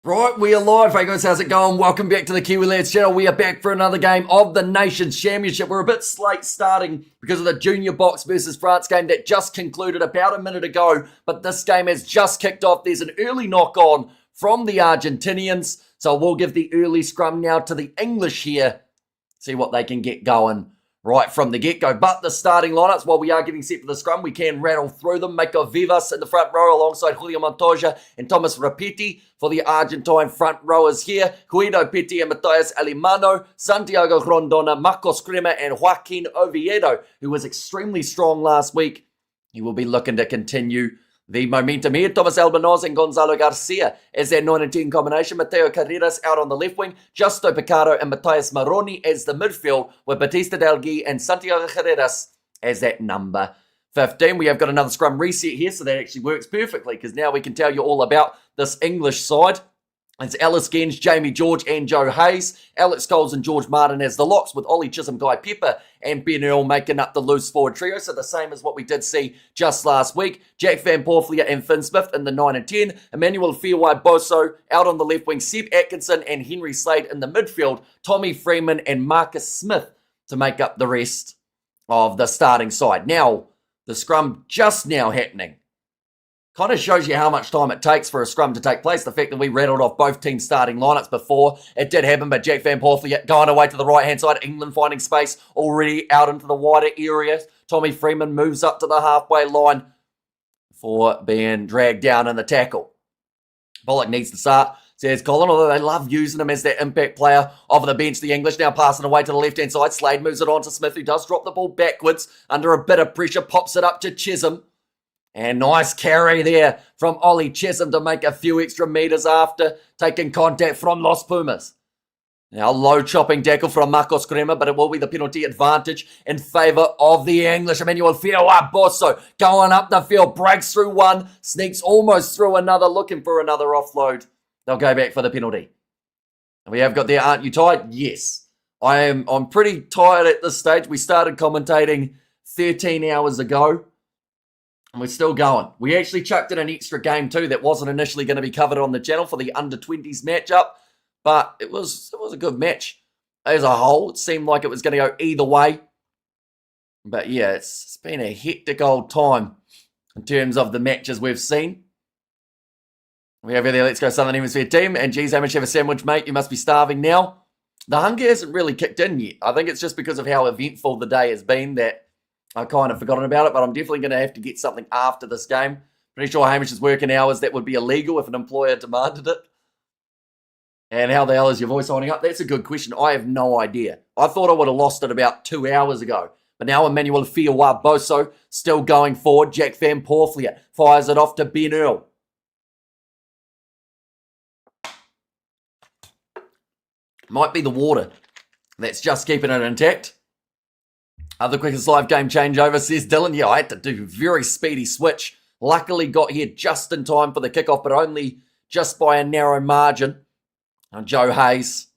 Right, we are live, hey guys, how's it going? Welcome back to the Kiwi Lads channel. We are back for another game of the Nations Championship. We're a bit late starting because of the Junior Box versus France game that just concluded about a minute ago, but this game has just kicked off. There's an early knock-on from the Argentinians, so we'll give the early scrum now to the English here, see what they can get going right from the get-go. But the starting lineups, while we are getting set for the scrum, we can rattle through them. Mako Vivas in the front row alongside Julio Montoya and Thomas Rapiti for the Argentine front rowers here. Guido Petti and Matias Alemano, Santiago Rondona, Marcos Crema and Joaquin Oviedo, who was extremely strong last week. He will be looking to continue the momentum here. Thomas Albanoz and Gonzalo Garcia as their 9 and 10 combination. Mateo Carreras out on the left wing. Justo Picaro and Matias Maroni as the midfield, with Batista Delgui and Santiago Carreras as that number 15. We have got another scrum reset here, so that actually works perfectly because now we can tell you all about this English side. It's Alice Genge, Jamie George and Joe Hayes. Alex Scholes and George Martin as the locks, with Ollie Chisholm, Guy Pepper and Ben Earl making up the loose forward trio. So the same as what we did see just last week. Jack Van Porflia and Finn Smith in the 9 and 10. Emmanuel Fiawai Boso out on the left wing. Seb Atkinson and Henry Slade in the midfield. Tommy Freeman and Marcus Smith to make up the rest of the starting side. Now, the scrum just now happening kind of shows you how much time it takes for a scrum to take place. The fact that we rattled off both teams' starting lineups before it did happen, but Jack Van Porflia going away to the right-hand side. England finding space already out into the wider area. Tommy Freeman moves up to the halfway line for being dragged down in the tackle. Bullock needs to start, says Colin, although they love using him as their impact player off the bench. The English now passing away to the left-hand side. Slade moves it on to Smith, who does drop the ball backwards under a bit of pressure, pops it up to Chisholm. And nice carry there from Ollie Chisholm to make a few extra metres after taking contact from Los Pumas. Now low chopping tackle from Marcos Crema, but it will be the penalty advantage in favour of the English. Emmanuel Fiawai Boso going up the field, breaks through one, sneaks almost through another, looking for another offload. They'll go back for the penalty. And we have got there, aren't you tired? Yes. I'm pretty tired at this stage. We started commentating 13 hours ago. And we're still going. We actually chucked in an extra game too that wasn't initially going to be covered on the channel for the under-20s matchup. But it was a good match as a whole. It seemed like it was going to go either way. But yeah, it's been a hectic old time in terms of the matches we've seen. We have here, let's go Southern Hemisphere team. And geez, how much have a sandwich, mate? You must be starving now. The hunger hasn't really kicked in yet. I think it's just because of how eventful the day has been that I kind of forgotten about it, but I'm definitely going to have to get something after this game. Pretty sure Hamish is working hours that would be illegal if an employer demanded it. And how the hell is your voice holding up? That's a good question. I have no idea. I thought I would have lost it about 2 hours ago. But now Emmanuel Fiawai Boso still going forward. Jack Van Porflia fires it off to Ben Earl. Might be the water that's just keeping it intact. The quickest live game changeover, says Dylan. Yeah, I had to do a very speedy switch. Luckily got here just in time for the kickoff, but only just by a narrow margin. Joe Hayes.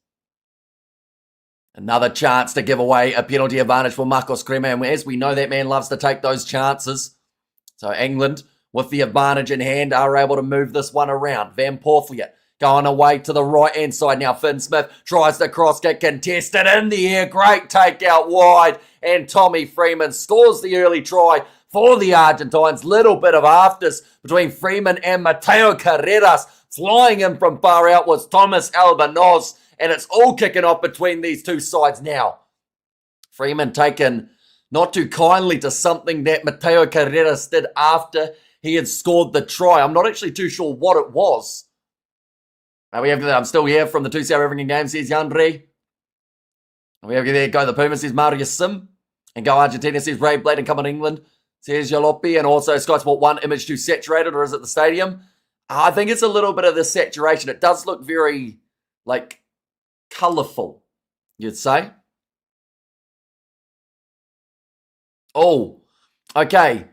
Another chance to give away a penalty advantage for Marcos Crema. And as we know, that man loves to take those chances. So England, with the advantage in hand, are able to move this one around. Van Porflia going away to the right-hand side now. Finn Smith tries the cross kick, contested in the air. Great takeout wide. And Tommy Freeman scores the early try for the Argentines. Little bit of afters between Freeman and Mateo Carreras. Flying in from far out was Thomas Albanoz. And it's all kicking off between these two sides now. Freeman taken not too kindly to something that Mateo Carreras did after he had scored the try. I'm not actually too sure what it was. I'm still here from the 2 South African games, says Yandre. We have there go the Pumas, says Mario Sim. And go Argentina, says Ray Blade. And come on England, says Yalopi. And also Sky Sport 1, image too saturated, or is it the stadium? I think it's a little bit of the saturation. It does look very, colourful, you'd say. Oh, okay.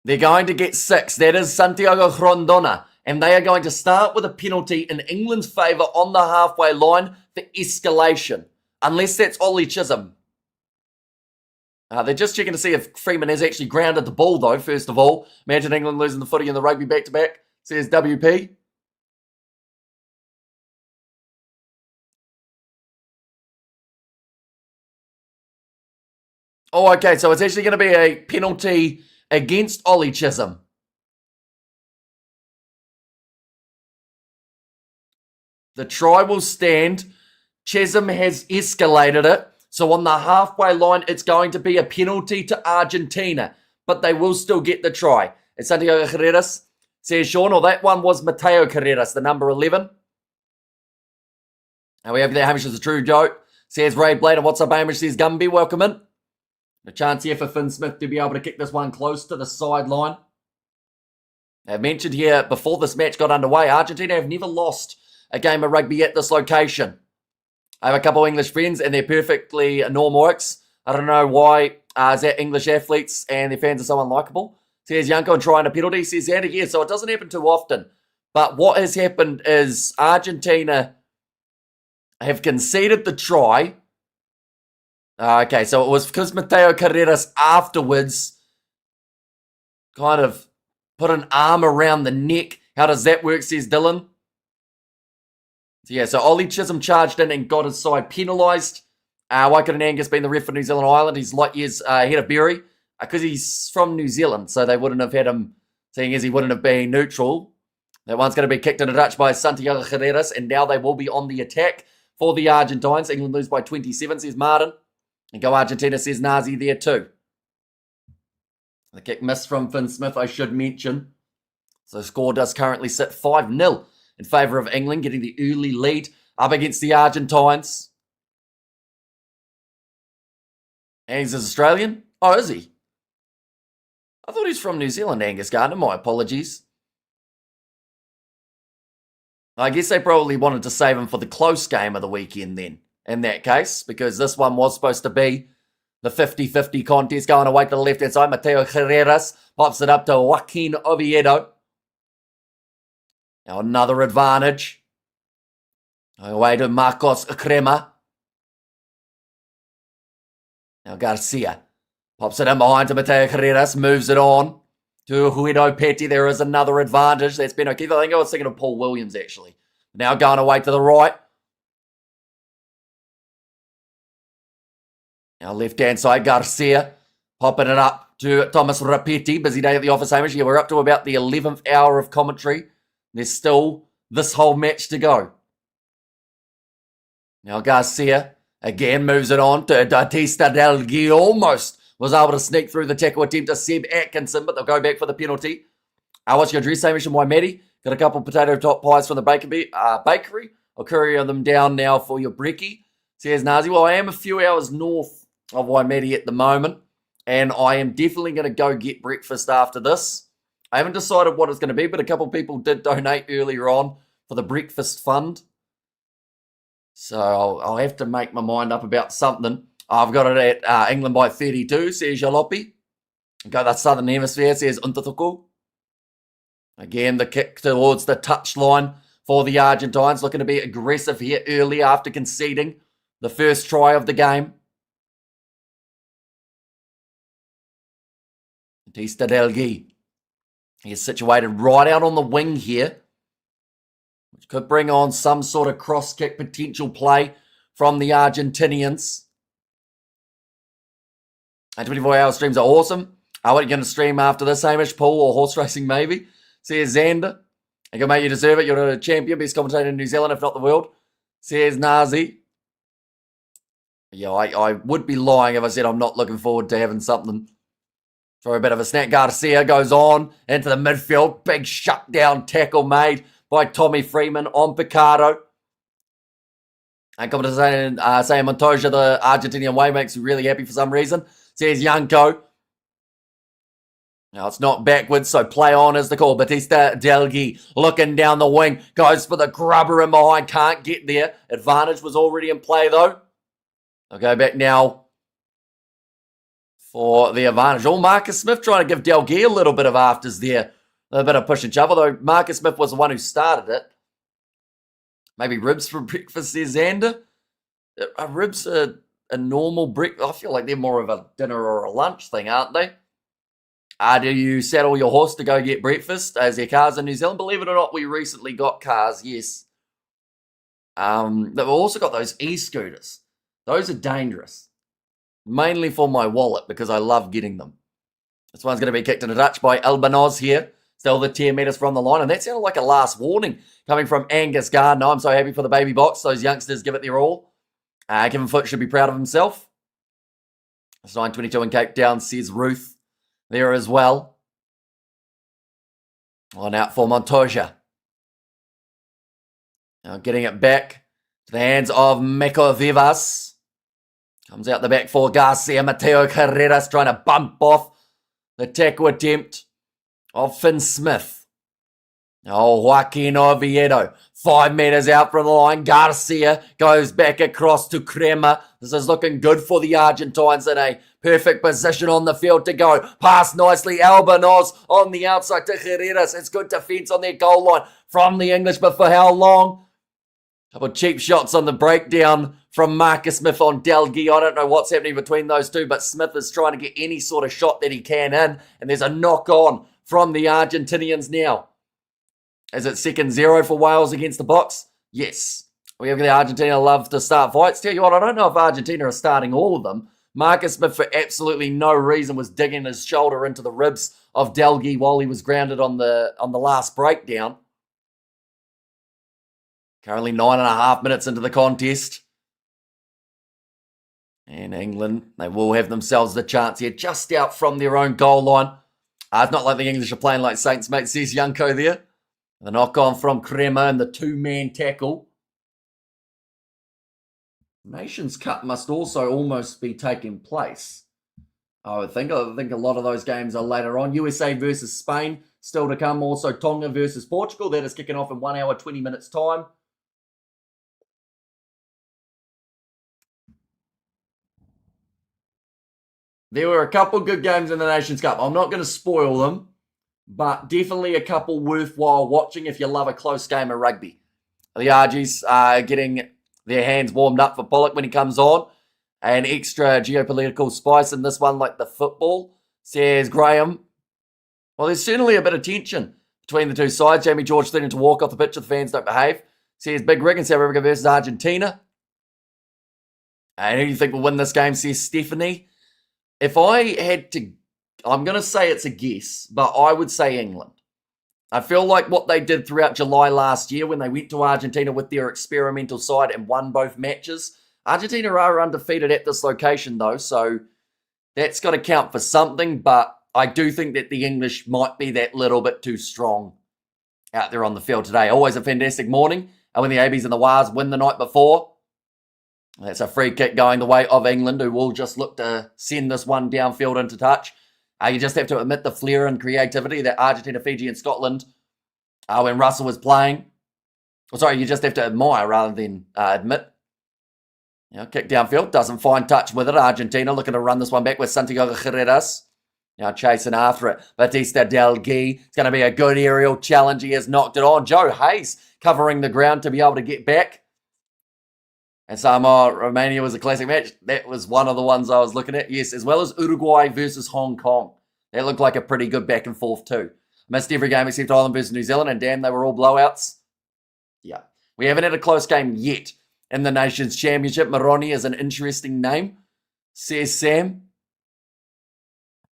They're going to get 6. That is Santiago Rondona. And they are going to start with a penalty in England's favour on the halfway line for escalation. Unless that's Ollie Chisholm. They're just checking to see if Freeman has actually grounded the ball, though, first of all. Imagine England losing the footy in the rugby back-to-back, says WP. Oh, okay, so it's actually going to be a penalty against Ollie Chisholm. The try will stand. Chisholm has escalated it. So on the halfway line, it's going to be a penalty to Argentina. But they will still get the try. It's Santiago Carreras. Says Sean, or that one was Mateo Carreras, the number 11. And we have there, Hamish is a true joke. Says Ray Blader, what's up, Hamish? Says Gumby, welcome in. A chance here for Finn Smith to be able to kick this one close to the sideline. I mentioned here before this match got underway, Argentina have never lost a game of rugby at this location. I have a couple of English friends and they're perfectly normal oaks. I don't know why is that English athletes and their fans are so unlikable. Says Yanko trying a penalty. Says Xander, yeah, so it doesn't happen too often. But what has happened is Argentina have conceded the try. Okay, so it was because Mateo Carreras afterwards kind of put an arm around the neck. How does that work, says Dylan? So yeah, so Ollie Chisholm charged in and got his side penalised. Why couldn't Angus been the ref for New Zealand Ireland? He's light years ahead of Berry because he's from New Zealand, so they wouldn't have had him, seeing as he wouldn't have been neutral. That one's going to be kicked in a Dutch by Santiago Carreras, and now they will be on the attack for the Argentines. England lose by 27, says Martin. And go Argentina, says Nazi there too. The kick missed from Finn Smith, I should mention. So the score does currently sit 5-0 in favour of England, getting the early lead up against the Argentines. And he's Australian? Oh, is he? I thought he's from New Zealand, Angus Gardner. My apologies. I guess they probably wanted to save him for the close game of the weekend then, in that case, because this one was supposed to be the 50-50 contest going away to the left-hand side. Mateo Carreras pops it up to Joaquin Oviedo. Now another advantage. Away to Marcos Crema. Now Garcia pops it in behind to Mateo Carreras, moves it on to Huido Petty. There is another advantage. That's Ben O'Keefe. I think I was thinking of Paul Williams, actually. Now going away to the right. Now left-hand side, Garcia popping it up to Thomas Rapetti. Busy day at the office, Hamish. Yeah, we're up to about the 11th hour of commentary. There's still this whole match to go. Now Garcia again moves it on to Batista Del Gui. Almost was able to sneak through the tackle attempt to Seb Atkinson, but they'll go back for the penalty. What's your dress, Hamish and Waimedi? Got a couple of potato top pies from the bakery. I'll courier them down now for your brekkie. Says Nazi. Well, I am a few hours north of Waimedi at the moment, and I am definitely going to go get breakfast after this. I haven't decided what it's going to be, but a couple of people did donate earlier on for the breakfast fund. So I'll have to make my mind up about something. I've got it at England by 32, says Jalopy. Go the Southern Hemisphere, says Untatuku. Again, the kick towards the touchline for the Argentines, looking to be aggressive here early after conceding the first try of the game. Batista Del Gui. He's situated right out on the wing here, which could bring on some sort of cross-kick potential play from the Argentinians. 24-hour streams are awesome. What are you going to stream after this, Hamish? Pool or horse racing, maybe? Says Xander. I can make you deserve it. You're a champion, best commentator in New Zealand, if not the world. Says Nazi. Yeah, I would be lying if I said I'm not looking forward to having something. For a bit of a snack. Garcia goes on into the midfield. Big shutdown tackle made by Tommy Freeman on Picardo. And coming to saying Montoya, the Argentinian way, makes me really happy for some reason. Says Yanko. Now it's not backwards, so play on is the call. Batista Del Gui looking down the wing. Goes for the grubber in behind. Can't get there. Advantage was already in play though. I'll go back now for the advantage. Oh, Marcus Smith trying to give Del Gui a little bit of afters there. A little bit of push and shove, although Marcus Smith was the one who started it. Maybe ribs for breakfast there, Xander. Are ribs a normal breakfast? I feel like they're more of a dinner or a lunch thing, aren't they? Do you saddle your horse to go get breakfast? Is there cars in New Zealand? Believe it or not, we recently got cars, yes. We've also got those e-scooters. Those are dangerous. mainly for my wallet because I love getting them. This one's going to be kicked into touch by Albanoz here. Still the 10 metres from the line, and that sounded like a last warning coming from Angus Gardner. I'm so happy for the baby box. Those youngsters give it their all. Kevin Foote should be proud of himself. It's 9:22 in Cape Town, says Ruth there as well. On out for Montoya. Now getting it back to the hands of Meko Vivas. Comes out the back for Garcia. Mateo Carreras trying to bump off the tackle attempt of Finn Smith. Oh, Joaquin Oviedo. 5 metres out from the line. Garcia goes back across to Crema. This is looking good for the Argentines in a perfect position on the field to go. Pass nicely. Albanoz on the outside to Carreras. It's good defence on their goal line from the English, but for how long? Couple of cheap shots on the breakdown from Marcus Smith on Delgui. I don't know what's happening between those two, but Smith is trying to get any sort of shot that he can in, and there's a knock on from the Argentinians now. Is it 2-0 for Wales against the Box? Yes. We have the Argentina love to start fights. Tell you what, I don't know if Argentina are starting all of them. Marcus Smith, for absolutely no reason, was digging his shoulder into the ribs of Delgui while he was grounded on the last breakdown. Currently 9.5 minutes into the contest. And England, they will have themselves the chance here, just out from their own goal line. It's not like the English are playing like Saints, mate, says Unico there. The knock on from Crema and the 2-man tackle. Nations Cup must also almost be taking place. I would think. I think a lot of those games are later on. USA versus Spain still to come. Also Tonga versus Portugal. That is kicking off in 1 hour, 20 minutes time. There were a couple good games in the Nations Cup. I'm not going to spoil them, but definitely a couple worthwhile watching if you love a close game of rugby. The Argies are getting their hands warmed up for Pollock when he comes on. An extra geopolitical spice in this one, like the football, says Graham. Well, there's certainly a bit of tension between the two sides. Jamie George threatening to walk off the pitch if the fans don't behave. Says Big Rick in South Africa versus Argentina. And who do you think will win this game, says Stephanie. If I had to, I'm going to say it's a guess, but I would say England. I feel like what they did throughout July last year when they went to Argentina with their experimental side and won both matches. Argentina are undefeated at this location though, so that's got to count for something, but I do think that the English might be that little bit too strong out there on the field today. Always a fantastic morning. And when the ABs and the Wars win the night before, that's a free kick going the way of England, who will just look to send this one downfield into touch. You just have to admit the flair and creativity that Argentina, Fiji, and Scotland, when Russell was playing. You just have to admire rather than admit. Kick downfield, doesn't find touch with it. Argentina looking to run this one back with Santiago Carreras. Now chasing after it. Batista Delgui. It's going to be a good aerial challenge. He has knocked it on. Joe Hayes covering the ground to be able to get back. And Samoa, Romania was a classic match. That was one of the ones I was looking at. Yes, as well as Uruguay versus Hong Kong. That looked like a pretty good back and forth too. Missed every game except Ireland versus New Zealand, and damn, they were all blowouts. Yeah. We haven't had a close game yet in the Nations Championship. Moroni is an interesting name, says Sam.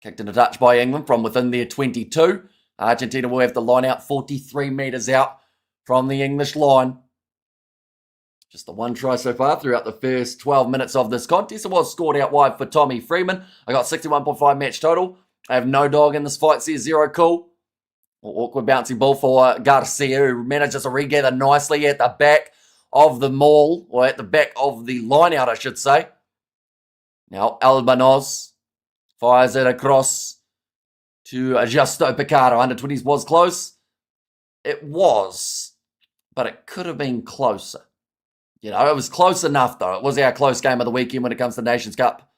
Kicked into touch by England from within their 22. Argentina will have the line out 43 metres out from the English line. Just the one try so far throughout the first 12 minutes of this contest. It was scored out wide for Tommy Freeman. I got 61.5 match total. I have no dog in this fight, says Zero Cool. Awkward bouncy ball for Garcia, who manages to regather nicely at the back of the maul, or at the back of the line out, I should say. Now Albanoz fires it across to Justo Picardo. Under 20s was close. It was, but it could have been closer. It was close enough, though. It was our close game of the weekend when it comes to Nations Cup.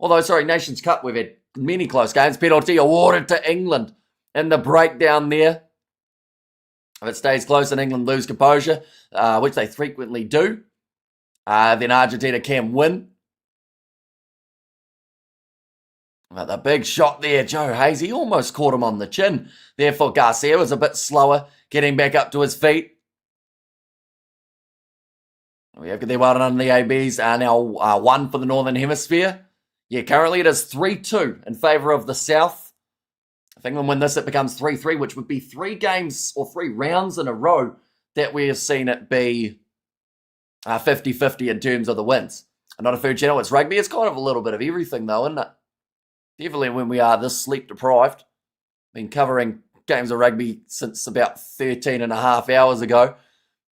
Nations Cup, we've had many close games. Penalty awarded to England in the breakdown there. If it stays close and England lose composure, which they frequently do, then Argentina can win. But the big shot there, Joe Hayes, he almost caught him on the chin. Therefore, Garcia was a bit slower getting back up to his feet. We have the one on the ABs are now one for the Northern Hemisphere. Yeah, currently it is 3-2 in favour of the South. If England win this, it becomes 3-3, which would be 3 games or 3 rounds in a row that we have seen it be 50-50 in terms of the wins. And not a food channel, it's rugby. It's kind of a little bit of everything though, isn't it? Definitely when we are this sleep deprived. Been covering games of rugby since about 13 and a half hours ago.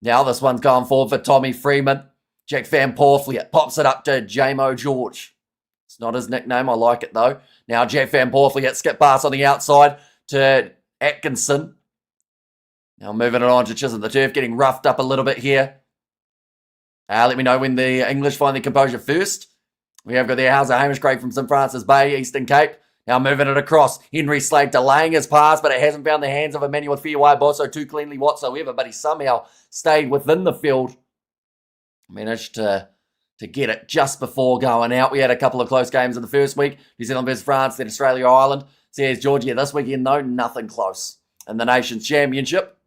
Now this one's going forward for Tommy Freeman. Jack Van Porfliet pops it up to Jamo George. It's not his nickname, I like it though. Now Jack Van Porfliet skip pass on the outside to Atkinson. Now moving it on to Chisholm the Turf, getting roughed up a little bit here. Let me know when the English find their composure first. We have got there Hauser Hamish Craig from St Francis Bay, Eastern Cape. Now moving it across. Henry Slade delaying his pass, but it hasn't found the hands of Emmanuel Fiuai-Bosso too cleanly whatsoever, but he somehow stayed within the field. Managed to get it just before going out. We had a couple of close games in the first week. New Zealand versus France, then Australia, Ireland. So here's Georgia this weekend, though. Nothing close. In the Nations Championship.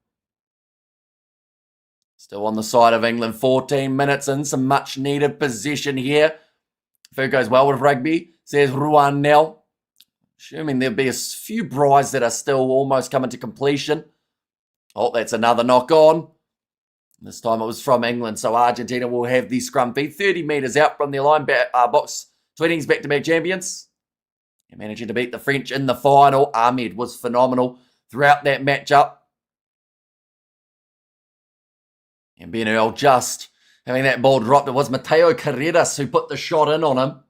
Still on the side of England. 14 minutes in. Some much needed possession here. If it goes well with rugby, says Ruan Nell. Assuming there'll be a few braais that are still almost coming to completion. Oh, that's another knock on. This time it was from England, so Argentina will have the scrum feed 30 metres out from their line. Box 20s back-to-back champions. And managing to beat the French in the final. Ahmed was phenomenal throughout that matchup. And Ben Earl just having that ball dropped. It was Mateo Carreras who put the shot in on him.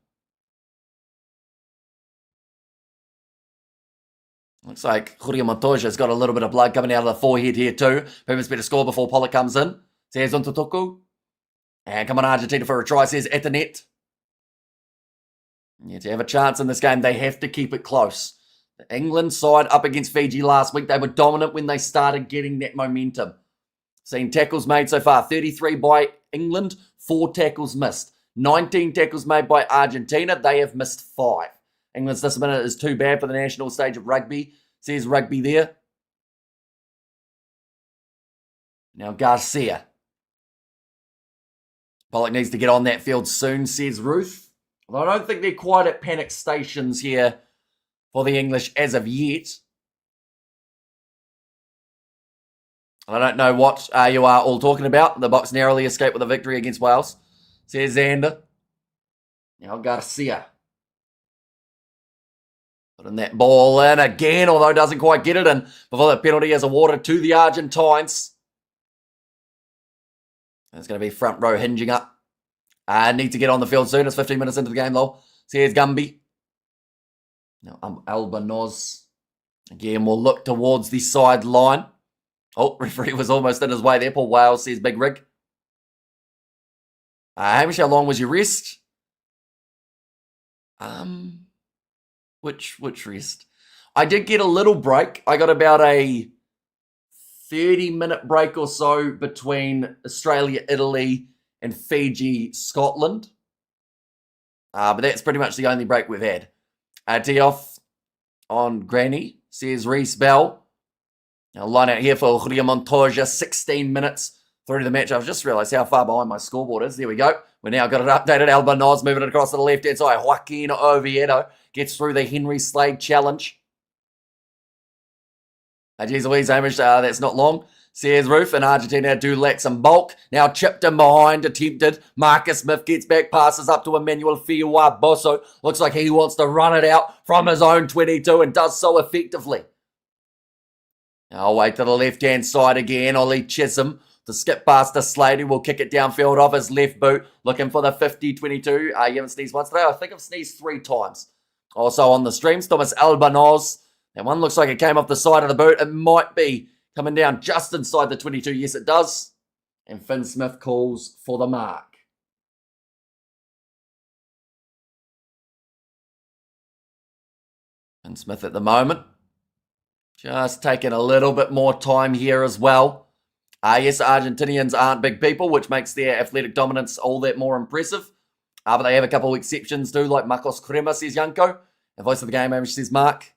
Looks like Julio Montoya's got a little bit of blood coming out of the forehead here too. Pumas better score before Pollock comes in. Says Untutuku. And come on Argentina for a try, says Etanet. Yeah, to have a chance in this game, they have to keep it close. The England side up against Fiji last week, they were dominant when they started getting that momentum. Seen tackles made so far, 33 by England, 4 tackles missed. 19 tackles made by Argentina, they have missed 5. England's this minute is too bad for the national stage of rugby. Says rugby there. Now Garcia. Pollock needs to get on that field soon, says Ruth. Although I don't think they're quite at panic stations here for the English as of yet. I don't know what you are all talking about. The Box narrowly escaped with a victory against Wales. Says Xander. Now Garcia. Putting that ball in again, although doesn't quite get it in before the penalty is awarded to the Argentines. It's going to be front row hinging up. Need to get on the field soon. It's 15 minutes into the game, though. So here's Gumby. Now Albanoz. Again, we'll look towards the sideline. Oh, referee was almost in his way there. Paul Wales says Big Rig. Hamish, how long was your rest? Which rest? I did get a little break. I got about a 30-minute break or so between Australia, Italy, and Fiji, Scotland. But that's pretty much the only break we've had. Tee off on Granny, says Reese Bell. Now line out here for Julio Montoya, 16 minutes through the match. I've just realised how far behind my scoreboard is. There we go. We now got it updated. Albanoz moving it across to the left-hand side. Joaquin Oviedo gets through the Henry Slade challenge. Geez Louise, Hamish, that's not long. Says Roof, and Argentina do lack some bulk. Now chipped in behind, attempted. Marcus Smith gets back, passes up to Emmanuel Fiuai-Bosso. Looks like he wants to run it out from his own 22 and does so effectively. Now wait to the left-hand side again. Ollie Chisholm. The skip past to Slade, who will kick it downfield off his left boot. Looking for the 50-22. You haven't sneezed once today. I think I've sneezed 3 times. Also on the streams, Thomas Albanoz. That one looks like it came off the side of the boot. It might be coming down just inside the 22. Yes, it does. And Finn Smith calls for the mark. Finn Smith at the moment. Just taking a little bit more time here as well. Yes, Argentinians aren't big people, which makes their athletic dominance all that more impressive. But they have a couple of exceptions too, like Marcos Crema, says Yanko. The voice of the game, Hamish, says Mark.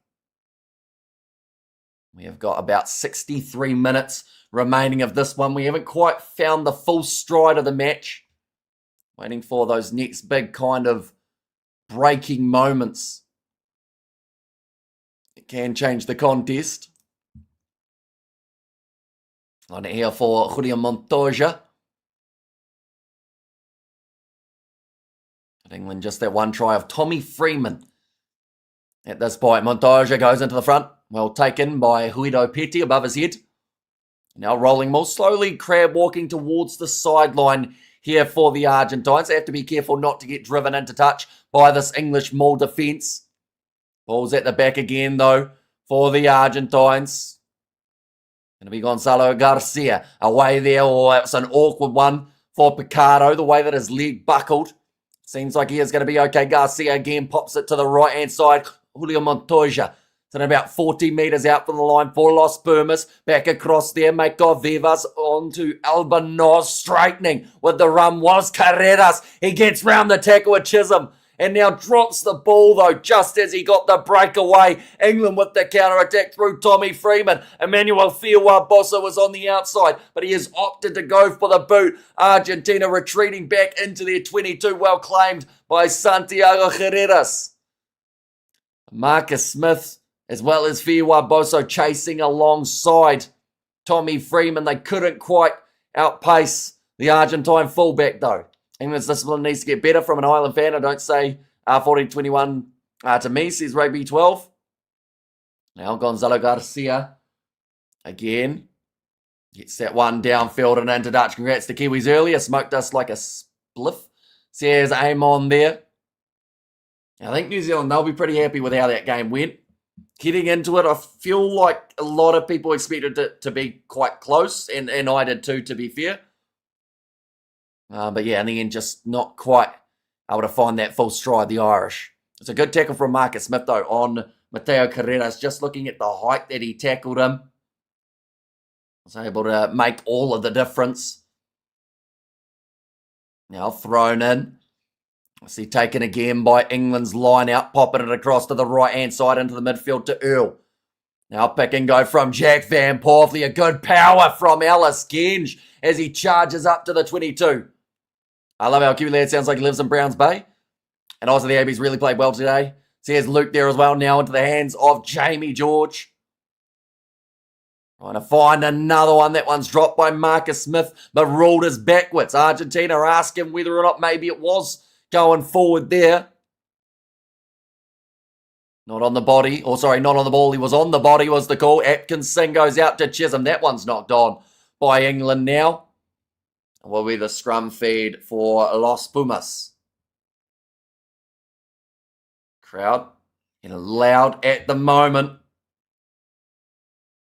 We have got about 63 minutes remaining of this one. We haven't quite found the full stride of the match. Waiting for those next big kind of breaking moments. It can change the contest. On it here for Julio Montoya. England just that one try of Tommy Freeman. At this point, Montoya goes into the front. Well taken by Huido Petty above his head. Now rolling more slowly, crab walking towards the sideline here for the Argentines. They have to be careful not to get driven into touch by this English maul defence. Ball's at the back again, though, for the Argentines. Going to be Gonzalo Garcia away there. Oh, it's an awkward one for Picardo, the way that his leg buckled. Seems like he is going to be okay. Garcia again pops it to the right-hand side. Julio Montoya. It's about 40 metres out from the line for Los Pumas. Back across there. Mako Vivas onto Albanos. Straightening with the run was Carreras. He gets round the tackle with Chisholm. And now drops the ball, though, just as he got the breakaway. England with the counter-attack through Tommy Freeman. Emmanuel Fiwa-Bossa was on the outside, but he has opted to go for the boot. Argentina retreating back into their 22, well claimed by Santiago Carreras. Marcus Smith, as well as Fiwa-Bossa, chasing alongside Tommy Freeman. They couldn't quite outpace the Argentine fullback, though. England's discipline needs to get better from an Ireland fan. I don't say 14-21 to me, says Rugby 12. Now Gonzalo Garcia again gets that one downfield and into Dutch. Congrats to Kiwis earlier. Smoked us like a spliff, says aim on there. I think New Zealand, they'll be pretty happy with how that game went. Getting into it, I feel like a lot of people expected it to be quite close, and I did too, to be fair. But yeah, in the end, just not quite able to find that full stride, the Irish. It's a good tackle from Marcus Smith, though, on Mateo Carreras. Just looking at the height that he tackled him, was able to make all of the difference. Now thrown in. I see taken again by England's line out, popping it across to the right-hand side into the midfield to Earl. Now pick and go from Jack Van Porthley. A good power from Ellis Genge as he charges up to the 22. I love how Kiwi lad sounds like he lives in Browns Bay. And also the AB's really played well today. So here's Luke there as well, now into the hands of Jamie George. Trying to find another one. That one's dropped by Marcus Smith, but ruled as backwards. Argentina are asking whether or not maybe it was going forward there. Not on the body. Or sorry, not on the ball. He was on the body was the call. Atkinson goes out to Chisholm. That one's knocked on by England now. Will be the scrum feed for Los Pumas. Crowd getting loud at the moment.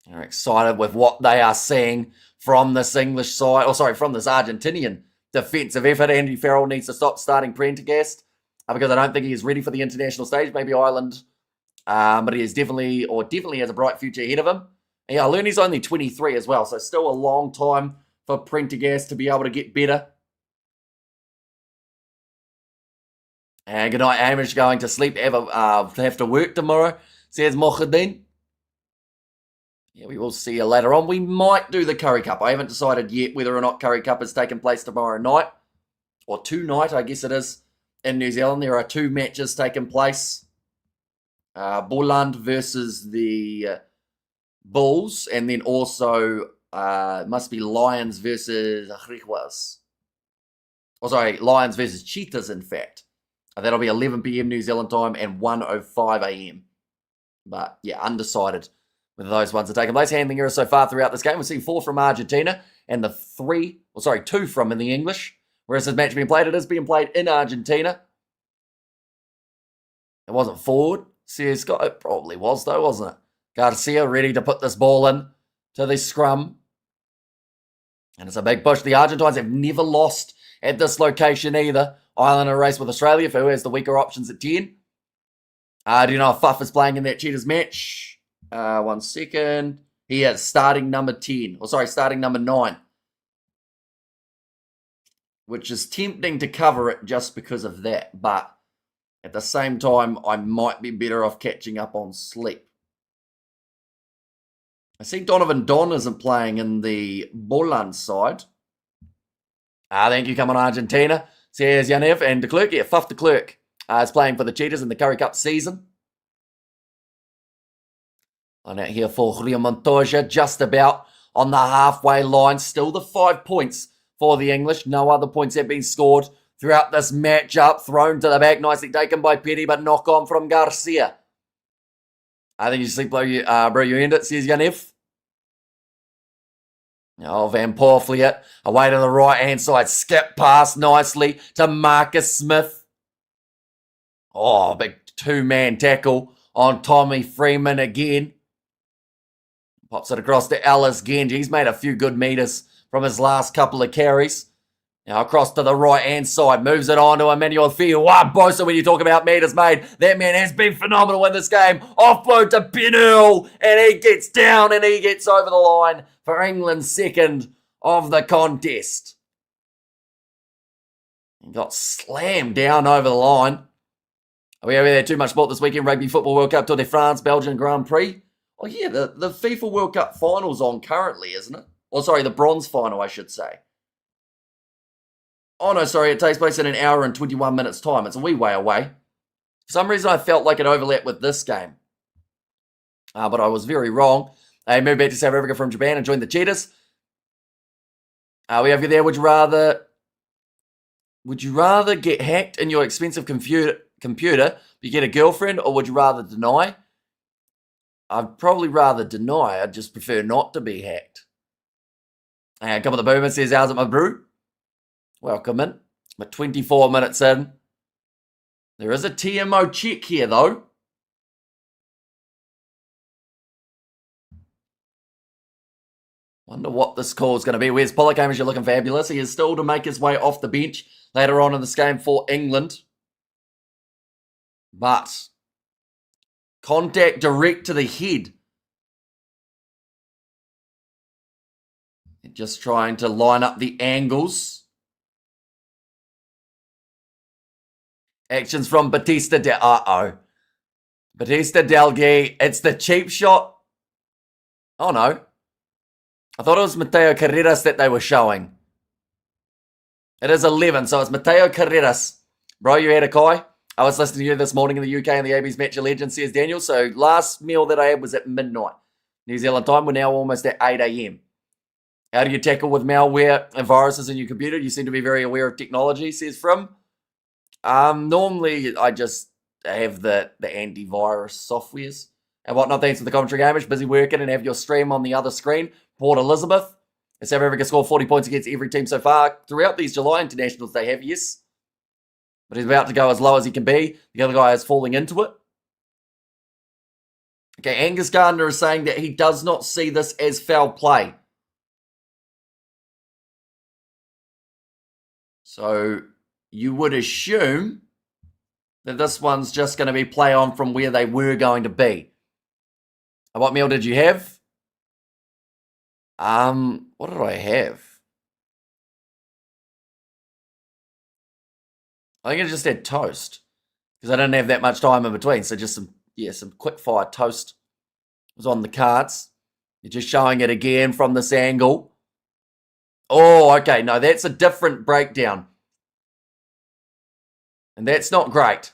They're excited with what they are seeing from this English side, from this Argentinian defensive effort. Andy Farrell needs to stop starting Prendergast because I don't think he is ready for the international stage. Maybe Ireland, but he is definitely has a bright future ahead of him. And yeah, I learned he's only 23 as well, so still a long time for Prendergast to be able to get better. And good night, Hamish. Going to sleep. Have to work tomorrow, says Mohideen. Yeah, we will see you later on. We might do the Curry Cup. I haven't decided yet whether or not Curry Cup is taking place tomorrow night. Or tonight, I guess it is, in New Zealand. There are two matches taking place. Boland versus the Bulls. And then also, must be Lions versus Rijuas. Lions versus Cheetahs, in fact. That'll be 11 p.m. New Zealand time and 1:05 a.m. But, yeah, undecided whether those ones are taking place. Handling errors so far throughout this game. We've seen 4 from Argentina and 2 from in the English. Whereas this match being played, it is being played in Argentina. It wasn't forward. Says Scott. It probably was, though, wasn't it? Garcia ready to put this ball in to the scrum. And it's a big push. The Argentines have never lost at this location either. Ireland in a race with Australia for who has the weaker options at 10. Do you know if Fuff is playing in that Cheetahs match? 1 second. He is starting number 10. Starting number 9. Which is tempting to cover it just because of that. But at the same time, I might be better off catching up on sleep. I see Donovan Don isn't playing in the Boland side. Thank you, come on Argentina. Says Yanev and de Klerk. Yeah, Fuff de Klerk is playing for the Cheetahs in the Currie Cup season. On out here for Rio Montoya, just about on the halfway line. Still the 5 points for the English. No other points have been scored throughout this matchup. Thrown to the back, nicely taken by Petty, but knock on from Garcia. I think you sleep, bro, you end it, says Yanev. Oh, Van Porfliet, away to the right-hand side. Skip pass nicely to Marcus Smith. Oh, big 2-man tackle on Tommy Freeman again. Pops it across to Alice Genji. He's made a few good meters from his last couple of carries. Now across to the right-hand side. Moves it on to Emmanuel Fiu. Wow, Bosa, when you talk about meters made, that man has been phenomenal in this game. Offload to Benul. And he gets down and he gets over the line for England's second of the contest. He got slammed down over the line. Are we over there too much sport this weekend? Rugby Football World Cup, Tour de France, Belgian Grand Prix. Oh, yeah, the FIFA World Cup final's on currently, isn't it? Or, sorry, the bronze final, I should say. Oh, no, sorry, it takes place in an hour and 21 minutes' time. It's a wee way away. For some reason, I felt like it overlapped with this game. But I was very wrong. They moved back to South Africa from Japan and joined the Cheetahs. We have you there. Would you rather get hacked in your expensive computer but get a girlfriend, or would you rather deny? I'd probably rather deny. I'd just prefer not to be hacked. And a couple of the Pumas says, how's it, my brew? Welcome in. But 24 minutes in. There is a TMO check here, though. Wonder what this call is going to be. Where's Pollock? Hamish, you're looking fabulous. He is still to make his way off the bench later on in this game for England. But contact direct to the head. Just trying to line up the angles. Actions from Batista Batista Delgay. It's the cheap shot. Oh, no. I thought it was Mateo Carreras that they were showing. It is 11, so it's Mateo Carreras. Bro, you had a kai? I was listening to you this morning in the UK and the AB's Match of Legends, says Daniel. So last meal that I had was at midnight. New Zealand time. We're now almost at 8 a.m. How do you tackle with malware and viruses in your computer? You seem to be very aware of technology, says From. Normally, I just have the antivirus softwares and whatnot. Thanks for the commentary, Hamish. Busy working and have your stream on the other screen. Port Elizabeth. South Africa scored 40 points against every team so far. Throughout these July internationals, they have, yes. But he's about to go as low as he can be. The other guy is falling into it. Okay, Angus Gardner is saying that he does not see this as foul play. So you would assume that this one's just going to be play on from where they were going to be. And what meal did you have? What did I have? I think I just had toast because I didn't have that much time in between. So just some quick fire toast was on the cards. You're just showing it again from this angle. Oh, okay. No, that's a different breakdown. And that's not great.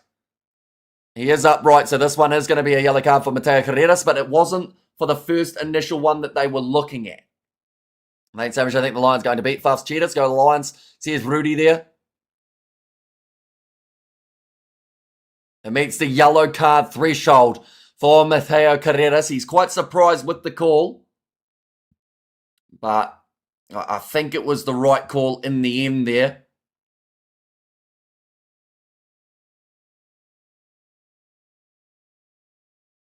He is upright, so this one is going to be a yellow card for Mateo Carreras, but it wasn't for the first initial one that they were looking at. Thanks so much. I think the Lions going to beat Faf's Cheetahs. Go to the Lions. See, there's Rudy there. It meets the yellow card threshold for Mateo Carreras. He's quite surprised with the call. But I think it was the right call in the end there.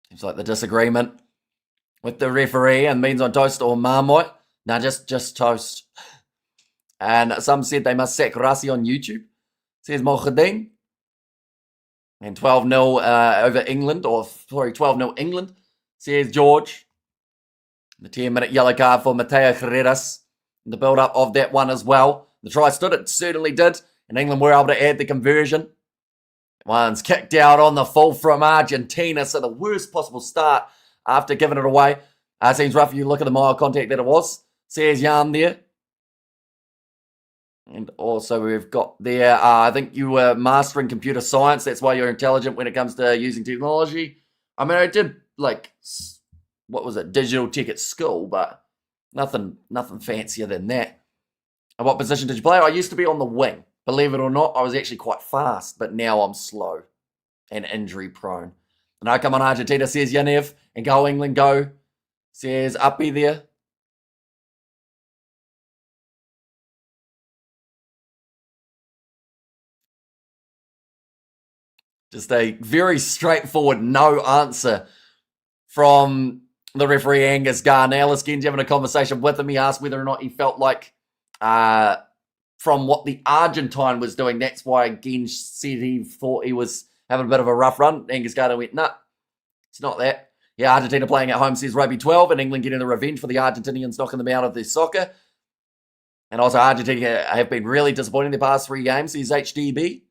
Seems like the disagreement with the referee and means on toast or marmite. No, just toast. And some said they must sack Rassi on YouTube. Says Mohadin. And 12-0 over England, or sorry, 12-0 England, says George. The 10-minute yellow card for Mateo Carreras. The build-up of that one as well. The try stood, it certainly did. And England were able to add the conversion. One's kicked out on the full from Argentina. So the worst possible start after giving it away. Seems rough if you look at the mild contact that it was. Says Jan there. And also we've got there, I think you were mastering computer science. That's why you're intelligent when it comes to using technology. I mean, I did like, what was it, digital tech at school, but nothing fancier than that. And what position did you play? I used to be on the wing. Believe it or not, I was actually quite fast, but now I'm slow and injury prone. And I come on Argentina, says Yanev, and go England, go, says Uppy there. Just a very straightforward no answer from the referee Angus Garnalis. Genji having a conversation with him. He asked whether or not he felt like from what the Argentine was doing, that's why Genji said he thought he was having a bit of a rough run. Angus Garnalis went, nah, it's not that. Yeah, Argentina playing at home, says Rugby 12, and England getting the revenge for the Argentinians knocking them out of their soccer. And also Argentina have been really disappointing the past 3 games, says HDB.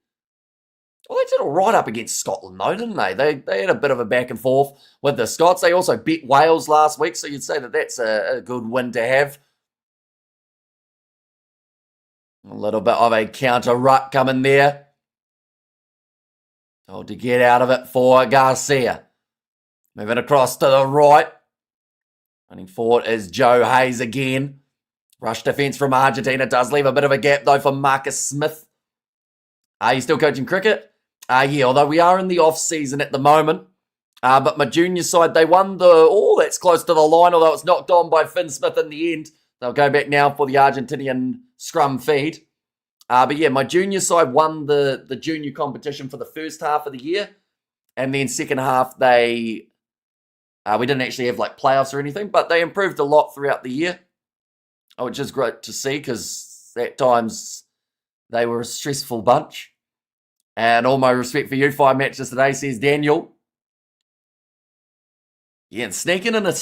Well, they did all right up against Scotland, though, didn't they? They had a bit of a back and forth with the Scots. They also beat Wales last week, so you'd say that that's a good win to have. A little bit of a counter ruck coming there. Told to get out of it for Garcia. Moving across to the right. Running forward is Joe Hayes again. Rush defence from Argentina does leave a bit of a gap, though, for Marcus Smith. Are you still coaching cricket? Yeah, although we are in the off-season at the moment. But my junior side, they won that's close to the line, although it's knocked on by Finn Smith in the end. They'll go back now for the Argentinian scrum feed. But yeah, my junior side won the junior competition for the first half of the year. And then second half, we didn't actually have like playoffs or anything, but they improved a lot throughout the year, which is great to see because at times they were a stressful bunch. And all my respect for you, 5 matches today, says Daniel. Yeah, and sneaking in a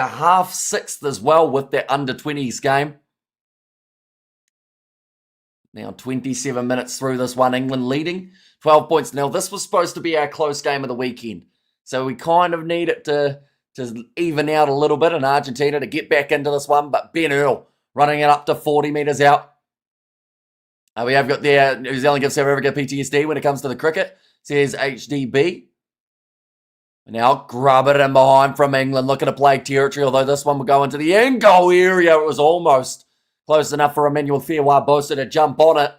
half sixth as well with that under-20s game. Now 27 minutes through this one, England leading 12 points. Now this was supposed to be our close game of the weekend. So we kind of need it to even out a little bit in Argentina to get back into this one. But Ben Earl running it up to 40 metres out. We have got there, New Zealand gives South Africa PTSD when it comes to the cricket, says HDB. Now grub it in behind from England, looking to play territory, although this one will go into the end goal area. It was almost close enough for Emmanuel Feawa-Bosa to jump on it.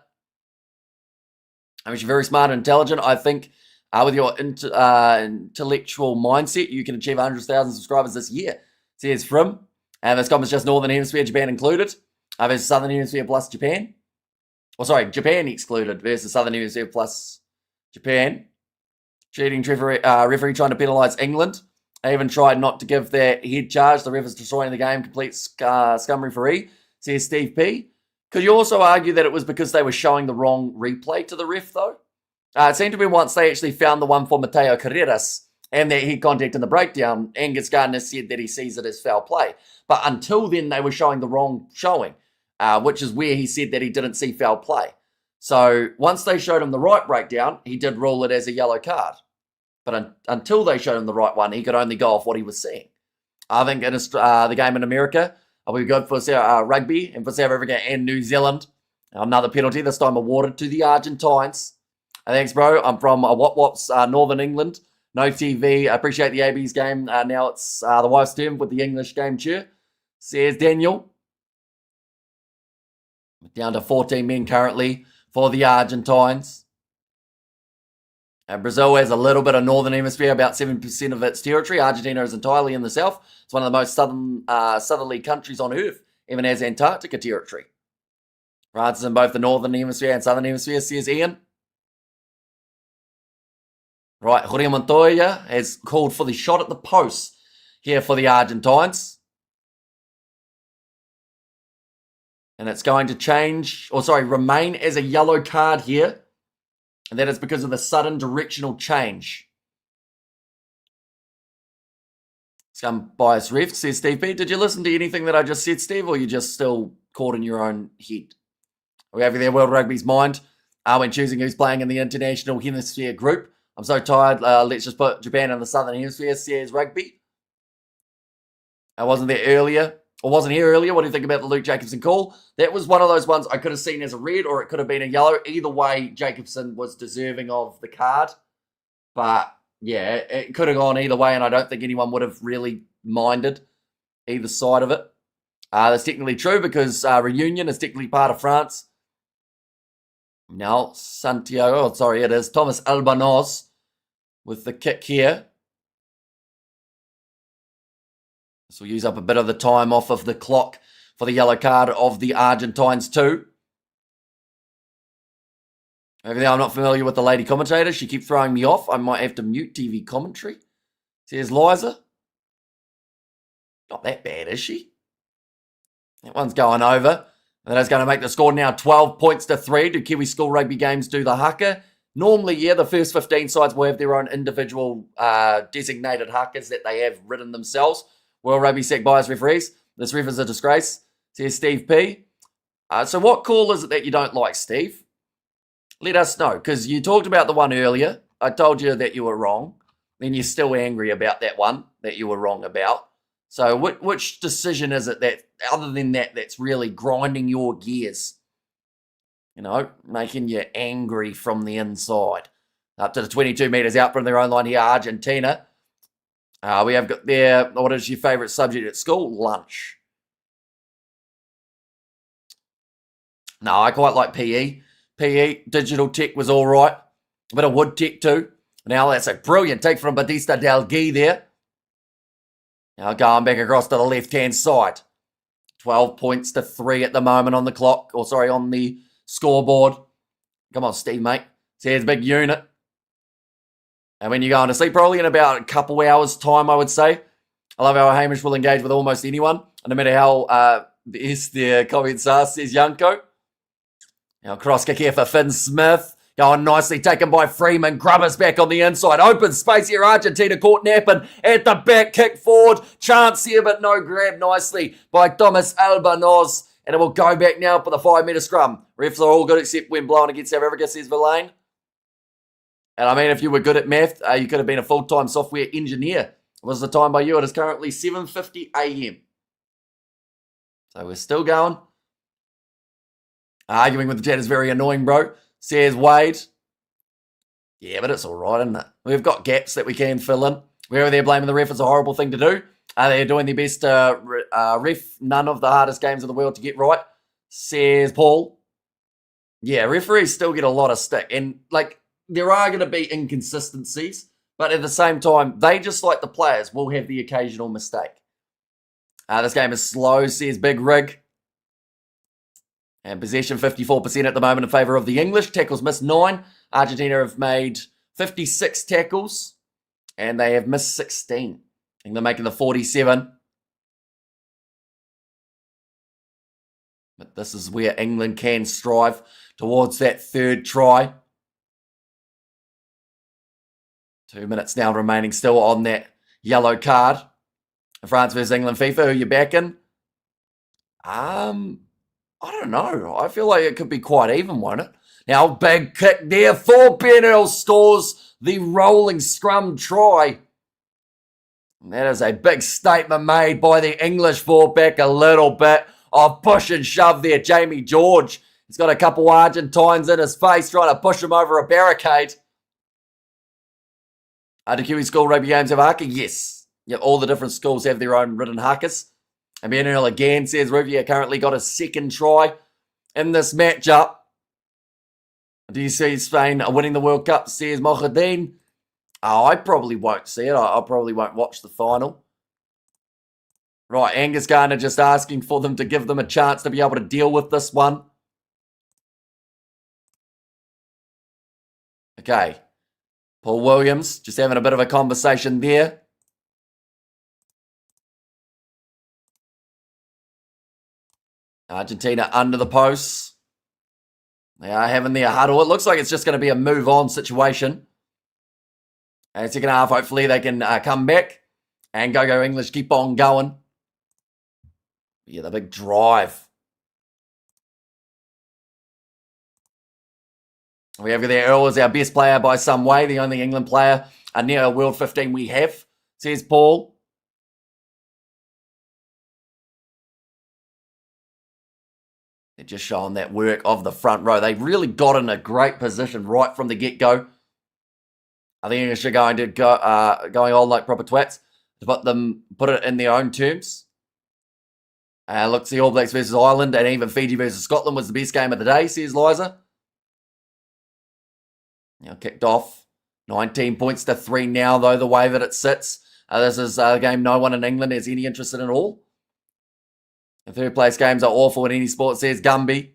I mean, she's very smart and intelligent. I think with your intellectual mindset, you can achieve 100,000 subscribers this year, says Frim. And this comments just Northern Hemisphere, Japan included, versus Southern Hemisphere plus Japan. Japan excluded versus Southern Hemisphere plus Japan. Cheating referee trying to penalise England. They even tried not to give their head charge. The ref is destroying the game. Complete scum referee, says Steve P. Could you also argue that it was because they were showing the wrong replay to the ref, though? It seemed to be once they actually found the one for Mateo Carreras and their head contact in the breakdown, Angus Gardner said that he sees it as foul play. But until then, they were showing the wrong showing. Which is where he said that he didn't see foul play. So once they showed him the right breakdown, he did rule it as a yellow card. But until they showed him the right one, he could only go off what he was seeing. I think in the game in America, will be good for rugby and for South Africa and New Zealand. Another penalty, this time awarded to the Argentines. Thanks, bro. I'm from Wop's Northern England. No TV. I appreciate the AB's game. Now it's the wife's turn with the English game chair, says Daniel. Down to 14 men currently for the Argentines. Brazil has a little bit of Northern Hemisphere, about 7% of its territory. Argentina is entirely in the south. It's one of the most southerly countries on earth, even has Antarctica territory. France is in both the Northern Hemisphere and Southern Hemisphere, says Ian. Right, Jorge Montoya has called for the shot at the post here for the Argentines. And it's going to remain as a yellow card here. And that is because of the sudden directional change. Scum bias ref, says Steve P. Did you listen to anything that I just said, Steve, or are you just still caught in your own head? We have there World Rugby's mind when choosing who's playing in the International Hemisphere group. I'm so tired. Let's just put Japan in the Southern Hemisphere, says Rugby. I wasn't there earlier. or wasn't here earlier. What do you think about the Luke Jacobson call? That was one of those ones I could have seen as a red or it could have been a yellow. Either way, Jacobson was deserving of the card. But yeah, it could have gone either way, and I don't think anyone would have really minded either side of it. That's technically true because Reunion is technically part of France. Now, Santiago, it is Thomas Albanos with the kick here. This will use up a bit of the time off of the clock for the yellow card of the Argentines too. Over there, I'm not familiar with the lady commentator. She keeps throwing me off. I might have to mute TV commentary. Says Liza. Not that bad, is she? That one's going over. And that's going to make the score now 12 points to 3. Do Kiwi school rugby games do the haka? Normally, yeah, the first 15 sides will have their own individual designated hakas that they have written themselves. World Rugby Sec bias referees. This ref is a disgrace, says Steve P. So what call is it that you don't like, Steve? Let us know, because you talked about the one earlier. I told you that you were wrong. Then you're still angry about that one that you were wrong about. So which decision is it that, other than that, that's really grinding your gears? You know, making you angry from the inside. Up to the 22 metres out from their own line here, Argentina. We have got there, what is your favourite subject at school? Lunch. No, I quite like PE. PE, digital tech was all right. A bit of wood tech too. Now that's a brilliant take from Batista Del Gui there. Now going back across to the left-hand side. 12 points to 3 at the moment on the clock. Or sorry, on the scoreboard. Come on, Steve, mate. Says big unit. And when you're going to sleep, probably in about a couple hours' time, I would say. I love how Hamish will engage with almost anyone. No matter how the comments are, says Yanko. Now cross kick here for Finn Smith. Going nicely, taken by Freeman. Grubbers back on the inside. Open space here. Argentina caught napping at the back. Kick forward. Chance here, but no grab nicely by Thomas Albanos. And it will go back now for the 5-metre scrum. Refs are all good except when blowing against South Africa, says Verlaine. And I mean, if you were good at math, you could have been a full-time software engineer. What was the time by you? It is currently 7:50 a.m. So we're still going. Arguing with the chat is very annoying, bro. Says Wade. Yeah, but it's all right, isn't it? We've got gaps that we can fill in. Wherever they're blaming the ref, it's a horrible thing to do. They're doing their best to ref none of the hardest games in the world to get right, says Paul. Yeah, referees still get a lot of stick. And, like, there are going to be inconsistencies, but at the same time, they, just like the players, will have the occasional mistake. This game is slow, says Big Rig. And possession 54% at the moment in favour of the English. Tackles missed 9. Argentina have made 56 tackles. And they have missed 16. And they're making the 47. But this is where England can strive towards that third try. 2 minutes now remaining still on that yellow card. France versus England FIFA, who you backing? I don't know. I feel like it could be quite even, won't it? Now, big kick there. 4 Bernal scores the rolling scrum try. And that is a big statement made by the English fullback. A little bit of push and shove there. Jamie George. He's got a couple Argentines in his face trying to push him over a barricade. Do Kiwi school rugby games have haka? Yes. Yep, all the different schools have their own written hakas. And Bernal again says Ruvia currently got a second try in this matchup. Do you see Spain winning the World Cup, says Mohadeen? Oh, I probably won't see it. I probably won't watch the final. Right, Angus Garner just asking for them to give them a chance to be able to deal with this one. Okay. Paul Williams just having a bit of a conversation there. Argentina under the posts. They are having their huddle. It looks like it's just going to be a move-on situation. And second half, hopefully they can come back. And Go English keep on going. Yeah, the big drive. We have there, Earl is our best player by some way. The only England player near World 15 we have, says Paul. They're just showing that work of the front row. They really got in a great position right from the get-go. I think English are going to go going on like proper twats to put it in their own terms. Looks the All Blacks versus Ireland and even Fiji versus Scotland was the best game of the day, says Liza. Now kicked off. 19 points to 3 now, though, the way that it sits. This is a game no one in England has any interest in at all. The third place games are awful in any sport, says Gumby.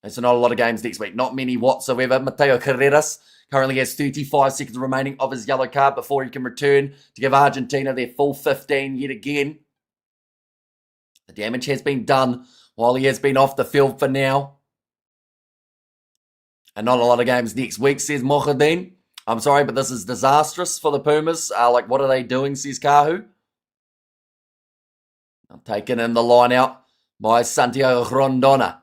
There's not a lot of games next week. Not many whatsoever. Mateo Carreras currently has 35 seconds remaining of his yellow card before he can return to give Argentina their full 15 yet again. The damage has been done while he has been off the field for now. And not a lot of games next week, says Mohadin. I'm sorry, but this is disastrous for the Pumas. What are they doing, says Kahu. Taken in the line out by Santiago Rondona.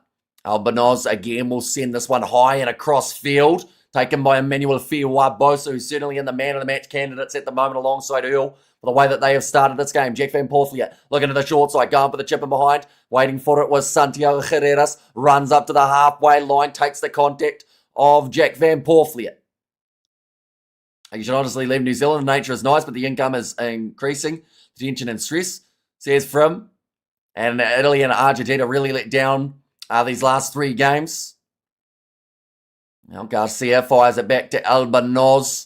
Albanoz again will send this one high and across field. Taken by Emmanuel Fiuabosa, who's certainly in the man of the match candidates at the moment alongside Earl. For the way that they have started this game. Jack Van Porthleer looking to the short side, going for the chip in behind. Waiting for it was Santiago Carreras. Runs up to the halfway line, takes the contact of Jack Van Porthleer. You should honestly leave New Zealand. Nature is nice, but the income is increasing. Tension and stress, says Frim. And Italy and Argentina really let down these last 3 games. Now Garcia fires it back to Albanoz.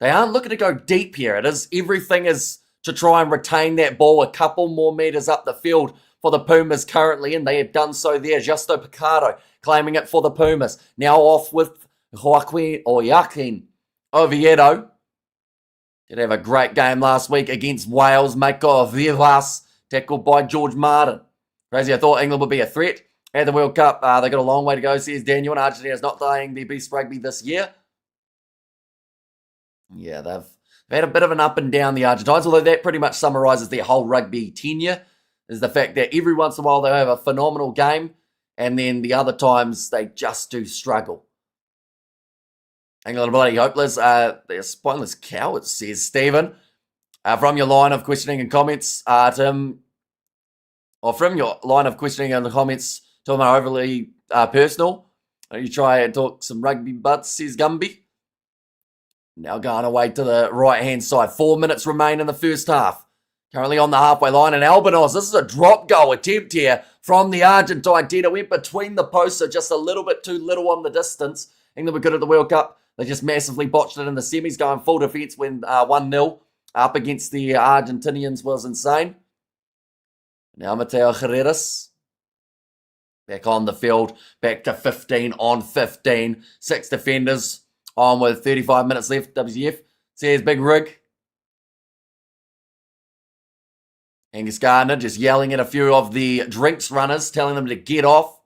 They aren't looking to go deep here. Everything is to try and retain that ball a couple more meters up the field for the Pumas currently, and they have done so there. Justo Picardo claiming it for the Pumas. Now off with Joaquin Oviedo. Did have a great game last week against Wales. Mako Vivas tackled by George Martin. Crazy, I thought England would be a threat at the World Cup. They got a long way to go, says Daniel, and Argentina's not playing their best rugby this year. Yeah, they've had a bit of an up and down, the Argentines, although that pretty much summarises their whole rugby tenure, is the fact that every once in a while they have a phenomenal game, and then the other times they just do struggle. England are bloody hopeless. They're spineless cowards, says Stephen. From your line of questioning and comments, Tim, or from your line of questioning and the comments, Tim, are overly personal. You try and talk some rugby butts, says Gumby. Now going away to the right-hand side. 4 minutes remain in the first half. Currently on the halfway line. And Albanos, this is a drop goal attempt here from the Argentine team. It went between the posts, so just a little bit too little on the distance. England were good at the World Cup. They just massively botched it in the semis, going full defence when 1-0 up against the Argentinians was insane. Now Mateo Carreras back on the field, back to 15 on 15. 6 defenders on with 35 minutes left. WCF says Big Rig. Angus Gardner just yelling at a few of the drinks runners, telling them to get off.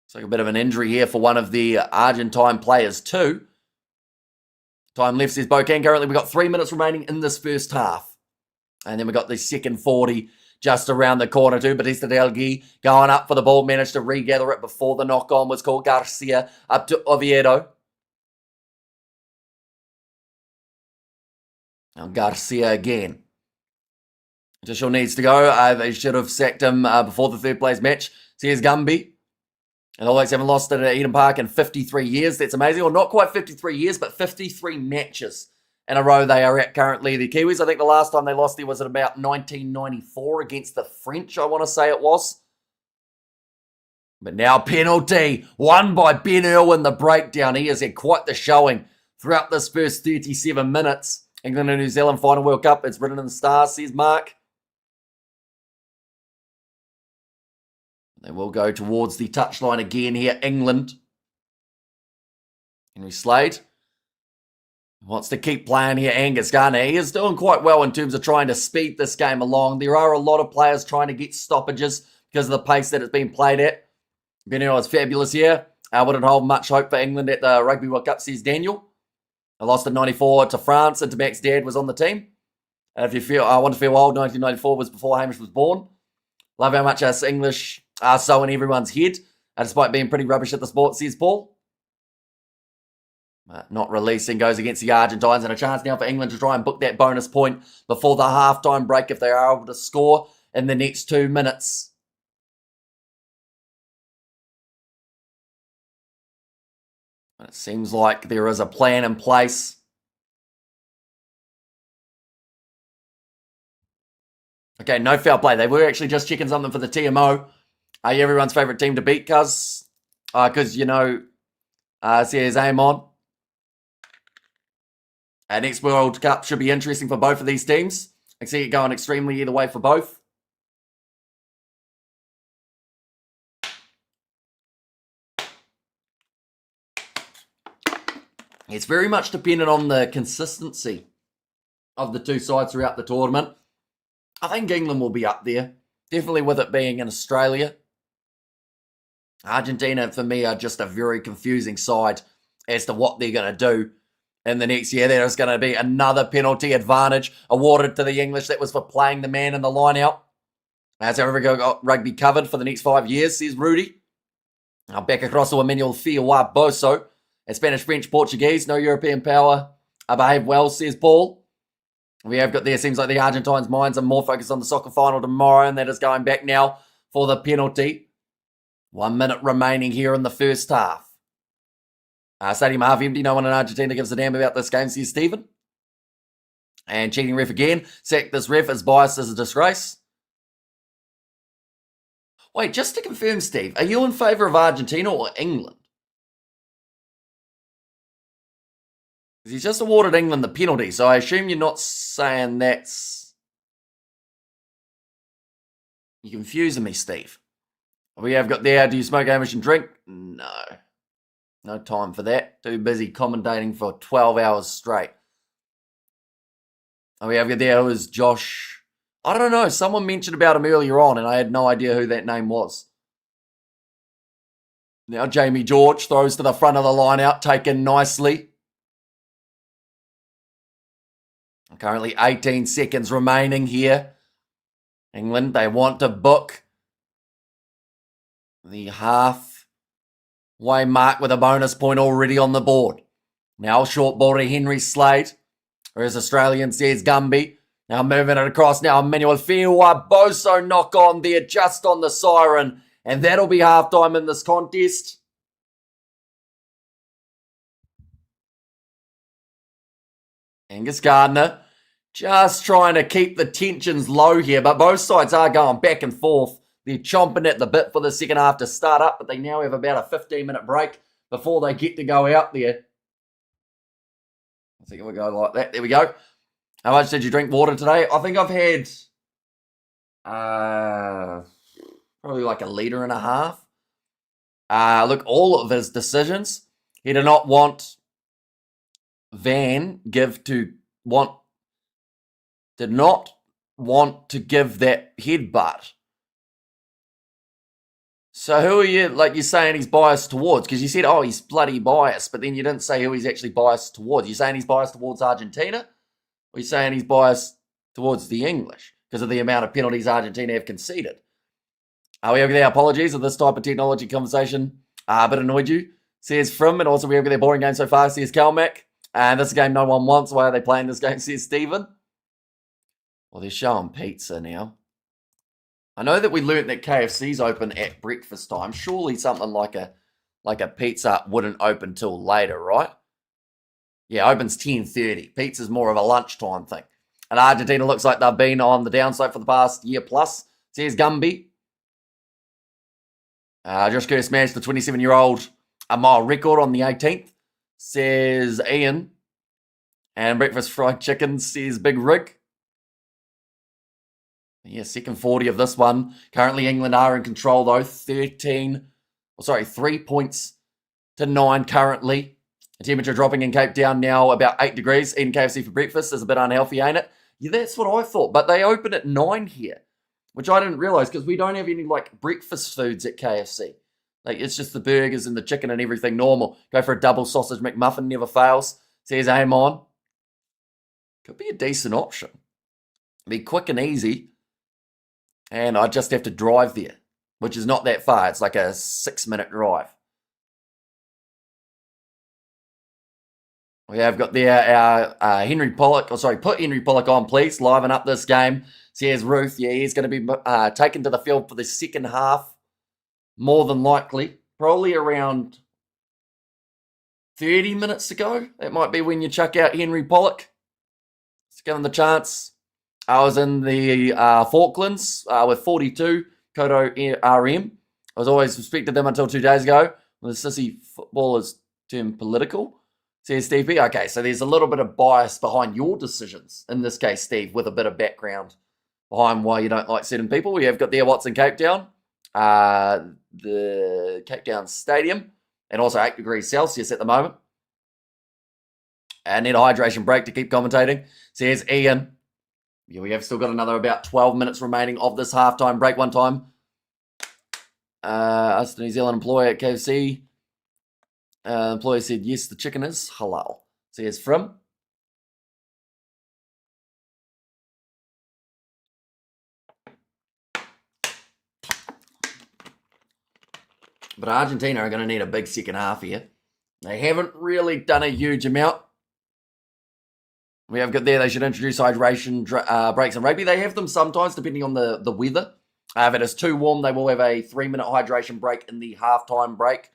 Looks like a bit of an injury here for one of the Argentine players too. Time left, says Bocan. Currently we've got 3 minutes remaining in this first half. And then we've got the second 40 just around the corner too. Batista Del Gui going up for the ball. Managed to regather it before the knock-on was called. Garcia up to Oviedo. Now Garcia again. Additional needs to go. They should have sacked him before the third place match. Says Gumby. And the All Blacks haven't lost it at Eden Park in 53 years. That's amazing. Well, not quite 53 years, but 53 matches in a row they are at currently. The Kiwis, I think the last time they lost there was at about 1994 against the French, I want to say it was. But now penalty, won by Ben Earl in the breakdown. He has had quite the showing throughout this first 37 minutes. England and New Zealand final World Cup. It's written in the stars, says Mark. They will go towards the touchline again here, England. Henry Slade wants to keep playing here, Angus Gardner. He is doing quite well in terms of trying to speed this game along. There are a lot of players trying to get stoppages because of the pace that it's been played at. Ben Earl is fabulous here. I wouldn't hold much hope for England at the Rugby World Cup, says Daniel. I lost in 94 to France, and to Mac's dad was on the team. And if you feel, I want to feel old, 1994 was before Hamish was born. Love how much us English are so in everyone's head, despite being pretty rubbish at the sport, says Paul. Not releasing goes against the Argentines, and a chance now for England to try and book that bonus point before the halftime break if they are able to score in the next 2 minutes. It seems like there is a plan in place. Okay, no foul play. They were actually just checking something for the TMO. Are you everyone's favourite team to beat, cuz? Because, there's aim on. Next World Cup should be interesting for both of these teams. I can see it going extremely either way for both. It's very much dependent on the consistency of the two sides throughout the tournament. I think England will be up there. Definitely with it being in Australia. Argentina, for me, are just a very confusing side as to what they're going to do in the next year. There's going to be another penalty advantage awarded to the English. That was for playing the man in the line out. As everybody got rugby covered for the next 5 years, says Rudy. Now back across to Emmanuel Fioa Boso. And Spanish, French, Portuguese. No European power. I behave well, says Paul. We have got there, seems like the Argentines' minds are more focused on the soccer final tomorrow, and that is going back now for the penalty. 1 minute remaining here in the first half. Stadium half empty. No one in Argentina gives a damn about this game, says Stephen. And cheating ref again. Sack this ref as biased as a disgrace. Wait, just to confirm, Steve, are you in favour of Argentina or England? He's just awarded England the penalty, so I assume you're not saying that's... You're confusing me, Steve. We have got there, do you smoke, ambush and drink? No. No time for that. Too busy commentating for 12 hours straight. We have got there, who is Josh... I don't know, someone mentioned about him earlier on, and I had no idea who that name was. Now Jamie George throws to the front of the line out, taken nicely. Currently 18 seconds remaining here. England, they want to book the halfway mark with a bonus point already on the board. Now short ball to Henry Slade. Whereas Australian says Gumby. Now moving it across now. Emmanuel Fioa Boso knock on there just on the siren. And that'll be halftime in this contest. Angus Gardner just trying to keep the tensions low here, but both sides are going back and forth. They're chomping at the bit for the second half to start up, but they now have about a 15-minute break before they get to go out there. I think we'll go like that. There we go. How much did you drink water today? I think I've had probably like 1.5 liters. Look, all of his decisions, he did not want did not want to give that headbutt. So who are you, like you're saying he's biased towards? Because you said, oh, he's bloody biased, but then you didn't say who he's actually biased towards. You're saying he's biased towards Argentina? Or you're saying he's biased towards the English because of the amount of penalties Argentina have conceded? We have their apologies of this type of technology conversation. A bit annoyed you, says Frim, and also we have their boring game so far, says Calmac. And this is a game no one wants. Why are they playing this game, says Stephen. Well, they're showing pizza now. I know that we learnt that KFC's open at breakfast time. Surely something like a pizza wouldn't open till later, right? Yeah, opens 10:30. Pizza's more of a lunchtime thing. And Argentina looks like they've been on the downside for the past year plus, says Gumby. Josh Curtis smashed the 27-year-old a mile record on the 18th, says Ian. And breakfast fried chicken, says Big Rig. Yeah, second 40 of this one. Currently, England are in control, though. 3 points to 9 currently. The temperature dropping in Cape Town now about 8 degrees. Eating KFC for breakfast is a bit unhealthy, ain't it? Yeah, that's what I thought. But they open at 9 here, which I didn't realise because we don't have any, breakfast foods at KFC. It's just the burgers and the chicken and everything normal. Go for a double sausage McMuffin, never fails. Says aim on. Could be a decent option. Be quick and easy. And I just have to drive there, which is not that far. It's like a 6-minute drive. We have got there our Henry Pollock. Put Henry Pollock on, please. Liven up this game. Says Ruth. Yeah, he's going to be taken to the field for the second half. More than likely. Probably around 30 minutes to go. That might be when you chuck out Henry Pollock. Let's give him the chance. I was in the Falklands with 42, Koto RM. I was always respected them until 2 days ago when the sissy footballers turned political. Says Steve B. Okay, so there's a little bit of bias behind your decisions. In this case, Steve, with a bit of background behind why you don't like certain people. We have got there what's in Cape Town, the Cape Town Stadium, and also 8 degrees Celsius at the moment. And need a hydration break to keep commentating. Says Ian. Yeah, we have still got another about 12 minutes remaining of this halftime break one time. Us, the New Zealand employee at KFC. Employee said, yes, the chicken is halal. Says from. But Argentina are going to need a big second half here. They haven't really done a huge amount. We have got there, they should introduce hydration breaks in rugby. They have them sometimes, depending on the weather. If it is too warm, they will have a 3-minute hydration break in the halftime break.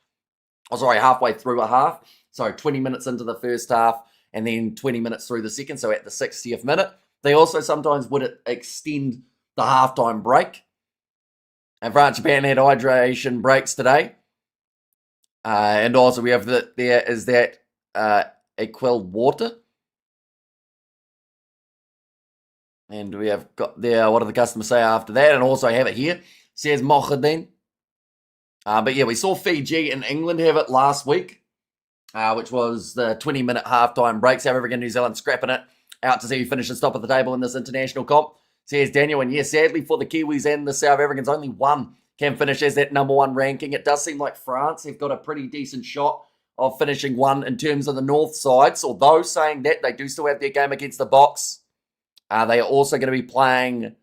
Oh, sorry, halfway through a half. So 20 minutes into the first half, and then 20 minutes through the second, so at the 60th minute. They also sometimes would extend the halftime break. And France, Japan had hydration breaks today. And also we have there is that Equal Water. And we have got there, what do the customers say after that? And also have it here. Says Mohadin. But yeah, we saw Fiji and England have it last week, which was the 20-minute halftime break. South Africa and New Zealand scrapping it out to see who finishes top of the table in this international comp. Says Daniel. And yes, sadly for the Kiwis and the South Africans, only one can finish as that number one ranking. It does seem like France have got a pretty decent shot of finishing one in terms of the north sides. Although saying that, they do still have their game against the Box. They are also going to be playing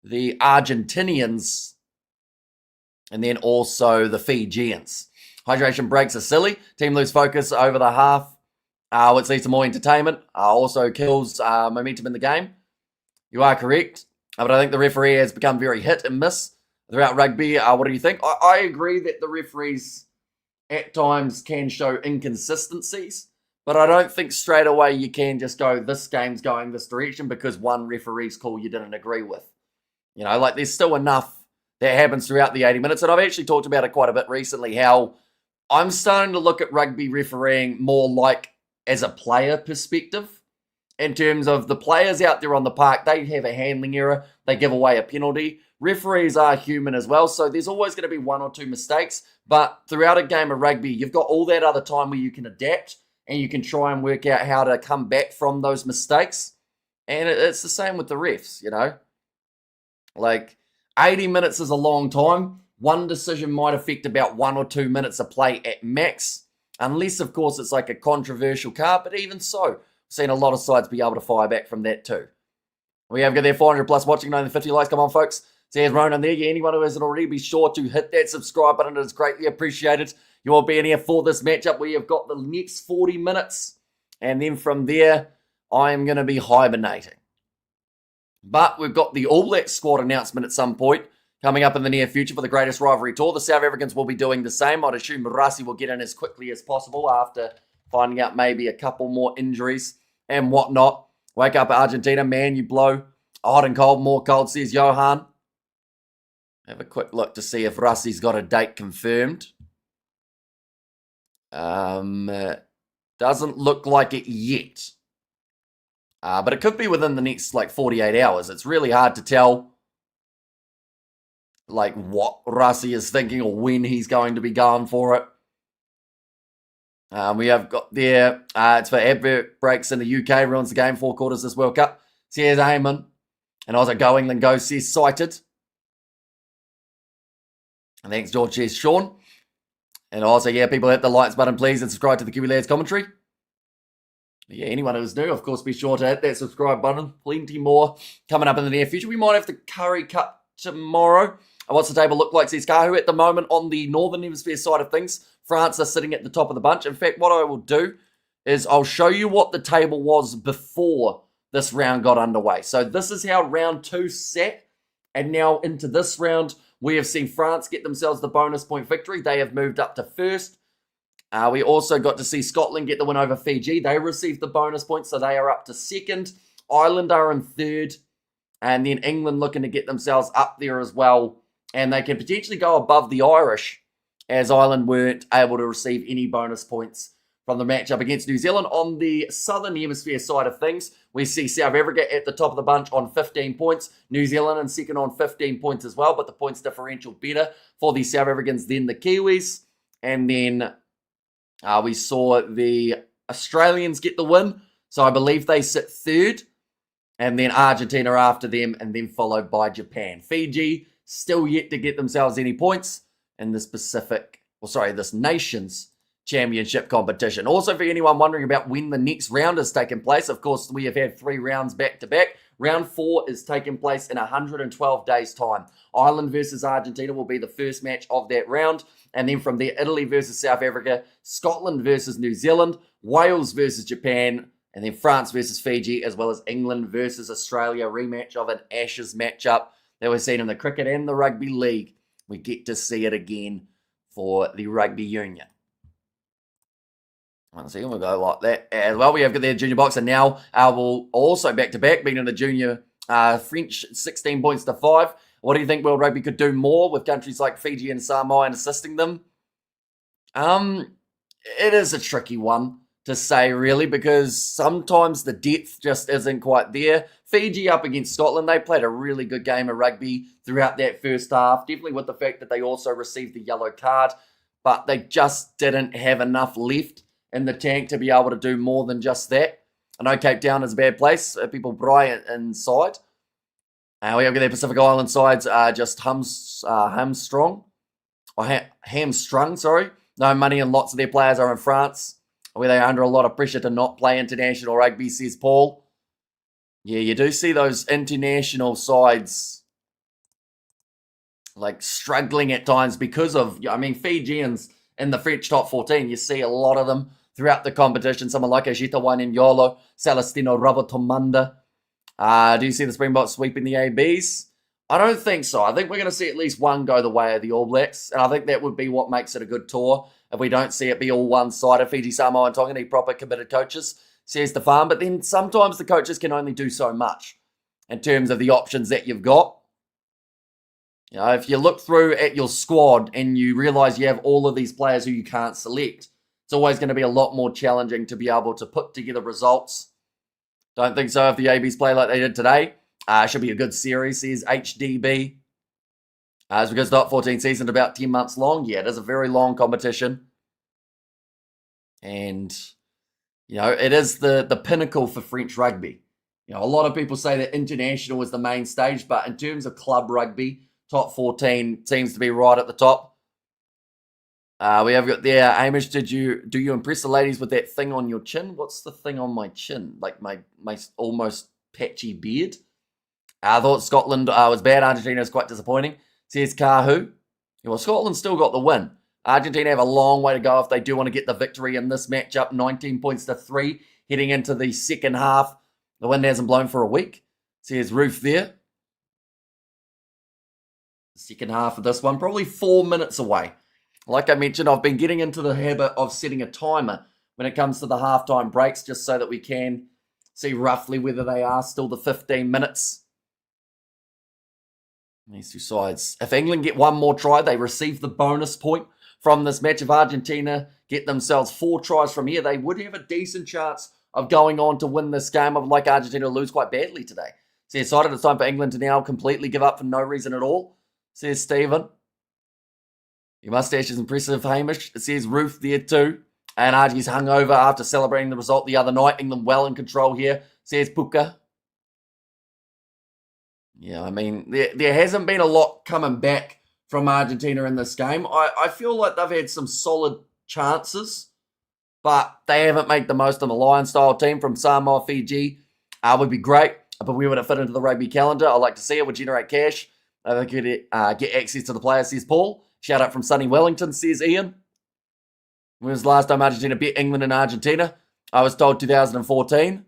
the Argentinians and then also the Fijians. Hydration breaks are silly. Team lose focus over the half, which leads to more entertainment. Also kills momentum in the game. You are correct. But I think the referee has become very hit and miss throughout rugby. What do you think? I agree that the referees at times can show inconsistencies. But I don't think straight away you can just go, this game's going this direction because one referee's call you didn't agree with. You know, like there's still enough that happens throughout the 80 minutes. And I've actually talked about it quite a bit recently, how I'm starting to look at rugby refereeing more like as a player perspective. In terms of the players out there on the park, they have a handling error. They give away a penalty. Referees are human as well, so there's always going to be one or two mistakes. But throughout a game of rugby, you've got all that other time where you can adapt and you can try and work out how to come back from those mistakes. And it's the same with the refs, you know. Like, 80 minutes is a long time. One decision might affect about 1 or 2 minutes of play at max. Unless, of course, it's like a controversial card. But even so, we've seen a lot of sides be able to fire back from that too. We have got there 400 plus watching, 950 likes. Come on, folks. Says Ronan there. Yeah, anyone who hasn't already, be sure to hit that subscribe button. It is greatly appreciated. You will be in here for this matchup. We have got the next 40 minutes. And then from there, I am going to be hibernating. But we've got the All Blacks squad announcement at some point coming up in the near future for the Greatest Rivalry Tour. The South Africans will be doing the same. I'd assume Rassi will get in as quickly as possible after finding out maybe a couple more injuries and whatnot. Wake up, Argentina. Man, you blow. Hot and cold, more cold, says Johan. Have a quick look to see if Rassi's got a date confirmed. Doesn't look like it yet. But it could be within the next, 48 hours. It's really hard to tell, what Rassi is thinking or when he's going to be going for it. We have got there, it's for advert breaks in the UK, ruins the game, 4 quarters this World Cup. Says Eamon. And also Go England Go says cited. And thanks, George, says Sean. And also, people hit the likes button, please, and subscribe to the Kiwi Lads commentary. Yeah, anyone who's new, of course, be sure to hit that subscribe button. Plenty more coming up in the near future. We might have the Curry Cup tomorrow. What's the table look like, says Kahu? At the moment, on the Northern Hemisphere side of things, France are sitting at the top of the bunch. In fact, what I will do is I'll show you what the table was before this round got underway. So this is how round 2 sat. And now into this round, we have seen France get themselves the bonus point victory. They have moved up to first. We also got to see Scotland get the win over Fiji. They received the bonus points, so they are up to second. Ireland are in third. And then England looking to get themselves up there as well. And they can potentially go above the Irish, as Ireland weren't able to receive any bonus points from the matchup against New Zealand. On the Southern Hemisphere side of things, we see South Africa at the top of the bunch on 15 points. New Zealand in second on 15 points as well, but the points differential better for the South Africans than the Kiwis. And then we saw the Australians get the win. So I believe they sit third. And then Argentina after them, and then followed by Japan. Fiji still yet to get themselves any points in this this Nations Championship competition. Also, for anyone wondering about when the next round is taking place, of course, we have had 3 rounds back-to-back. Round 4 is taking place in 112 days' time. Ireland versus Argentina will be the first match of that round. And then from there, Italy versus South Africa, Scotland versus New Zealand, Wales versus Japan, and then France versus Fiji, as well as England versus Australia, rematch of an Ashes matchup that we've seen in the cricket and the rugby league. We get to see it again for the rugby union. One second, we'll go like that as well. We have got their junior box, and now we'll also back-to-back, being in the junior French 16 points to 5. What do you think World Rugby could do more with countries like Fiji and Samoa and assisting them? It is a tricky one to say, really, because sometimes the depth just isn't quite there. Fiji up against Scotland, they played a really good game of rugby throughout that first half, definitely with the fact that they also received the yellow card, but they just didn't have enough left in the tank to be able to do more than just that. I know Cape Town is a bad place, people braai inside. We have their Pacific Island sides just hamstrung. No money, and lots of their players are in France, where they are under a lot of pressure to not play international rugby, says Paul. Yeah, you do see those international sides like struggling at times because of, Fijians in the French top 14. You see a lot of them throughout the competition. Someone like Ajita Wainyolo, Celestino Rabotomanda. Do you see the Springboks sweeping the ABs? I don't think so. I think we're going to see at least one go the way of the All Blacks, and I think that would be what makes it a good tour. If we don't see it be all one-sided, Fiji, Samoa, and Tonga need proper committed coaches, says the farm. But then sometimes the coaches can only do so much in terms of the options that you've got. If you look through at your squad and you realise you have all of these players who you can't select, it's always going to be a lot more challenging to be able to put together results. Don't think so if the ABs play like they did today. Should be a good series, says HDB. It's because the top 14 season is about 10 months long. Yeah, it is a very long competition. And, it is the pinnacle for French rugby. A lot of people say that international is the main stage, but in terms of club rugby, top 14 seems to be right at the top. We have got there, Hamish, do you impress the ladies with that thing on your chin? What's the thing on my chin? Like my almost patchy beard? I thought Scotland was bad. Argentina is quite disappointing, says Kahu. Well, Scotland still got the win. Argentina have a long way to go if they do want to get the victory in this matchup. 19 points to 3 heading into the second half. The wind hasn't blown for a week, says Ruth there. The second half of this one, probably 4 minutes away. Like I mentioned, I've been getting into the habit of setting a timer when it comes to the halftime breaks, just so that we can see roughly whether they are still the 15 minutes. These two sides. If England get one more try, they receive the bonus point from this match. If Argentina get themselves 4 tries from here, they would have a decent chance of going on to win this game. I'd like Argentina to lose quite badly today. So decided it's time for England to now completely give up for no reason at all, says Stephen. Your mustache is impressive, Hamish. It says Ruth there too. And Argie's hungover after celebrating the result the other night. England well in control here, says Puka. Yeah, there hasn't been a lot coming back from Argentina in this game. I feel like they've had some solid chances, but they haven't made the most of the Lion-style team from Samoa, Fiji. Would be great, but we would have fit into the rugby calendar. I'd like to see it. Would generate cash. They could get access to the players, says Paul. Shout out from sunny Wellington, says Ian. When was the last time Argentina beat England and Argentina? I was told 2014.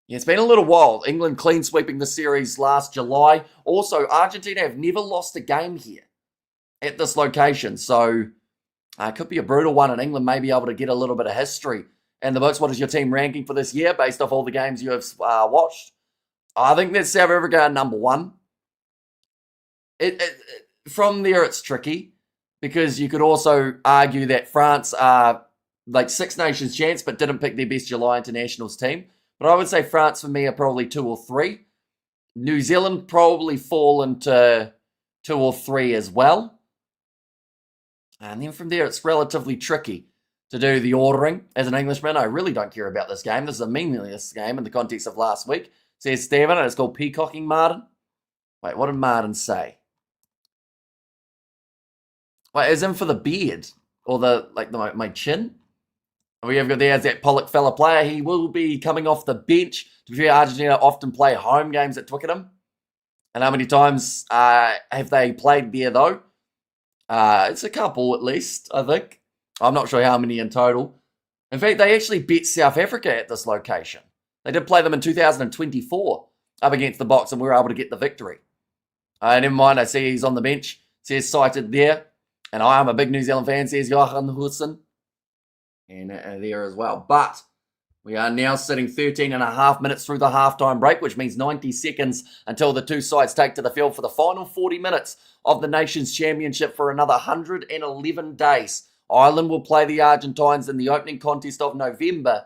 Yeah, it's been a little while. England clean sweeping the series last July. Also, Argentina have never lost a game here at this location. So, Could be a brutal one, and England may be able to get a little bit of history in the books. What is your team ranking for this year based off all the games you have watched? I think that South Africa are number one. From there, it's tricky because you could also argue that France are like Six Nations chance, but didn't pick their best July internationals team. But I would say France for me are probably 2 or 3. New Zealand probably fall into 2 or 3 as well. And then from there, it's relatively tricky to do the ordering. As an Englishman, I really don't care about this game. This is a meaningless game in the context of last week. Says Stephen, and it's called Peacocking Martin. Wait, what did Martin say? Wait, as in for the beard? Or my chin? We have got there's that Pollock fella player. He will be coming off the bench. To be fair, Argentina often play home games at Twickenham. And how many times have they played there, though? It's a couple at least, I think. I'm not sure how many in total. In fact, they actually beat South Africa at this location. They did play them in 2024 up against the Box, and we were able to get the victory. Never mind, I see he's on the bench. Says cited there. And I am a big New Zealand fan, says Johan Hudson. And there as well. But we are now sitting 13 and a half minutes through the halftime break, which means 90 seconds until the two sides take to the field for the final 40 minutes of the Nations Championship for another 111 days. Ireland will play the Argentines in the opening contest of November.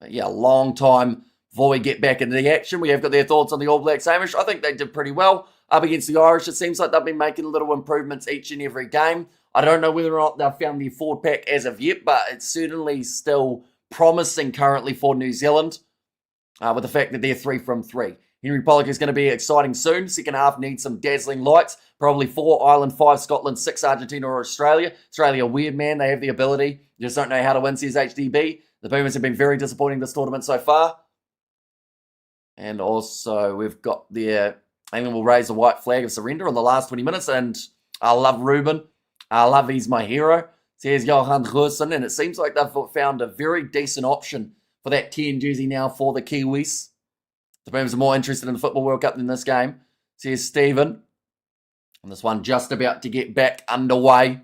But yeah, a long time before we get back into the action. We have got their thoughts on the All Blacks, Hamish. I think they did pretty well up against the Irish. It seems like they've been making little improvements each and every game. I don't know whether or not they've found their forward pack as of yet, but it's certainly still promising currently for New Zealand with the fact that they're 3 from 3. Henry Pollock is going to be exciting soon. Second half needs some dazzling lights. Probably 4 Ireland, 5 Scotland, 6 Argentina or Australia. Australia, weird man. They have the ability. You just don't know how to win, says HDB. The Pumas have been very disappointing this tournament so far. And also we've got their England will raise a white flag of surrender in the last 20 minutes. And I love Ruben. I love he's my hero. Says Johan Hudson. And it seems like they've found a very decent option for that 10 jersey now for the Kiwis. The Pumas are more interested in the Football World Cup than this game, says Stephen. And this one just about to get back underway.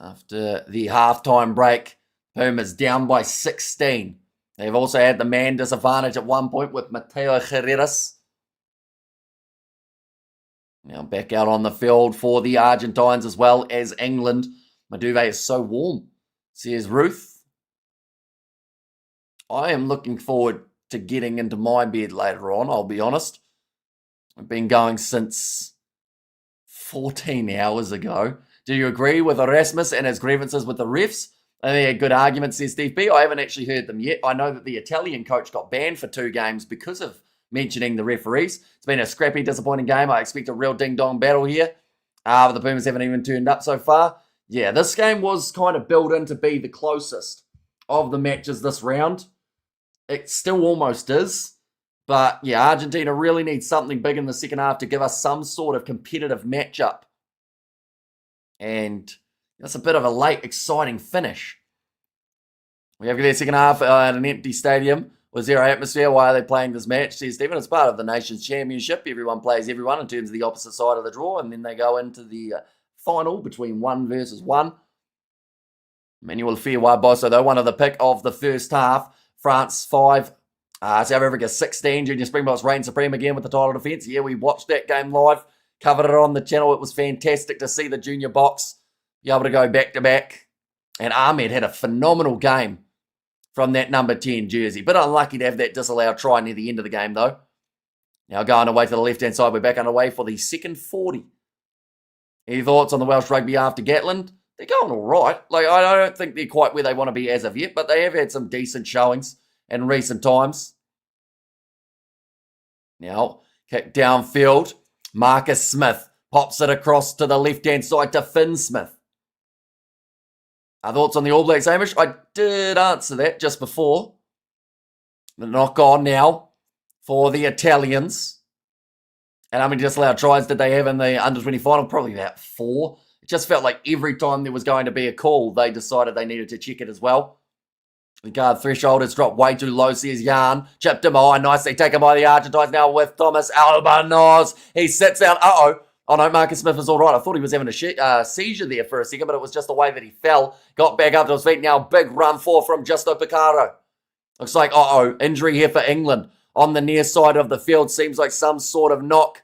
After the halftime break, Pumas down by 16. They've also had the man disadvantage at one point with Mateo Herreras. Now back out on the field for the Argentines as well as England. My duvet is so warm, says Ruth. I am looking forward to getting into my bed later on, I'll be honest. I've been going since 14 hours ago. Do you agree with Erasmus and his grievances with the refs? I think a good argument, says Steve B. I haven't actually heard them yet. I know that the Italian coach got banned for 2 games because of mentioning the referees. It's been a scrappy, disappointing game. I expect a real ding-dong battle here. But the Pumas haven't even turned up so far. Yeah, this game was kind of built in to be the closest of the matches this round. It still almost is. But yeah, Argentina really needs something big in the second half to give us some sort of competitive matchup. And that's a bit of a late, exciting finish. We have their second half at an empty stadium with zero atmosphere. Why are they playing this match? Says Stephen, it's part of the Nations Championship. Everyone plays everyone in terms of the opposite side of the draw. And then they go into the final between 1 versus 1. Manuel Fearway Bosso, though, one of the pick of the first half. France 5, South Africa 16. Junior Springboks reign supreme again with the title defence. Yeah, we watched that game live, covered it on the channel. It was fantastic to see the Junior Box be able to go back-to-back. And Ahmed had a phenomenal game from that number 10 jersey. Bit unlucky to have that disallowed try near the end of the game, though. Now going away to the left-hand side, we're back underway for the second 40. Any thoughts on the Welsh rugby after Gatland? They're going all right. I don't think they're quite where they want to be as of yet, but they have had some decent showings in recent times. Now, kick downfield. Marcus Smith pops it across to the left-hand side to Finn Smith. Thoughts on the All Blacks, Hamish? I did answer that just before. The knock on now for the Italians. And how many disallowed tries did they have in the under-20 final? Probably about 4. It just felt like every time there was going to be a call, they decided they needed to check it as well. The guard threshold has dropped way too low, says Jan. Chipped him high, nicely taken by the Argentines now with Thomas Albanos. He sits down. Oh no, Marcus Smith is all right. I thought he was having a seizure there for a second, but it was just the way that he fell. Got back up to his feet now. Big run forward from Justo Picaro. Looks like, injury here for England. On the near side of the field, seems like some sort of knock.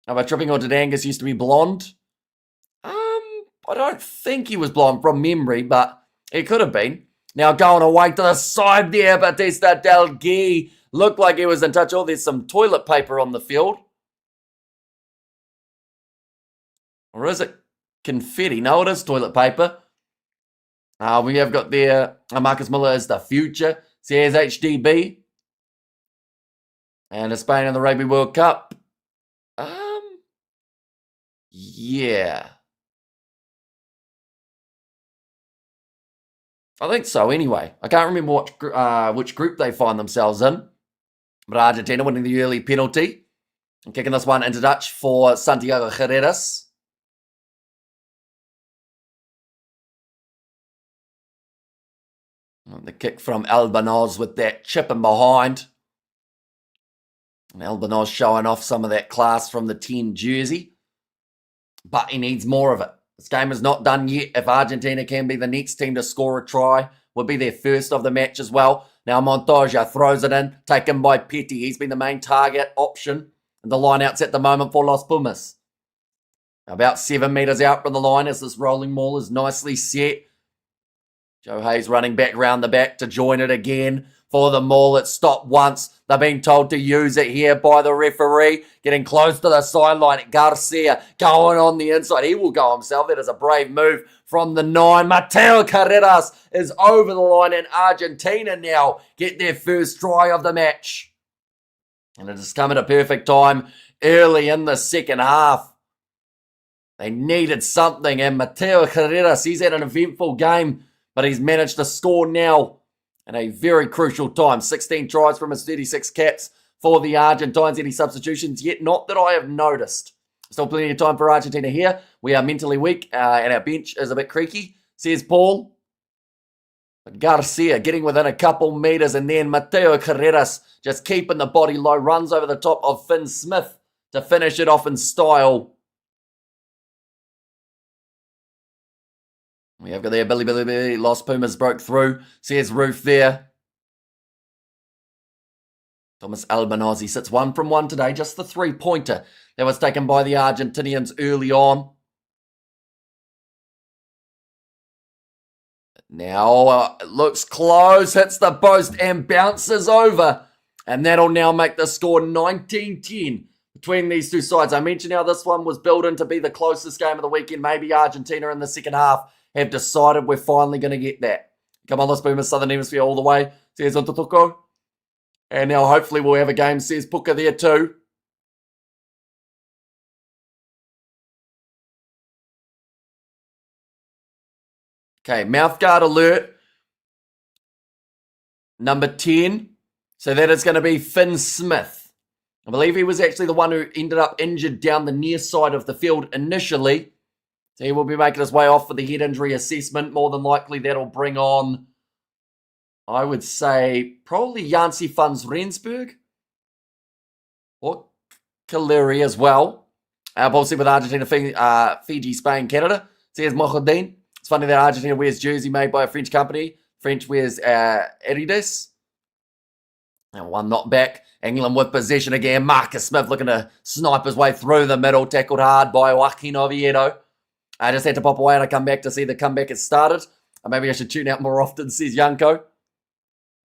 Am I tripping, or did Angus used to be blonde? I don't think he was blonde from memory, but it could have been. Now going away to the side there, Batista Delgui. Looked like he was in touch. Oh, there's some toilet paper on the field. Or is it confetti? No, it is toilet paper. We have got there, Marcus Miller is the future. Says HDB. And Spain in the Rugby World Cup. Yeah. I think so anyway. I can't remember which group they find themselves in. But Argentina winning the early penalty. And kicking this one into Dutch for Santiago Guerreras. And the kick from Albanoz with that chip in behind. And Albanoz showing off some of that class from the 10 jersey. But he needs more of it. This game is not done yet. If Argentina can be the next team to score a try, would be their first of the match as well. Now Montoya throws it in, taken by Petty. He's been the main target option. And the lineouts at the moment for Los Pumas. About 7 metres out from the line as this rolling maul is nicely set. Joe Hayes running back round the back to join it again for the maul. It stopped once. They're being told to use it here by the referee. Getting close to the sideline. Garcia going on the inside. He will go himself. That is a brave move from the 9. Mateo Carreras is over the line, and Argentina now get their first try of the match. And it has come at a perfect time early in the second half. They needed something, and Mateo Carreras, he's had an eventful game. But he's managed to score now in a very crucial time. 16 tries from his 36 caps for the Argentines. Any substitutions yet? Not that I have noticed. Still plenty of time for Argentina here. We are mentally weak and our bench is a bit creaky, says Paul. But Garcia getting within a couple metres, and then Mateo Carreras just keeping the body low. Runs over the top of Finn Smith to finish it off in style. We have got there, Billy. Los Pumas broke through. Says Roof there. Thomas Albanoz, sits 1 from 1 today. Just the 3-pointer that was taken by the Argentinians early on. Now it looks close. Hits the post and bounces over. And that'll now make the score 19-10 between these two sides. I mentioned how this one was built in to be the closest game of the weekend. Maybe Argentina in the second half have decided we're finally going to get that. Come on, Los Pumas, Southern Hemisphere all the way, says Ontotoko. And now hopefully we'll have a game, says Puka there too. Okay, mouthguard alert. Number 10. So that is going to be Finn Smith. I believe he was actually the one who ended up injured down the near side of the field initially. So he will be making his way off for the head injury assessment. More than likely that'll bring on, I would say, probably Jansi Funds Rensburg. Or Kaleri as well. Obviously with Argentina, Fiji, Spain, Canada. Says Mohodin. It's funny that Argentina wears jersey made by a French company. French wears Erides. And one not back. England with possession again. Marcus Smith looking to snipe his way through the middle. Tackled hard by Joaquin Oviedo. I just had to pop away and I come back to see the comeback has started. Or maybe I should tune out more often, says Yanko.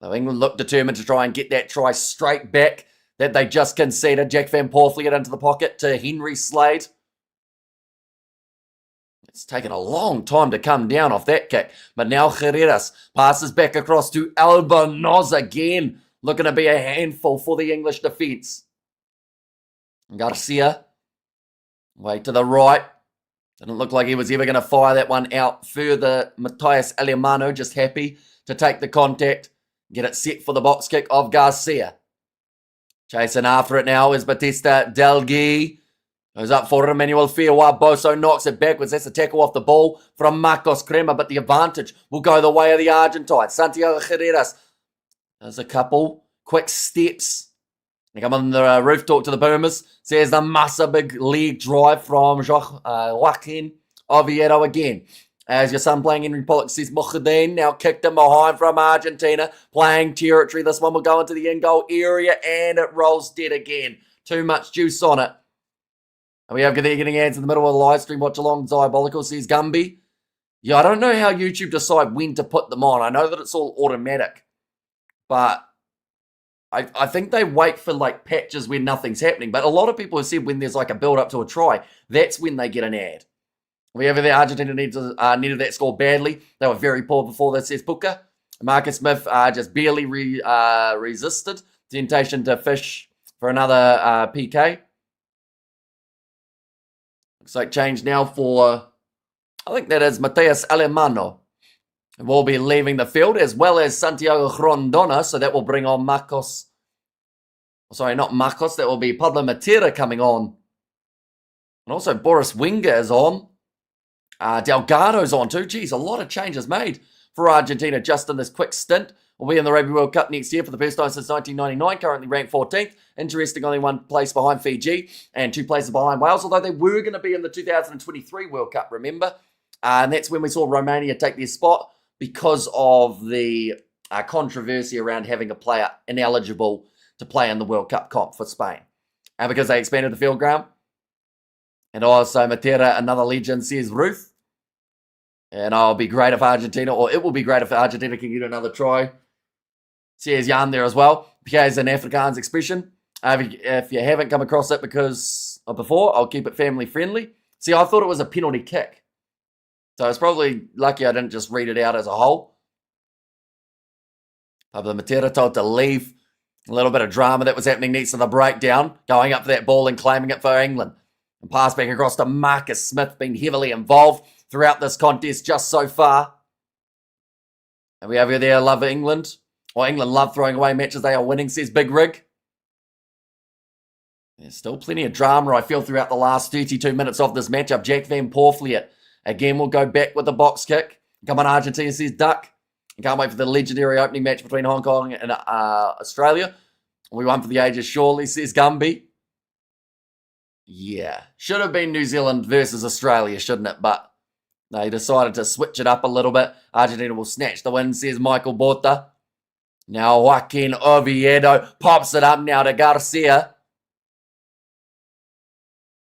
So England look determined to try and get that try straight back that they just conceded. Jack Van Porthleet into the pocket to Henry Slade. It's taken a long time to come down off that kick. But now Guerreras passes back across to Albanoz again. Looking to be a handful for the English defence. Garcia. Way to the right. Didn't look like he was ever going to fire that one out further. Matthias Alemano just happy to take the contact. Get it set for the box kick of Garcia. Chasing after it now is Batista Delgui. Goes up for Emmanuel Fiawa. Boso knocks it backwards. That's a tackle off the ball from Marcos Crema. But the advantage will go the way of the Argentines. Santiago Guerreras. There's a couple quick steps. They come on the roof, talk to the Pumas. Says the Massa big leg drive from Joaquin Oviedo again. As your son playing Henry Pollock says Mujahideen now kicked in behind from Argentina. Playing territory. This one will go into the in-goal area and it rolls dead again. Too much juice on it. And we have there getting ads in the middle of the live stream. Watch along. Diabolical says Gumby. Yeah, I don't know how YouTube decide when to put them on. I know that it's all automatic. But I think they wait for like patches when nothing's happening. But a lot of people have said when there's like a build up to a try, that's when they get an ad. We have there Argentina needed that score badly. They were very poor before that, says Puka. Marcus Smith just barely resisted temptation to fish for another PK. Looks like change now for, I think that is Mateus Alemano. Will be leaving the field, as well as Santiago Rondona, so that will bring on Marcos. Sorry, not Marcos, that will be Pablo Matera coming on. And also Boris Wenger is on. Delgado's on too. Geez, a lot of changes made for Argentina just in this quick stint. We'll be in the Rugby World Cup next year for the first time since 1999, currently ranked 14th. Interesting, only one place behind Fiji and 2 places behind Wales, although they were going to be in the 2023 World Cup, remember? And that's when we saw Romania take their spot, because of the controversy around having a player ineligible to play in the World Cup comp for Spain. And because they expanded the field ground. And also Matera, another legend, says Ruth. And it'll be great if Argentina, or it will be great if Argentina can get another try. Says Jan there as well. PK is an Afrikaans expression. If you haven't come across it before, I'll keep it family friendly. See, I thought it was a penalty kick. So it's probably lucky I didn't just read it out as a whole. Pablo Matera told to leave. A little bit of drama that was happening next to the breakdown. Going up for that ball and claiming it for England. And pass back across to Marcus Smith, being heavily involved throughout this contest just so far. And we have you there, love England. Or England love throwing away matches they are winning, says Big Rig. There's still plenty of drama, I feel, throughout the last 32 minutes of this matchup. Jack Van Porfliet again will go back with a box kick. Come on, Argentina, says Duck. Can't wait for the legendary opening match between Hong Kong and Australia. We won for the ages, surely, says Gumby. Yeah, should have been New Zealand versus Australia, shouldn't it? But they decided to switch it up a little bit. Argentina will snatch the win, says Michael Borta. Now Joaquin Oviedo pops it up now to Garcia.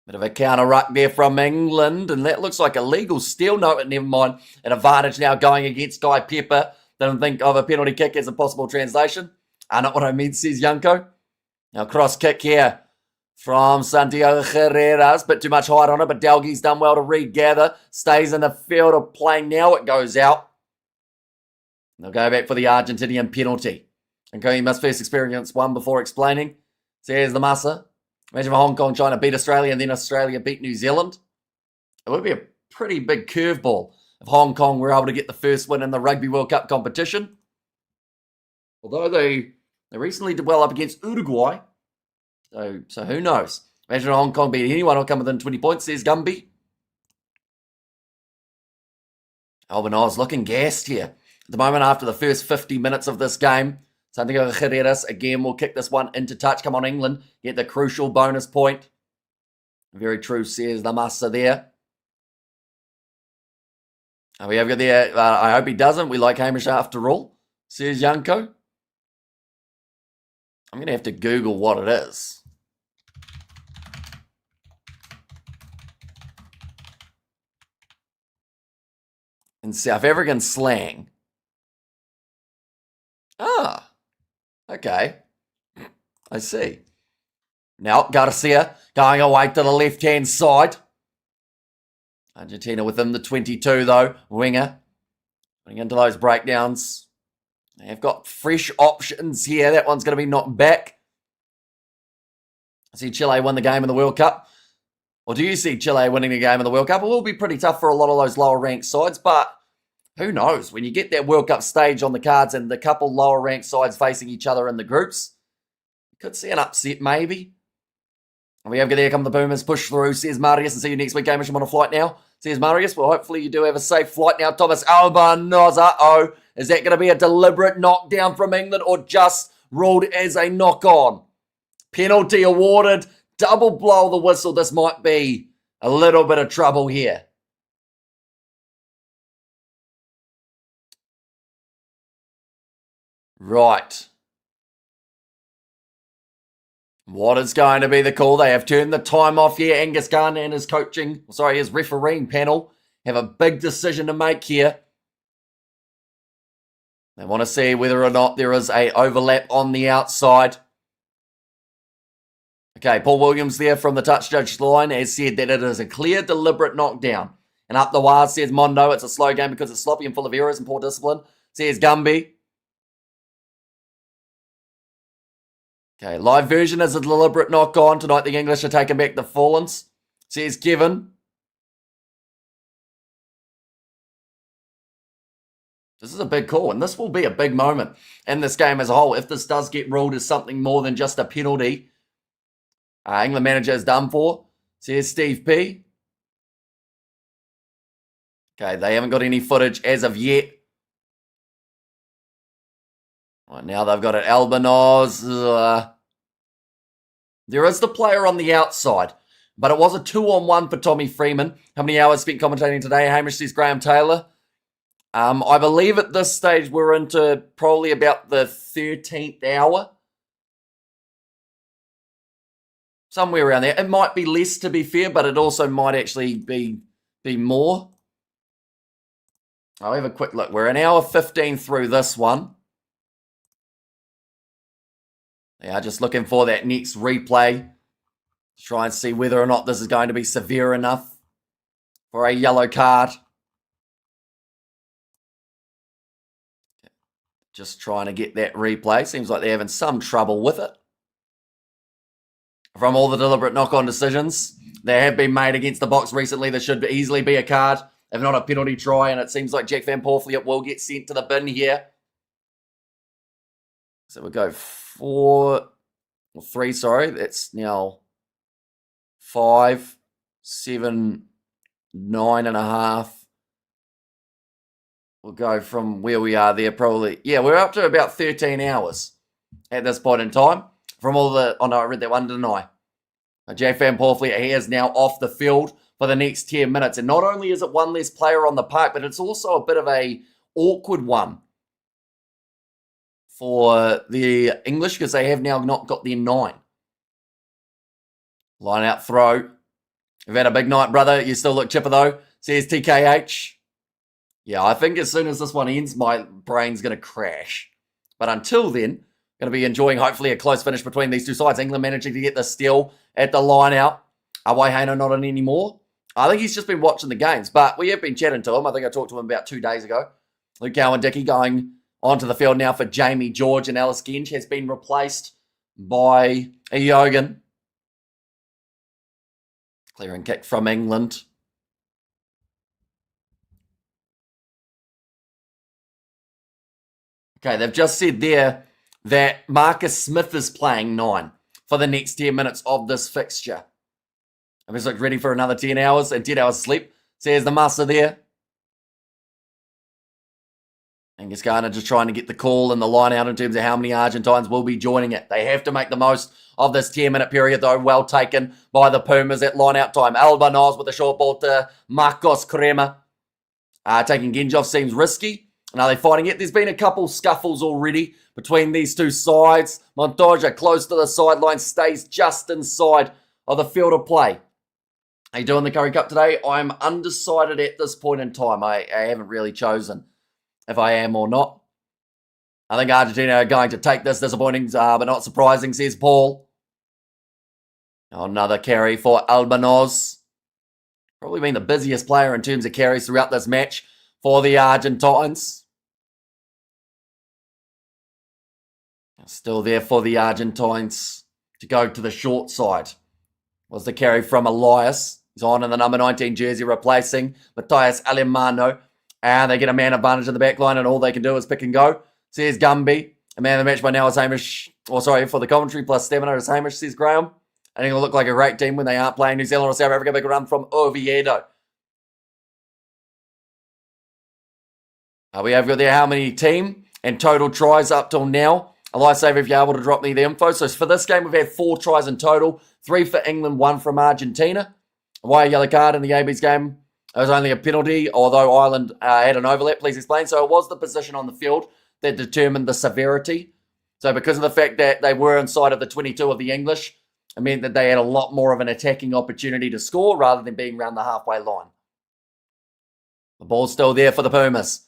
Bit of a counter ruck there from England, and that looks like a legal steal. No, never mind. An advantage now going against Guy Pepper. Didn't think of a penalty kick as a possible translation. Not what I mean, says Junko. Now cross kick here from Santiago Herreras. Bit too much height on it, but Delgi's done well to regather. Stays in the field of play now. It goes out. They'll go back for the Argentinian penalty. Okay, you must first experience one before explaining. So here's the Massa. Imagine Hong Kong trying to beat Australia and then Australia beat New Zealand. It would be a pretty big curveball if Hong Kong were able to get the first win in the Rugby World Cup competition. Although they recently did well up against Uruguay. So who knows? Imagine Hong Kong beat anyone who'll come within 20 points, says Gumby. Alvin Oz looking gassed here. At the moment, after the first 50 minutes of this game, Santiago Herreras again will kick this one into touch. Come on, England. Get the crucial bonus point. Very true, says the Massa there. And we have got there. I hope he doesn't. We like Hamish after all, says Junko. I'm going to have to Google what it is. In South African slang. Okay. I see. Now, Garcia going away to the left-hand side. Argentina within the 22, though. Winger. Going into those breakdowns. They've got fresh options here. That one's going to be knocked back. I see Chile win the game in the World Cup. Or do you see Chile winning the game in the World Cup? It will be pretty tough for a lot of those lower-ranked sides, but who knows? When you get that World Cup stage on the cards and the couple lower-ranked sides facing each other in the groups, you could see an upset maybe. And we have there come the Pumas, push through, says Marius, and see you next week, Gamish. I'm on a flight now, says Marius. Well, hopefully you do have a safe flight now. Thomas Albanoz, is that going to be a deliberate knockdown from England or just ruled as a knock-on? Penalty awarded. Double blow the whistle. This might be a little bit of trouble here. Right. What is going to be the call? They have turned the time off here. Angus Garner and his his refereeing panel have a big decision to make here. They want to see whether or not there is a overlap on the outside. Okay, Paul Williams there from the touch judge line has said that it is a clear, deliberate knockdown. And up the wire says Mondo, it's a slow game because it's sloppy and full of errors and poor discipline. Says Gumby. Okay, live version is a deliberate knock on. Tonight the English are taking back the Fallens. Says Kevin. This is a big call, and this will be a big moment in this game as a whole. If this does get ruled as something more than just a penalty, England manager is done for. Says Steve P. Okay, they haven't got any footage as of yet. Right, now they've got it. Albanos. There is the player on the outside, but it was a 2-on-1 for Tommy Freeman. How many hours spent commentating today? Hamish says Graham Taylor. I believe at this stage we're into probably about the 13th hour. Somewhere around there. It might be less, to be fair, but it also might actually be more. I'll have a quick look. We're an hour 15 through this one. They are just looking for that next replay to try and see whether or not this is going to be severe enough for a yellow card. Just trying to get that replay. Seems like they're having some trouble with it. From all the deliberate knock-on decisions that have been made against the Box recently, there should easily be a card, if not a penalty try, and it seems like Jack Van Porfleet will get sent to the bin here. So we'll go 3, sorry. That's now 5, 7, 9.5. We'll go from where we are there probably. Yeah, we're up to about 13 hours at this point in time. From all the... Oh, no, I read that one, didn't I? Jack Van Porfleet, he is now off the field for the next 10 minutes. And not only is it one less player on the park, but it's also a bit of a awkward one for the English because they have now not got their 9. Line out throw. You've had a big night, brother. You still look chipper, though, says TKH. Yeah, I think as soon as this one ends, my brain's going to crash. But until then, going to be enjoying, hopefully, a close finish between these two sides. England managing to get the steal at the line out. Awahano not in anymore. I think he's just been watching the games, but we have been chatting to him. I think I talked to him about 2 days ago. Luke Cowan-Dickey going onto the field now for Jamie George, and Alice Genge has been replaced by Eogan. Clearing kick from England. Okay, they've just said there that Marcus Smith is playing 9 for the next 10 minutes of this fixture. I'm just like ready for another 10 hours and 10 hours sleep. Says the master there. Angus Garner just trying to get the call and the line out in terms of how many Argentines will be joining it. They have to make the most of this 10-minute period, though. Well taken by the Pumas at line-out time. Albanos with a short ball to Marcos Crema. Taking Genge off seems risky. And are they fighting it? There's been a couple scuffles already between these two sides. Montoya close to the sideline, stays just inside of the field of play. Are you doing the Curry Cup today? I'm undecided at this point in time. I haven't really chosen if I am or not. I think Argentina are going to take this. Disappointing, but not surprising, says Paul. Another carry for Albanos. Probably been the busiest player in terms of carries throughout this match for the Argentines. Still there for the Argentines to go to the short side. Was the carry from Elias. He's on in the number 19 jersey, replacing Matthias Alemano. And they get a man advantage in the back line, and all they can do is pick and go. Says Gumby. A man of the match by now is Hamish. For the commentary plus stamina is Hamish, says Graham. I think it'll look like a great team when they aren't playing New Zealand or South Africa. Big run from Oviedo. We have got there how many team and total tries up till now a lifesaver if you're able to drop me the info. So for this game, we've had 4 tries in total, 3 for England, 1 from Argentina. Why a yellow card in the AB's game? It was only a penalty, although Ireland had an overlap. Please explain. So it was the position on the field that determined the severity. So because of the fact that they were inside of the 22 of the English, it meant that they had a lot more of an attacking opportunity to score rather than being around the halfway line. The ball's still there for the Pumas.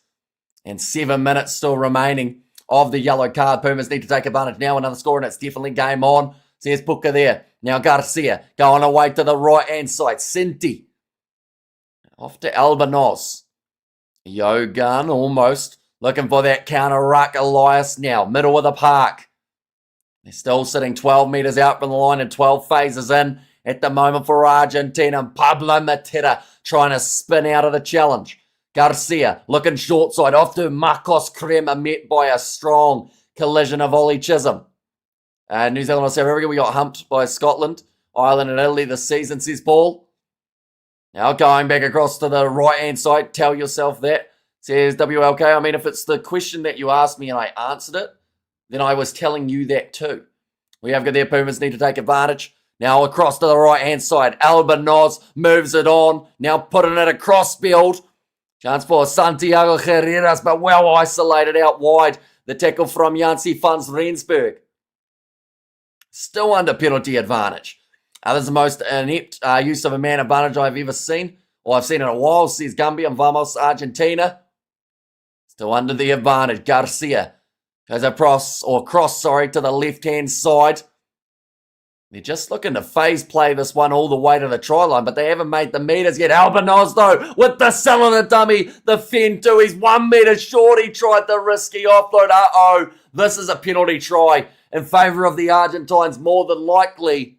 And 7 minutes still remaining of the yellow card. Pumas need to take advantage now. Another score, and it's definitely game on. So here's Booker there. Now Garcia going away to the right-hand side. Sinti. Off to Albanos. Yogun almost. Looking for that counter ruck. Elias now. Middle of the park. They're still sitting 12 metres out from the line and 12 phases in at the moment for Argentina. Pablo Matera trying to spin out of the challenge. Garcia looking short side. Off to Marcos Crema, met by a strong collision of Ollie Chisholm. New Zealand and South Africa, we got humped by Scotland. Ireland and Italy this season, says Paul. Now going back across to the right-hand side. Tell yourself that, says WLK. I mean, if it's the question that you asked me and I answered it, then I was telling you that too. We have got their Pumas need to take advantage. Now across to the right-hand side. Albanos moves it on. Now putting it across field. Chance for Santiago Herreras, but well isolated out wide. The tackle from Jansi Fans Rensburg. Still under penalty advantage. This is the most inept use of a man advantage I've ever seen, or I've seen in a while, says Gumby and Vamos Argentina. Still under the advantage. Garcia goes across to the left-hand side. They're just looking to phase play this one all the way to the try line, but they haven't made the meters yet. Albanos, though, with the sell on the dummy. The Fen, too. He's 1 metre short. He tried the risky offload. Uh-oh. This is a penalty try in favour of the Argentines, more than likely.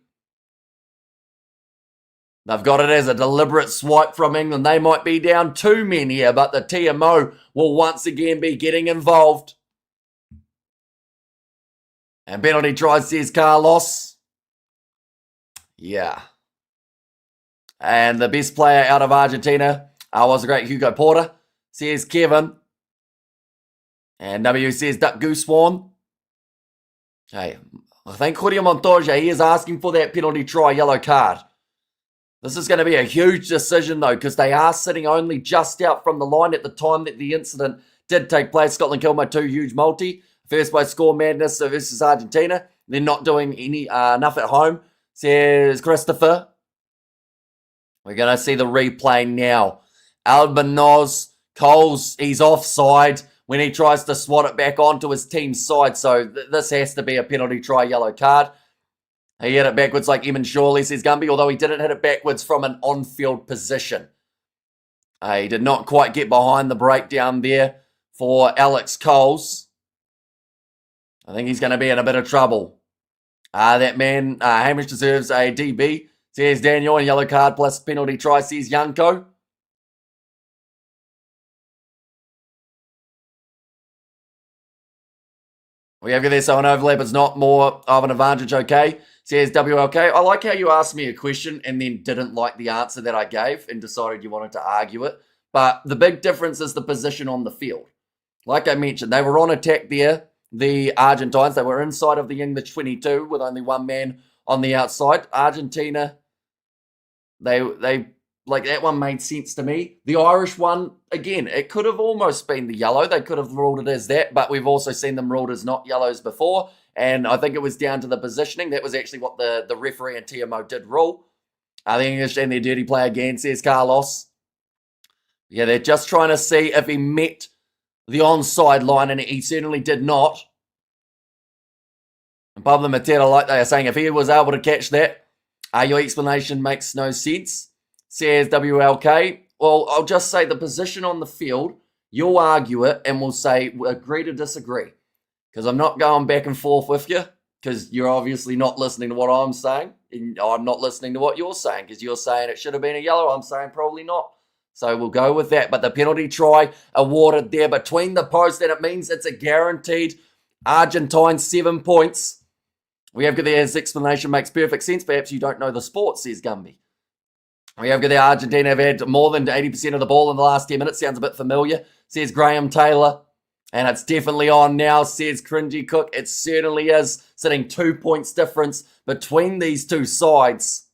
They've got it as a deliberate swipe from England. They might be down 2 men here, but the TMO will once again be getting involved. And penalty try, says Carlos. Yeah. And the best player out of Argentina was the great Hugo Porter, says Kevin. And W says Duck Goose Swan. Hey, I think Julio Montoya, he is asking for that penalty try yellow card. This is going to be a huge decision, though, because they are sitting only just out from the line at the time that the incident did take place. Scotland killed by 2 huge multi. First by Score Madness versus Argentina. They're not doing enough at home, says Christopher. We're going to see the replay now. Albanos, Coles, he's offside when he tries to swat it back onto his team's side. So this has to be a penalty try yellow card. He hit it backwards like Eamon Shawley, says Gumby, although he didn't hit it backwards from an on-field position. He did not quite get behind the breakdown there for Alex Coles. I think he's going to be in a bit of trouble. That man, Hamish, deserves a DB, says Daniel, and yellow card plus penalty try, says Yanko. We have there, so an overlap is not more of an advantage, okay? Says WLK. I like how you asked me a question and then didn't like the answer that I gave and decided you wanted to argue it. But the big difference is the position on the field. Like I mentioned, they were on attack there, the Argentines. They were inside of the English 22 with only 1 man on the outside. Argentina, they like that one made sense to me. The Irish one, again, it could have almost been the yellow. They could have ruled it as that, but we've also seen them ruled as not yellows before. And I think it was down to the positioning. That was actually what the referee and TMO did rule. The English and their dirty play again, says Carlos. Yeah, they're just trying to see if he met the onside line, and he certainly did not. And Pablo Matera, like they are saying, if he was able to catch that, your explanation makes no sense, says WLK. Well, I'll just say the position on the field, you'll argue it, and we'll say agree to disagree. Because I'm not going back and forth with you, because you're obviously not listening to what I'm saying, and I'm not listening to what you're saying, because you're saying it should have been a yellow, I'm saying probably not. So we'll go with that. But the penalty try awarded there between the posts, and it means it's a guaranteed Argentine 7 points. We have got there, his explanation makes perfect sense. Perhaps you don't know the sport, says Gumby. We have got there, Argentina have had more than 80% of the ball in the last 10 minutes. Sounds a bit familiar, says Graham Taylor. And it's definitely on now, says Cringy Cook. It certainly is, sitting 2 points difference between these two sides.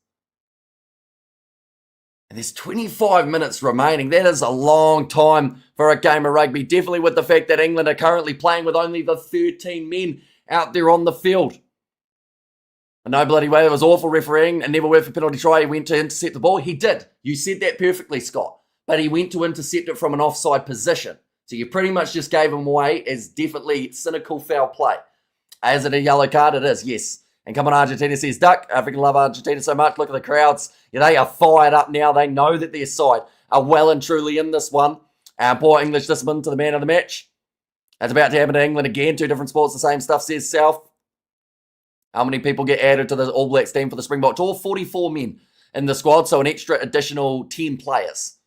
And there's 25 minutes remaining. That is a long time for a game of rugby. Definitely with the fact that England are currently playing with only the 13 men out there on the field. No bloody way. It was awful refereeing and never worth a penalty try. He went to intercept the ball. He did. You said that perfectly, Scott. But he went to intercept it from an offside position. So you pretty much just gave him away as definitely cynical foul play. Is it a yellow card? It is, yes. And come on, Argentina, says Duck. I freaking love Argentina so much. Look at the crowds. Yeah, they are fired up now. They know that their side are well and truly in this one. Poor English discipline to the man of the match. That's about to happen to England again. Two different sports, the same stuff, says South. How many people get added to the All Blacks team for the Springbok Tour? 44 men in the squad, so an extra additional 10 players.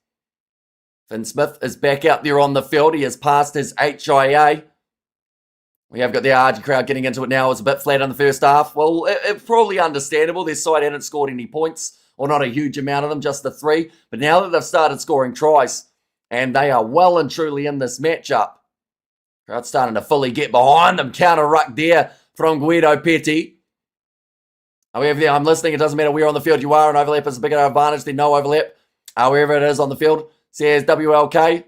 Finn Smith is back out there on the field. He has passed his HIA. We have got the Argie crowd getting into it now. It's a bit flat in the first half. Well, it's probably understandable. Their side hadn't scored any points, or not a huge amount of them, just the 3. But now that they've started scoring tries, and they are well and truly in this matchup, crowd's starting to fully get behind them. Counter ruck there from Guido Petty. However, I'm listening. It doesn't matter where on the field you are. An overlap is a bigger advantage than no overlap. Wherever it is on the field, says WLK.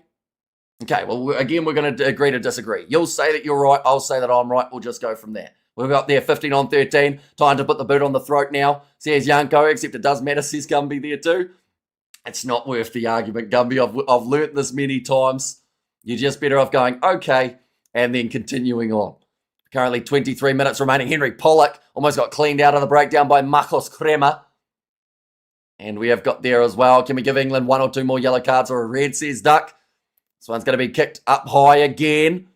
Okay, well, again, we're going to agree to disagree. You'll say that you're right. I'll say that I'm right. We'll just go from there. We've got there 15 on 13. Time to put the boot on the throat now, says Yanko, except it does matter, says Gumby there too. It's not worth the argument, Gumby. I've learnt this many times. You're just better off going, okay, and then continuing on. Currently 23 minutes remaining. Henry Pollock almost got cleaned out of the breakdown by Marcos Crema. And we have got there as well. Can we give England 1 or 2 more yellow cards or a red, says Duck. This one's going to be kicked up high again.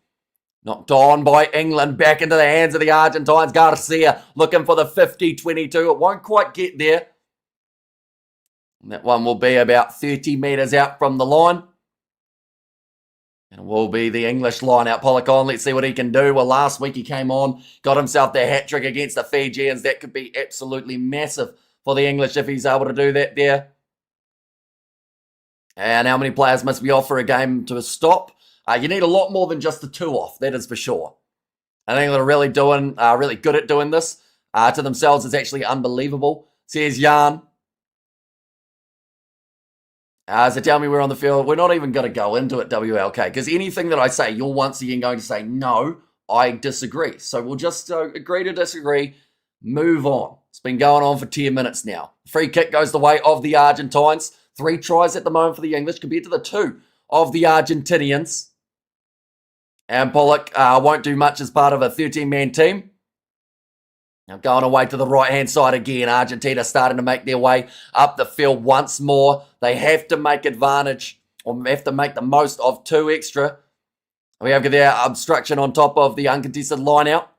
Knocked on by England. Back into the hands of the Argentines. Garcia looking for the 50-22. It won't quite get there. And that one will be about 30 metres out from the line. And it will be the English line out. Pollock on. Let's see what he can do. Well, last week he came on. Got himself the hat-trick against the Fijians. That could be absolutely massive for the English if he's able to do that there. And how many players must we offer a game to a stop? You need a lot more than just the 2 off, that is for sure. I think they're really good at doing this. To themselves, it's actually unbelievable, says Jan. So tell me we're on the field. We're not even going to go into it, WLK, because anything that I say, you're once again going to say, no, I disagree. So we'll just agree to disagree, move on. It's been going on for 10 minutes now. Free kick goes the way of the Argentines. 3 tries at the moment for the English compared to the 2 of the Argentinians. And Pollock won't do much as part of a 13-man team. Now going away to the right-hand side again. Argentina starting to make their way up the field once more. They have to make advantage, or have to make the most of 2 extra. We have their obstruction on top of the uncontested line-out.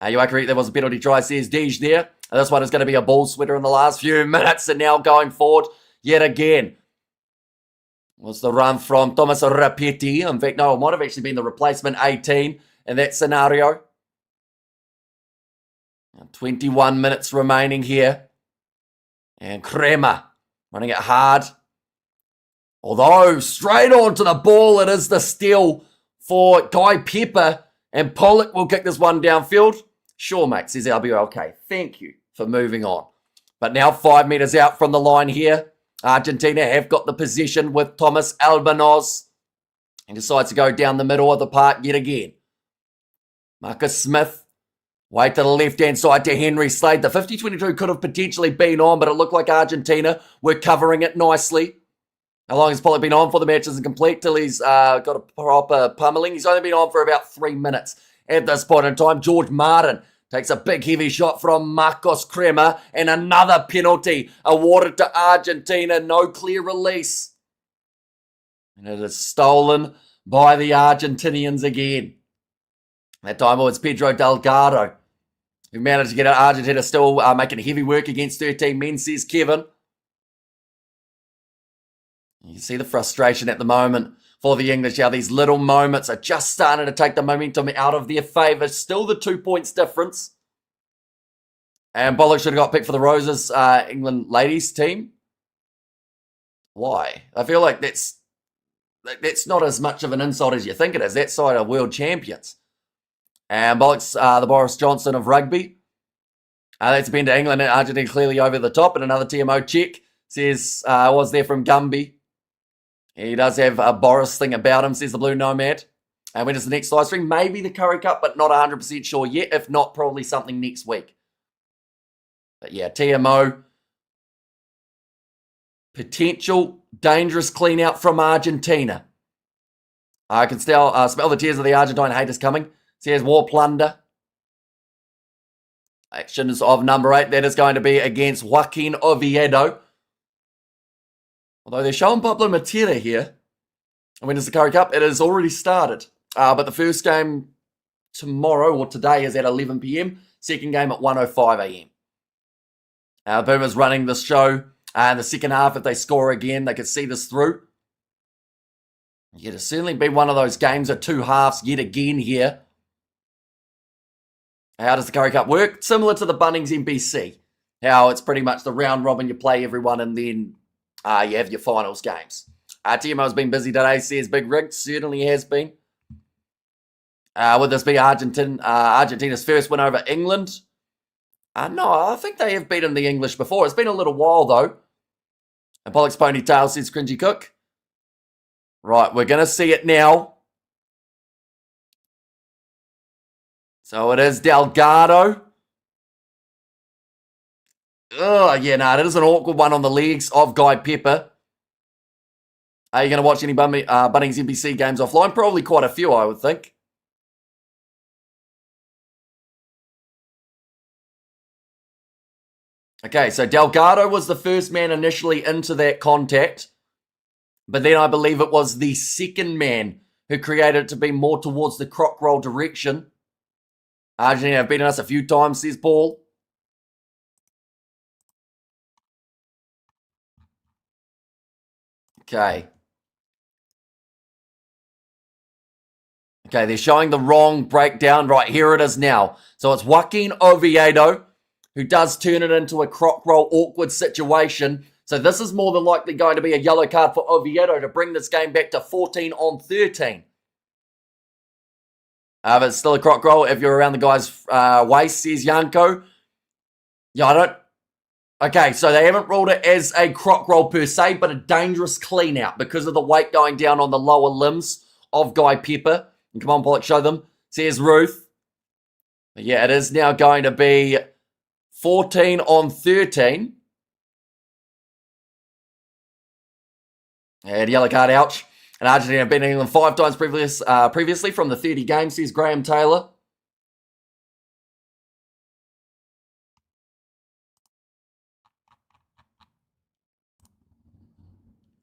You are correct, there was a penalty try, says Deej there. This one is going to be a ball sweater in the last few minutes, and now going forward yet again. Was the run from Thomas Rapetti. In fact, no, it might have actually been the replacement 18 in that scenario. 21 minutes remaining here. And Crema running it hard. Although, straight onto the ball, it is the steal for Guy Pepper. And Pollock will kick this one downfield. Sure, mate, says LBOK. Thank you for moving on. But now 5 metres out from the line here. Argentina have got the possession with Thomas Albanos. And decides to go down the middle of the park yet again. Marcus Smith. Way to the left-hand side to Henry Slade. The 50-22 could have potentially been on, but it looked like Argentina were covering it nicely. How long has Pollock been on for? The match isn't complete till he's got a proper pummeling. He's only been on for about 3 minutes at this point in time. George Martin takes a big heavy shot from Marcos Crema, and another penalty awarded to Argentina. No clear release. And it is stolen by the Argentinians again. That time it was Pedro Delgado who managed to get Argentina still making heavy work against 13 men, says Kevin. You can see the frustration at the moment for the English, how these little moments are just starting to take the momentum out of their favour. Still the 2 points difference. And Pollock should have got picked for the Roses England ladies team. Why? I feel like that's that's not as much of an insult as you think it is. That side are world champions. And Bollocks, the Boris Johnson of rugby. That's been to England and Argentina clearly over the top. And another TMO check says, was there from Gumby. He does have a Boris thing about him, says the Blue Nomad. And when is the next live stream? Maybe the Curry Cup, but not 100% sure yet. If not, probably something next week. But yeah, TMO. Potential dangerous clean out from Argentina. I can still smell the tears of the Argentine haters coming. Says war plunder. Actions of number 8. That is going to be against Joaquin Oviedo. Although they're showing Pablo Matera here. And when is the Curry Cup? It has already started. But the first game tomorrow or today is at 11 p.m. Second game at 1:05 a.m. Pumas running the show. In the second half, if they score again, they could see this through. Yeah, it'll certainly be one of those games of two halves yet again here. How does the Curry Cup work? Similar to the Bunnings NBC. How it's pretty much the round robin, you play everyone and then you have your finals games. TMO's been busy today, says Big Rig. Certainly has been. Would this be Argentina's first win over England? No, I think they have beaten the English before. It's been a little while, though. And Pollock's Ponytail says Cringy Cook. Right, we're going to see it now. So it is Delgado. Oh, yeah, it is an awkward one on the legs of Guy Pepper. Are you going to watch any Bunnings NBC games offline? Probably quite a few, I would think. Okay, so Delgado was the first man initially into that contact. But then I believe it was the second man who created it to be more towards the croc roll direction. Argentina have beaten us a few times, says Paul. Okay. Okay, they're showing the wrong breakdown. Right, here it is now. So it's Joaquin Oviedo who does turn it into a croc roll awkward situation. So this is more than likely going to be a yellow card for Oviedo to bring this game back to 14-13. But it's still a croc roll if you're around the guy's waist, says Yanko. Yeah, I don't... Okay, so they haven't ruled it as a croc roll per se, but a dangerous clean out because of the weight going down on the lower limbs of Guy Pepper. And come on, Pollock, show them. Says Ruth. Yeah, it is now going to be 14-13. And yellow card, ouch. And Argentina have beaten England 5 times previously from the 30 games, says Graham Taylor.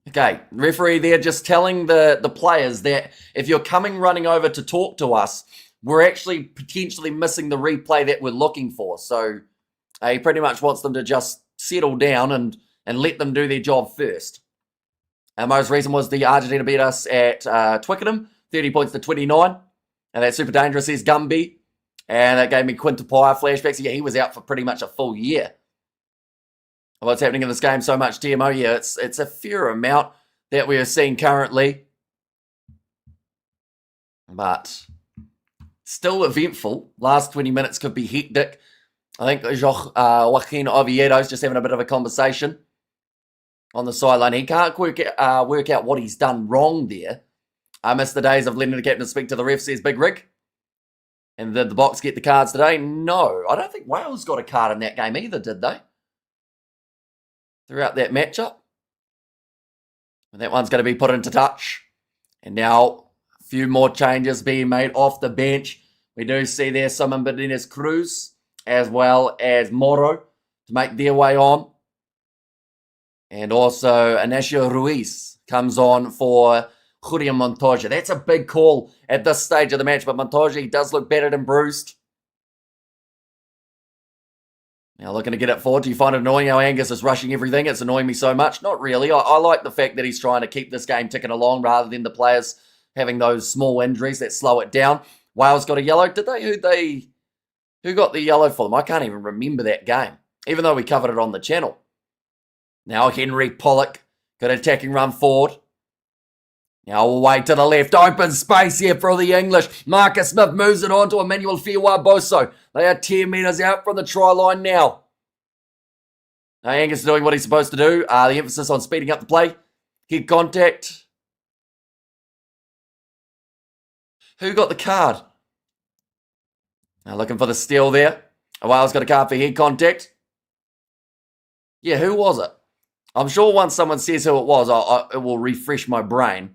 Okay, referee there just telling the players that if you're coming running over to talk to us, we're actually potentially missing the replay that we're looking for. So he pretty much wants them to just settle down and let them do their job first. And most recent was the Argentina beat us at Twickenham, 30 points to 29. And that's super dangerous, says Gumby. And that gave me Quintapire flashbacks. Yeah, he was out for pretty much a full year. What's happening in this game so much, TMO? Yeah, it's a fair amount that we are seeing currently. But still eventful. Last 20 minutes could be hectic. I think Joaquin Oviedo is just having a bit of a conversation on the sideline. He can't work out what he's done wrong there. I miss the days of letting the captain speak to the ref, says Big Rig. And did the Box get the cards today? No. I don't think Wales got a card in that game either, did they? Throughout that matchup. And that one's going to be put into touch. And now a few more changes being made off the bench. We do see there Simon Benitez Cruz as well as Moro to make their way on. And also Inacio Ruiz comes on for Julian Montoya. That's a big call at this stage of the match, but Montoya, he does look battered and bruised. Now looking to get it forward. Do you find it annoying how Angus is rushing everything? It's annoying me so much. Not really. I like the fact that he's trying to keep this game ticking along rather than the players having those small injuries that slow it down. Wales got a yellow. Did they? Who got the yellow for them? I can't even remember that game, even though we covered it on the channel. Now Henry Pollock got an attacking run forward. Now away to the left. Open space here for the English. Marcus Smith moves it on to Emmanuel Fiwa-Boso. They are 10 metres out from the try line now. Now Angus doing what he's supposed to do. The emphasis on speeding up the play. Head contact. Who got the card? Now looking for the steal there. Wales got a card for head contact. Yeah, who was it? I'm sure once someone says who it was, it will refresh my brain.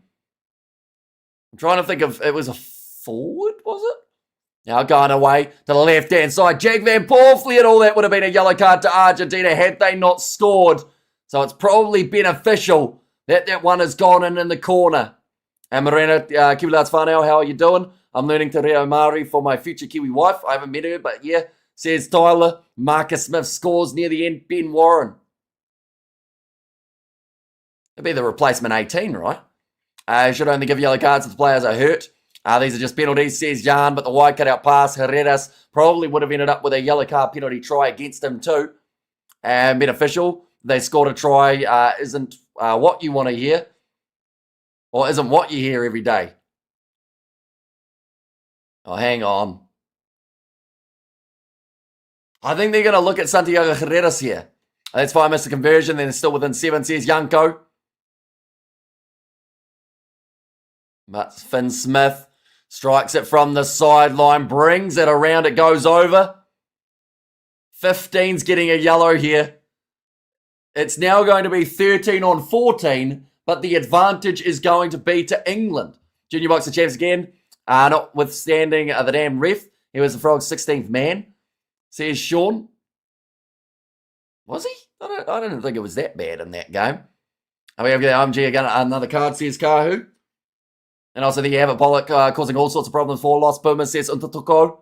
I'm trying to think of, it was a forward, was it? Now going away to the left-hand side. Jack Van Poorfleet, all that would have been a yellow card to Argentina had they not scored. So it's probably beneficial that that one has gone in the corner. And Morena, Kiwi Lads Whanau, how are you doing? I'm learning Te Reo Māori for my future Kiwi wife. I haven't met her, but yeah, says Tyler. Marcus Smith scores near the end. Ben Warren. It'd be the replacement 18, right? Should only give yellow cards if the players are hurt. These are just penalties, says Jan, but the wide cut-out pass, Herreras probably would have ended up with a yellow card penalty try against him too. And beneficial. They scored a try, isn't what you want to hear. Or isn't what you hear every day. Oh, hang on. I think they're going to look at Santiago Herreras here. That's fine, missed the conversion, then it's still within 7, says Unico. But Finn Smith strikes it from the sideline, brings it around, it goes over. 15's getting a yellow here. It's now going to be 13 on 14, but the advantage is going to be to England. Junior Boxer champs again, notwithstanding the damn ref. He was the Frogs' 16th man, says Sean. Was he? I didn't think it was that bad in that game. And we have the OMG again, another card, says Kahu. And also there you have it, Pollock causing all sorts of problems for Los Pumas, says Untotoko.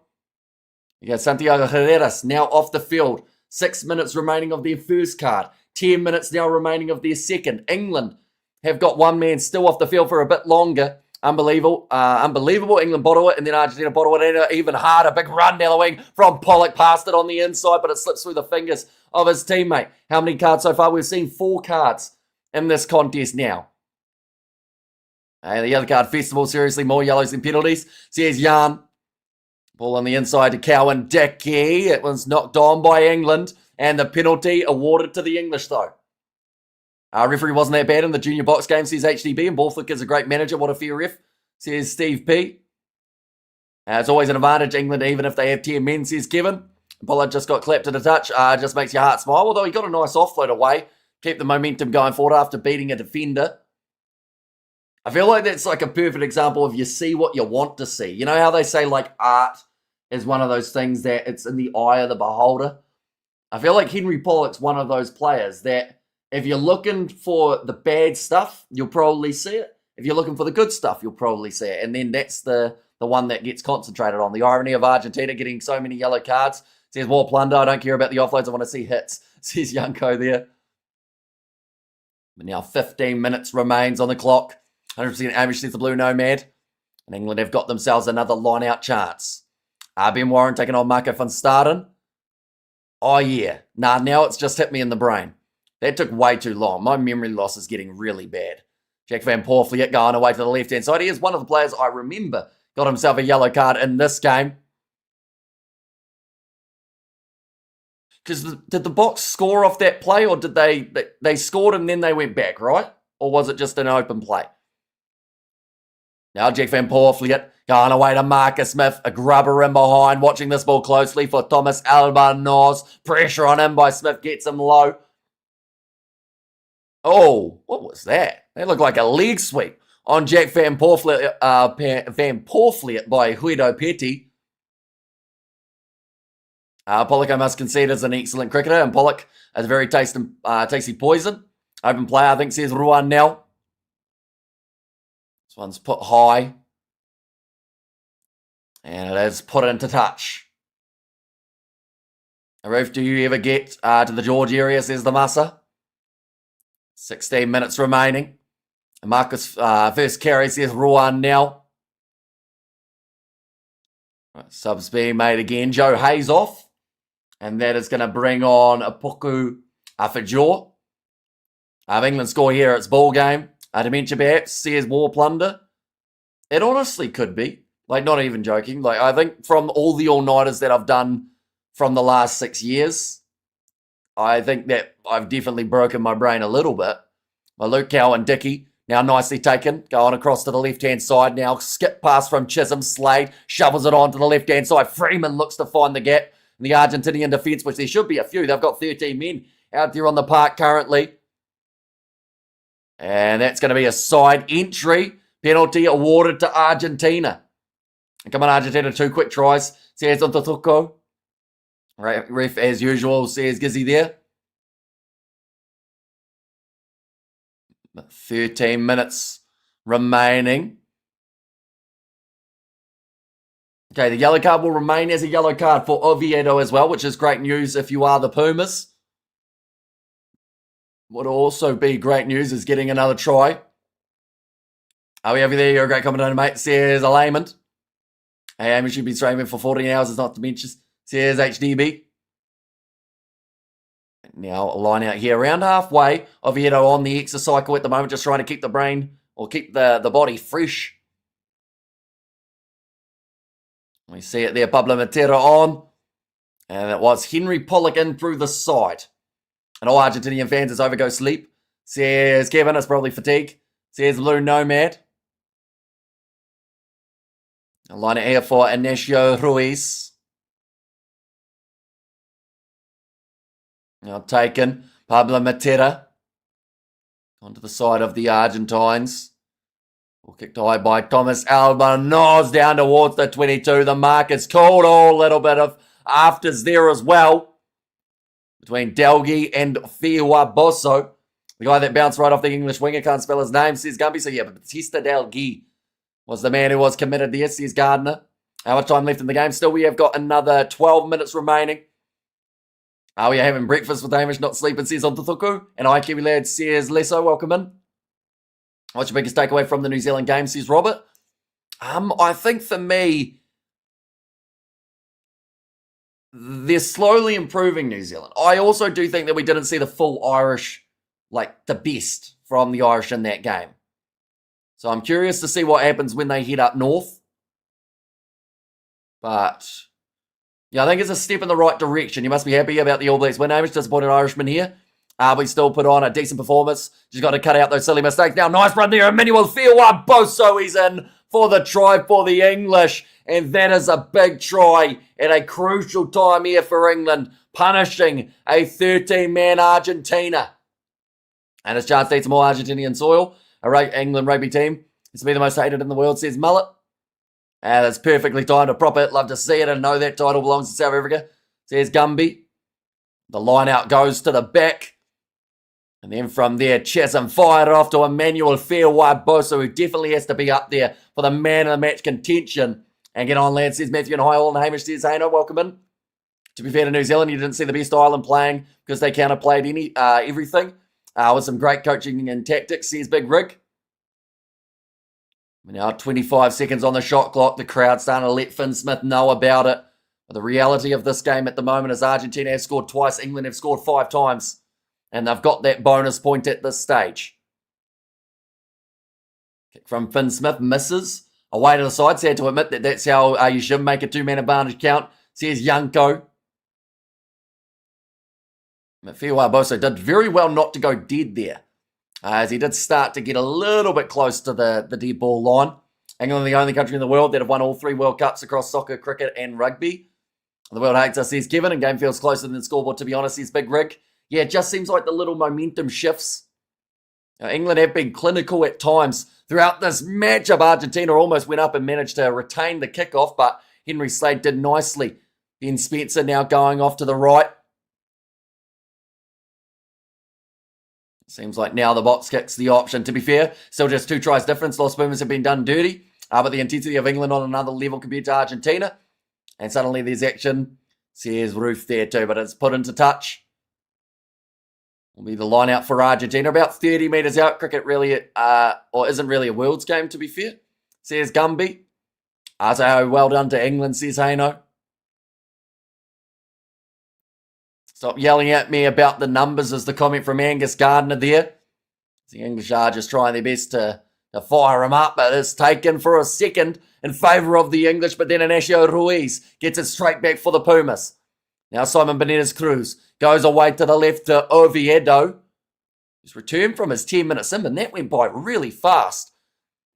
You got Santiago Herreras now off the field. 6 minutes remaining of their first card. 10 minutes now remaining of their second. England have got one man still off the field for a bit longer. Unbelievable. England bottle it, and then Argentina bottle it even harder. Big run down the wing from Pollock. Passed it on the inside, but it slips through the fingers of his teammate. How many cards so far? We've seen 4 cards in this contest now. And the other card, Festival, seriously, more yellows than penalties. Says Jan. Ball on the inside to Cowan Dickey. It was knocked on by England. And the penalty awarded to the English, though. Referee wasn't that bad in the junior box game, says HDB. And Ballflick is a great manager. What a fair ref, says Steve P. It's always an advantage, England, even if they have 10 men, says Kevin. Pollard just got clapped to the touch. Just makes your heart smile. Although he got a nice offload away. Keep the momentum going forward after beating a defender. I feel like that's like a perfect example of you see what you want to see. You know how they say like art is one of those things that it's in the eye of the beholder? I feel like Henry Pollock's one of those players that if you're looking for the bad stuff, you'll probably see it. If you're looking for the good stuff, you'll probably see it. And then that's the one that gets concentrated on. The irony of Argentina getting so many yellow cards. Says, more plunder. I don't care about the offloads. I want to see hits. Says Junko there. But now 15 minutes remains on the clock. 100% Amish, says the Blue Nomad. And England have got themselves another line-out chance. Ben Warren taking on Marco van Staden. Oh, yeah. Now it's just hit me in the brain. That took way too long. My memory loss is getting really bad. Jack Van Poorfleet going away to the left-hand side. He is one of the players I remember got himself a yellow card in this game. Because did the Box score off that play, or did they scored and then they went back, right? Or was it just an open play? Now Jack Van Poorfleet going away to Marcus Smith. A grubber in behind, watching this ball closely for Thomas Albanos. Pressure on him by Smith, gets him low. Oh, what was that? That looked like a leg sweep on Jack Van Poorfleet by Guido Petty. Pollock, I must concede, is an excellent cricketer, and Pollock is a very tasty poison. Open play, I think, says Ruan Nell. This one's put high. And it is put into touch. Roof, do you ever get to the George area, says the Massa. 16 minutes remaining. Marcus first carry, says Ruan Nell. Subs being made again. Joe Hayes off. And that is going to bring on Apoku for Jaw. England score here. It's ball game. Dementia perhaps, says War Plunder. It honestly could be. Like, not even joking. Like, I think from all the all-nighters that I've done from the last 6 years, I think that I've definitely broken my brain a little bit. Well, Luke Cow and Dickey, now nicely taken. Going across to the left-hand side now. Skip pass from Chisholm. Slade shovels it on to the left-hand side. Freeman looks to find the gap in the Argentinian defence, which there should be a few. They've got 13 men out there on the park currently. And that's going to be a side entry. Penalty awarded to Argentina. Come on, Argentina, 2 quick tries. Says Ontotoko. Ref, as usual, says Gizzy there. 13 minutes remaining. Okay, the yellow card will remain as a yellow card for Oviedo as well, which is great news if you are the Pumas. Would also be great news is getting another try. Are we over there? You're a great commentator, mate. Says a layman. Hey, we should be streaming for 14 hours, it's not to mention. Says HDB. Now, a line out here around halfway. Oviedo on the exercycle at the moment, just trying to keep the brain or keep the body fresh. We see it there, Pablo Matera on. And it was Henry Pollock in through the side. And all Argentinian fans, it's over, go sleep. Says Kevin, it's probably fatigue. Says Blue Nomad. A line out here for Ignacio Ruiz. Now taken, Pablo Matera onto the side of the Argentines. Ball kicked high by Thomas Albanos down towards the 22. The mark is called. Oh, a little bit of afters there as well. Between Delgi and Fiua Bosso. The guy that bounced right off the English winger, can't spell his name, says Gumby. So yeah, but Batista Delgi was the man who was committed there, says Gardner. How much time left in the game? Still, we have got another 12 minutes remaining. Are we having breakfast with Hamish, not sleeping, says Ontotoko. And I, Kiwi Lad, says Lesso, welcome in. What's your biggest takeaway from the New Zealand game, says Robert? I think for me, they're slowly improving New Zealand. I also do think that we didn't see the full Irish, like the best from the Irish in that game. So I'm curious to see what happens when they head up north. But yeah, I think it's a step in the right direction. You must be happy about the All Blacks win. Hamish, disappointed Irishman here. We still put on a decent performance. Just got to cut out those silly mistakes. Now, nice run there. Emmanuel Fiua Bosso, he's in for the try for the English. And that is a big try at a crucial time here for England, punishing a 13-man Argentina. And his chance to eat some more Argentinian soil. A England rugby team is to be the most hated in the world, says Mullet. And it's perfectly timed to prop it. Love to see it and know that title belongs to South Africa, says Gumby. The line out goes to the back. And then from there, Chisholm fired it off to Emmanuel Fiua Bosso, who definitely has to be up there for the man of the match contention. And get on, lads, says Matthew and Highall, and Hamish says, hey, no, welcome in. To be fair to New Zealand, you didn't see the best Ireland playing because they counterplayed everything with some great coaching and tactics, says Big Rig. We're now 25 seconds on the shot clock. The crowd starting to let Finn Smith know about it. But the reality of this game at the moment is Argentina has scored twice. England have scored 5 times. And they've got that bonus point at this stage. Kick from Finn Smith misses. Away to the side. Sad to admit that that's how you should make a 2-man advantage count, says Yanko. Fiua Bosso did very well not to go dead there. As he did start to get a little bit close to the dead ball line. England are the only country in the world that have won all 3 World Cups across soccer, cricket and rugby. The world hates us, says Kevin, and game feels closer than the scoreboard, to be honest, says Big Rig. Yeah, it just seems like the little momentum shifts. England have been clinical at times throughout this matchup. Argentina almost went up and managed to retain the kickoff, but Henry Slade did nicely. Ben Spencer now going off to the right. Seems like now the box kick's the option. To be fair, still just 2 tries difference. Los Pumas have been done dirty. But the intensity of England on another level compared to Argentina. And suddenly there's action. Says Roof there too, but it's put into touch. Will be the line out for Argentina. About 30 metres out. Cricket really, or isn't really a world's game, to be fair. Says Gumby. So well done to England, says Haino. Stop yelling at me about the numbers, is the comment from Angus Gardner there. The English are just trying their best to fire him up, but it's taken for a second in favour of the English, but then Estadio Ruiz gets it straight back for the Pumas. Now Simon Benitez Cruz goes away to the left to Oviedo. He's returned from his 10-minute sim, and that went by really fast.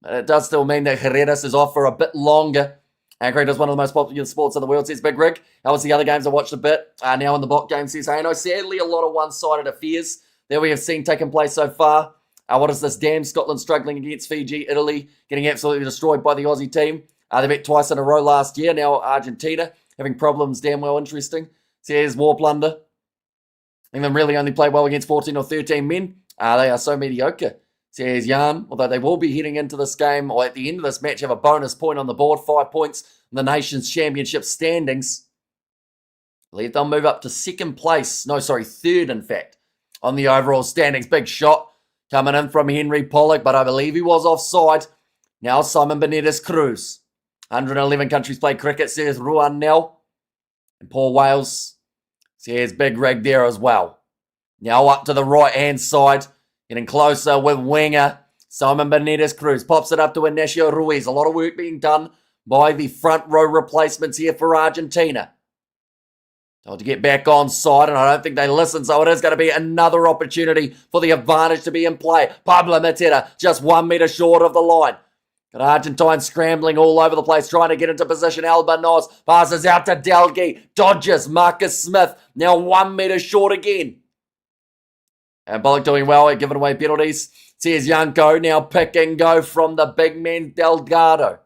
But it does still mean that Ciudades is off for a bit longer. And cricket is one of the most popular sports in the world, says Big Rig. That was the other games I watched a bit. Now in the block game, says, hey, no, sadly a lot of one-sided affairs that we have seen taking place so far. What is this? Damn, Scotland struggling against Fiji, Italy, getting absolutely destroyed by the Aussie team. They met twice in a row last year. Now Argentina having problems, damn well interesting. Says war plunder. England really only play well against 14 or 13 men. They are so mediocre. Says Jan, although they will be heading into this game, or at the end of this match, have a bonus point on the board, 5 points in the Nations Championship standings. I believe they'll move up to third in fact, on the overall standings. Big shot coming in from Henry Pollock, but I believe he was offside. Now Simon Benitez Cruz. 111 countries play cricket, says Ruan Nell. And Paul Wales says Big Rig there as well. Now up to the right-hand side, getting closer with winger Simon Benitez Cruz. Pops it up to Estadio Ruiz. A lot of work being done by the front row replacements here for Argentina. Told to get back on side, and I don't think they listen, so it is going to be another opportunity for the advantage to be in play. Pablo Matera just 1 metre short of the line. Got Argentine scrambling all over the place, trying to get into position. Albanos passes out to Delgi. Dodges Marcus Smith, now 1 metre short again. And Bullock doing well at giving away penalties. Says Unico, now pick and go from the big man Delgado.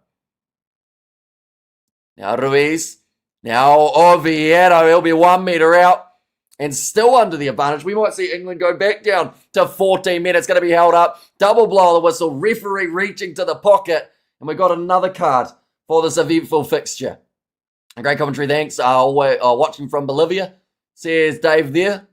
Now Ruiz. Now Oviedo, he'll be 1 metre out and still under the advantage. We might see England go back down to 14 men. It's going to be held up. Double blow of the whistle. Referee reaching to the pocket. And we got another card for this eventful fixture. A great commentary, thanks. Watching from Bolivia, says Dave there.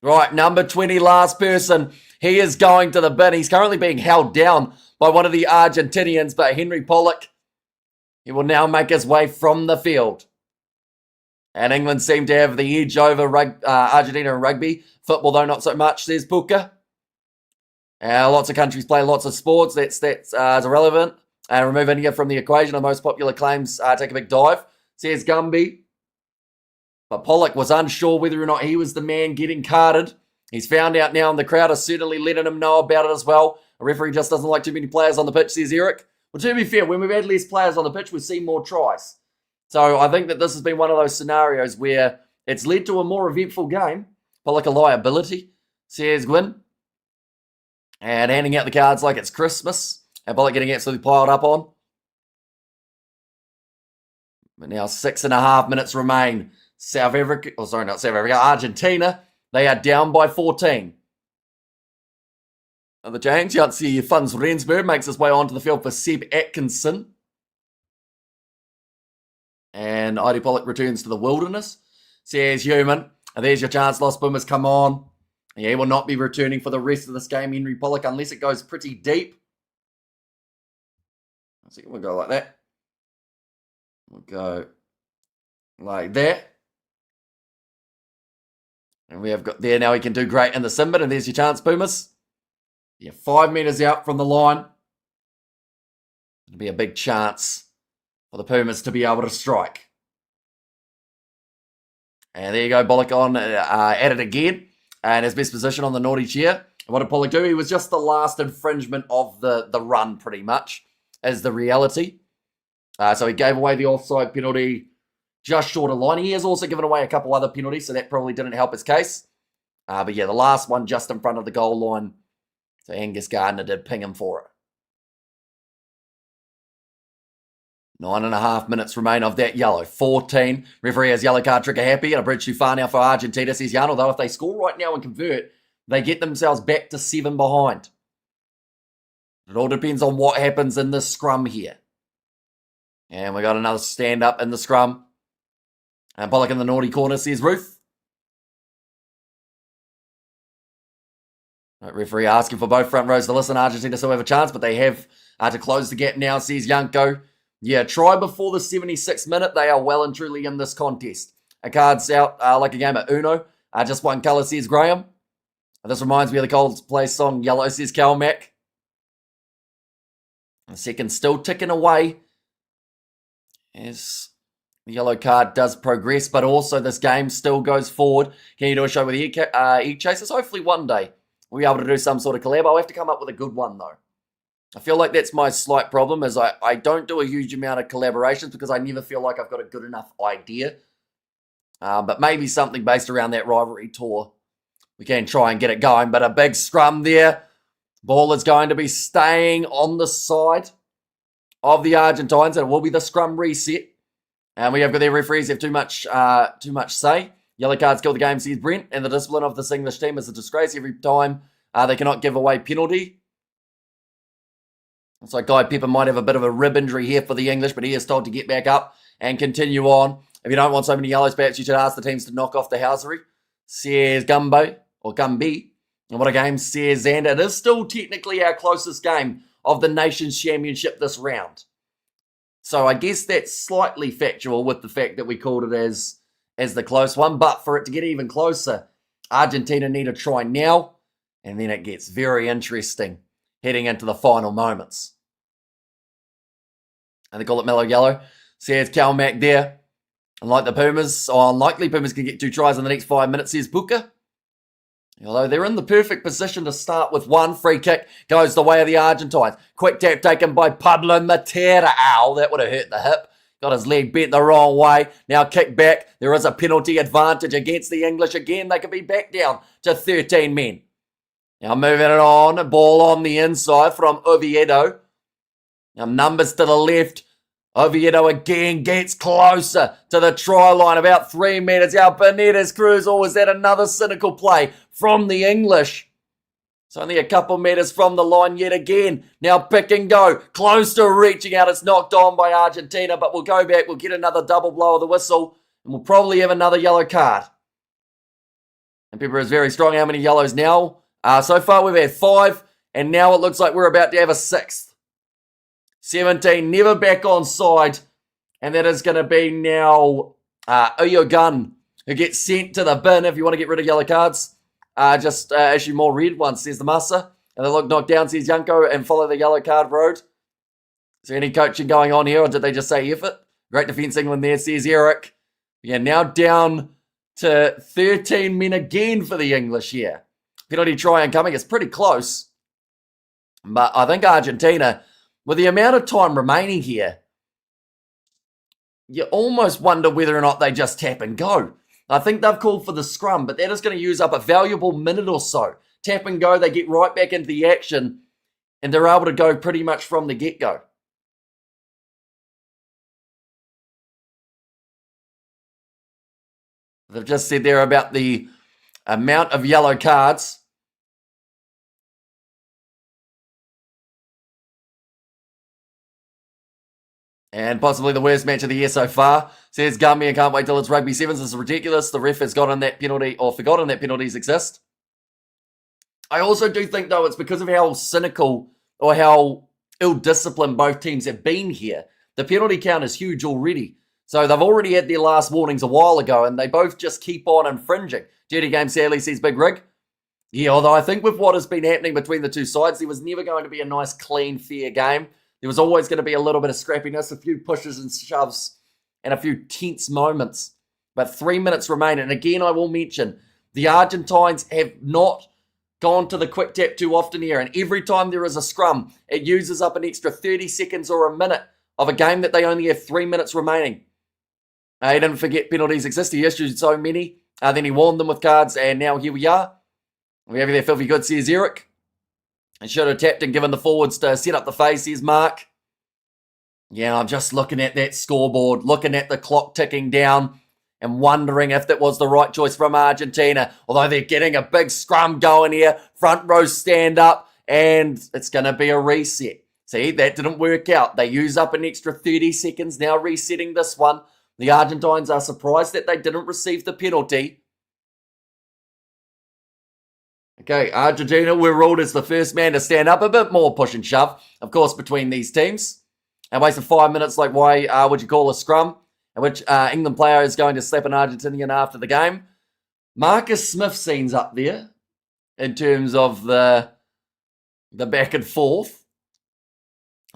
Right, number 20, last person. He is going to the bin. He's currently being held down by one of the Argentinians, but Henry Pollock, he will now make his way from the field. And England seem to have the edge over Argentina in rugby. Football, though, not so much, says Puka. Lots of countries play lots of sports. That's irrelevant. Remove India from the equation. The most popular claims take a big dive, says Gumby. But Pollock was unsure whether or not he was the man getting carded. He's found out now, and the crowd are certainly letting him know about it as well. A referee just doesn't like too many players on the pitch, says Eric. Well, to be fair, when we've had less players on the pitch, we've seen more tries. So I think that this has been one of those scenarios where it's led to a more eventful game. Pollock a liability, says Gwyn. And handing out the cards like it's Christmas. And Pollock getting absolutely piled up on. But now 6.5 minutes remain. Argentina, they are down by 14. The change, Jansi Funds Rensburg makes his way onto the field for Seb Atkinson. And Ida Pollock returns to the wilderness. Says Human, and there's your chance, Los Pumas, come on. Yeah, he will not be returning for the rest of this game, Henry Pollock, unless it goes pretty deep. I think we'll go like that. We'll go like that. And we have got there, now he can do great in the Simbit, and there's your chance, Pumas. Yeah, 5 metres out from the line. It'll be a big chance for the Pumas to be able to strike. And there you go, Pollock on at it again. And his best position on the naughty chair. And what did Pollock do? He was just the last infringement of the run, pretty much, is the reality. So he gave away the offside penalty just short of line. He has also given away a couple other penalties, so that probably didn't help his case. But yeah, the last one just in front of the goal line. So Angus Gardner did ping him for it. 9.5 minutes remain of that yellow. 14. Referee has yellow card trigger happy. And a bridge too far now for Argentina, says Jan. Although if they score right now and convert, they get themselves back to 7 behind. It all depends on what happens in this scrum here. And we got another stand up in the scrum. And Pollock in the naughty corner, says Ruth. Referee asking for both front rows to listen. Argentina still have a chance, but they have to close the gap now, says Unico. Yeah, try before the 76th minute. They are well and truly in this contest. A card's out like a game of Uno. Just one colour, says Graham. This reminds me of the Coldplay song Yellow, says Cal Mac. The second still ticking away as the yellow card does progress, but also this game still goes forward. Can you do a show with Egg Chasers? Hopefully one day we'll be able to do some sort of collab. I'll have to come up with a good one though. I feel like that's my slight problem, is I don't do a huge amount of collaborations because I never feel like I've got a good enough idea. But maybe something based around that rivalry tour. We can try and get it going, but a big scrum there. Ball is going to be staying on the side of the Argentines, and it will be the scrum reset. And we have got their referees have too much say. Yellow cards kill the game, says Brent, and the discipline of this English team is a disgrace every time they cannot give away penalty. So Guy Pepper might have a bit of a rib injury here for the English, but he is told to get back up and continue on. If you don't want so many yellows, perhaps you should ask the teams to knock off the housery, says Gumbo, or Gumby. And what a game, says Xander. It is still technically our closest game of the Nations Championship this round. So I guess that's slightly factual with the fact that we called it as the close one. But for it to get even closer, Argentina need a try now. And then it gets very interesting heading into the final moments. And they call it mellow yellow. Says Cal Mac there. Unlike the Pumas, or unlikely Pumas can get 2 tries in the next 5 minutes, says Booker. Although they're in the perfect position to start with one. Free kick goes the way of the Argentines. Quick tap taken by Pablo Matera. Ow, that would have hurt the hip. Got his leg bent the wrong way. Now kick back. There is a penalty advantage against the English. Again, they could be back down to 13 men. Now moving it on. Ball on the inside from Oviedo. Now numbers to the left. Oviedo again gets closer to the try line, about 3 meters out. Benitez Cruz, or was that another cynical play from the English? It's only a couple meters from the line yet again. Now pick and go, close to reaching out. It's knocked on by Argentina, but we'll go back. We'll get another double blow of the whistle, and we'll probably have another yellow card. And Pepper is very strong. How many yellows now? So far we've had 5, and now it looks like we're about to have a 6th. 17, never back on side. And that is going to be now Uyogun, who gets sent to the bin. If you want to get rid of yellow cards, just issue more red ones, says the master. And they look knocked down, says Junko, and follow the yellow card road. Is there any coaching going on here, or did they just say effort? Great defence England there, says Eric. Yeah, now down to 13 men again for the English here. Penalty try incoming. It's pretty close. But I think Argentina, with the amount of time remaining here, you almost wonder whether or not they just tap and go. I think they've called for the scrum, but that is going to use up a valuable minute or so. Tap and go, they get right back into the action, and they're able to go pretty much from the get-go. They've just said there about the amount of yellow cards. And possibly the worst match of the year so far, says Gumby, and can't wait till it's Rugby Sevens. This is ridiculous. The ref has gotten that penalty, or forgotten that penalties exist. I also do think, though, it's because of how cynical or how ill-disciplined both teams have been here. The penalty count is huge already. So they've already had their last warnings a while ago, and they both just keep on infringing. Dirty game, sadly, says Big Rig. Yeah, although I think with what has been happening between the two sides, there was never going to be a nice, clean, fair game. There was always going to be a little bit of scrappiness, a few pushes and shoves, and a few tense moments. But 3 minutes remain. And again, I will mention, the Argentines have not gone to the quick tap too often here. And every time there is a scrum, it uses up an extra 30 seconds or a minute of a game that they only have 3 minutes remaining. He didn't forget penalties exist. He issued so many. Then he warned them with cards, and now here we are. We have their filthy good, says Eric. And should have tapped and given the forwards to set up the face, says Mark. Yeah, I'm just looking at that scoreboard, looking at the clock ticking down, and wondering if that was the right choice from Argentina. Although they're getting a big scrum going here. Front row stand up, and it's going to be a reset. See, that didn't work out. They use up an extra 30 seconds now resetting this one. The Argentines are surprised that they didn't receive the penalty. Okay, Argentina were ruled as the first man to stand up. A bit more push and shove, of course, between these teams. And wasted 5 minutes, like why would you call a scrum? In which England player is going to slap an Argentinian after the game. Marcus Smith scenes up there. in terms of the back and forth.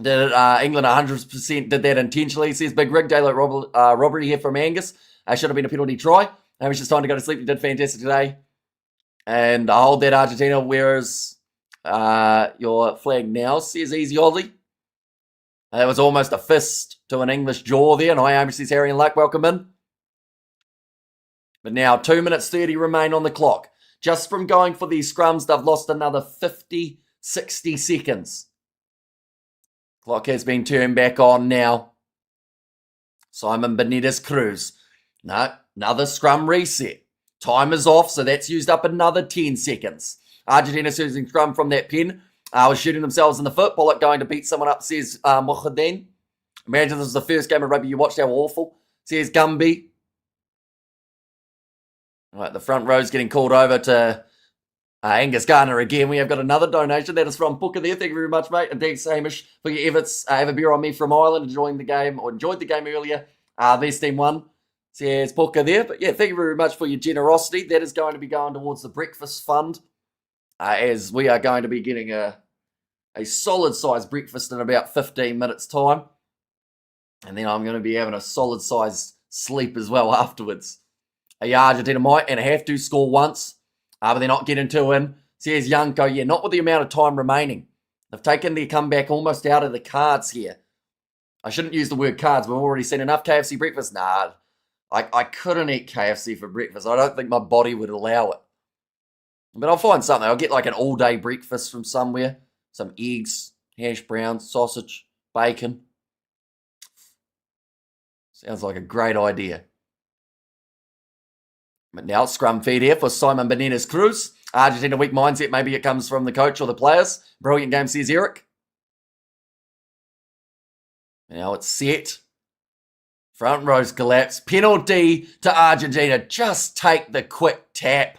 Did England 100% did that intentionally? Says Big Rig, daylight robbery here from Angus. Should have been a penalty try. It was just time to go to sleep. You did fantastic today. And I hold that Argentina, whereas your flag now, says Easy Aussie. That was almost a fist to an English jaw there. And I says Harry and Luck, welcome in. But now 2 minutes 30 remain on the clock. Just from going for these scrums, they've lost another 50, 60 seconds. Clock has been turned back on now. Simon Benitez Cruz. No, another scrum reset. Time is off, so that's used up another 10 seconds. Argentina's using scrum from that pen. Was shooting themselves in the foot. Pollock going to beat someone up, says Mujahideen. Imagine this is the first game of rugby you watched, how awful, says Gumby. All right, the front row's getting called over to Angus Garner again. We have got another donation. That is from Booker there. Thank you very much, mate. And thanks, Hamish, for your efforts. Have a beer on me from Ireland, enjoyed the game earlier. This team won. Says Booker there. But yeah, thank you very much for your generosity. That is going to be going towards the breakfast fund. As we are going to be getting a solid-sized breakfast in about 15 minutes' time. And then I'm going to be having a solid-sized sleep as well afterwards. Argentina might and have to score once, but they're not getting two in. Says Unico, yeah, not with the amount of time remaining. They've taken their comeback almost out of the cards here. I shouldn't use the word cards. We've already seen enough KFC breakfast. Nah, I couldn't eat KFC for breakfast. I don't think my body would allow it. But I'll find something. I'll get like an all-day breakfast from somewhere. Some eggs, hash browns, sausage, bacon. Sounds like a great idea. But now scrum feed here for Simon Benitez Cruz. Argentina weak mindset. Maybe it comes from the coach or the players. Brilliant game, says Eric. Now it's set. Front rows collapse. Penalty to Argentina. Just take the quick tap.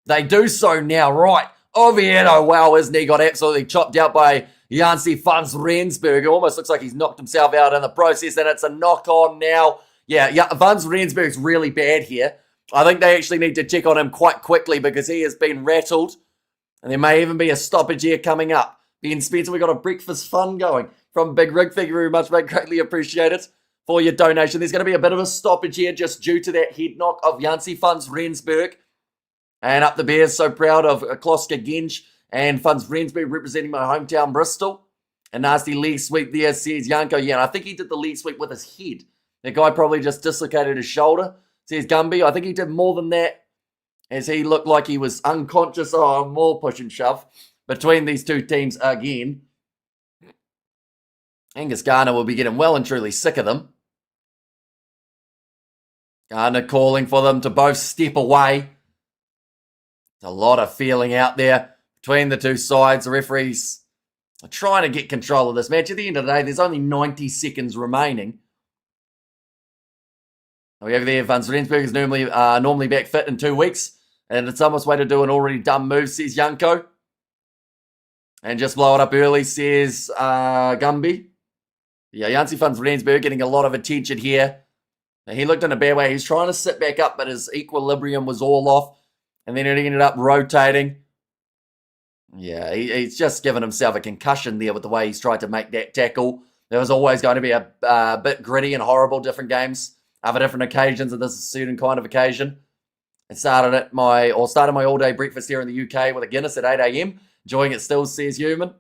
They do so now, right? Oviedo, wow, isn't he? Got absolutely chopped out by Jansi van Rensburg. It almost looks like he's knocked himself out in the process, and it's a knock-on now. Yeah, Van Rensburg's really bad here. I think they actually need to check on him quite quickly because he has been rattled. And there may even be a stoppage here coming up. Ben Spencer, we got a breakfast fun going from Big Rig. Thank you very much, mate. Greatly appreciate it for your donation. There's going to be a bit of a stoppage here just due to that head knock of Jansi van Rensburg. And up the Bears, so proud of Kloska Genj and Van Rensburg representing my hometown, Bristol. A nasty leg sweep there, says Unico. Yeah, and I think he did the leg sweep with his head. That guy probably just dislocated his shoulder, says Gumby. I think he did more than that, as he looked like he was unconscious. Oh, more push and shove between these two teams again. Angus Garner will be getting well and truly sick of them. Garner calling for them to both step away. There's a lot of feeling out there between the two sides. The referees are trying to get control of this match. At the end of the day, there's only 90 seconds remaining. We have there, Van Rensburg is normally back fit in 2 weeks. And it's almost way to do an already done move, says Unico. And just blow it up early, says Gumby. Yeah, Jansi van Rensburg getting a lot of attention here. Now, he looked in a bad way. He was trying to sit back up, but his equilibrium was all off. And then it ended up rotating. Yeah, he's just given himself a concussion there with the way he's tried to make that tackle. There was always going to be a bit gritty and horrible, different games for different occasions, and this is a certain kind of occasion. I started my all-day breakfast here in the UK with a Guinness at 8 a.m. Enjoying it still, says Human.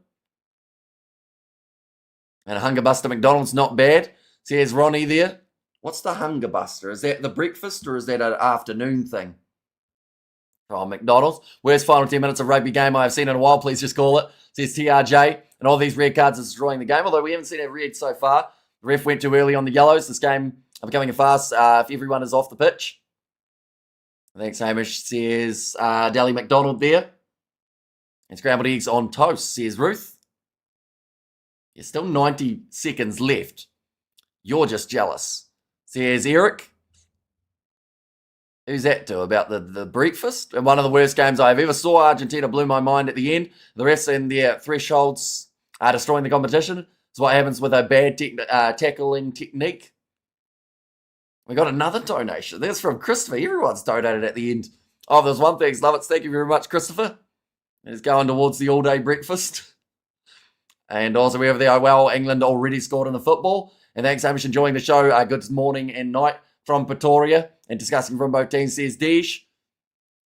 And a Hunger Buster McDonald's, not bad, says Ronnie there. What's the Hunger Buster? Is that the breakfast or is that an afternoon thing? Oh, McDonald's. Worst final 10 minutes of rugby game I have seen in a while. Please just call it, says TRJ. And all these red cards are destroying the game, although we haven't seen a red so far. The ref went too early on the yellows. This game becoming a farce if everyone is off the pitch. Thanks, Hamish, says Dally McDonald there. And scrambled eggs on toast, says Ruth. There's still 90 seconds left. You're just jealous, says Eric. Who's that to about the breakfast? And one of the worst games I've ever saw. Argentina blew my mind at the end. The refs and their thresholds are destroying the competition. It's what happens with a bad tackling technique. We got another donation. That's from Christopher. Everyone's donated at the end. Oh, there's one thing. Love it. Thank you very much, Christopher. He's going towards the all-day breakfast. And also we have there, well, England already scored in the football. And thanks so much for enjoying the show. Good morning and night from Pretoria. And discussing from both teams, says Deesh.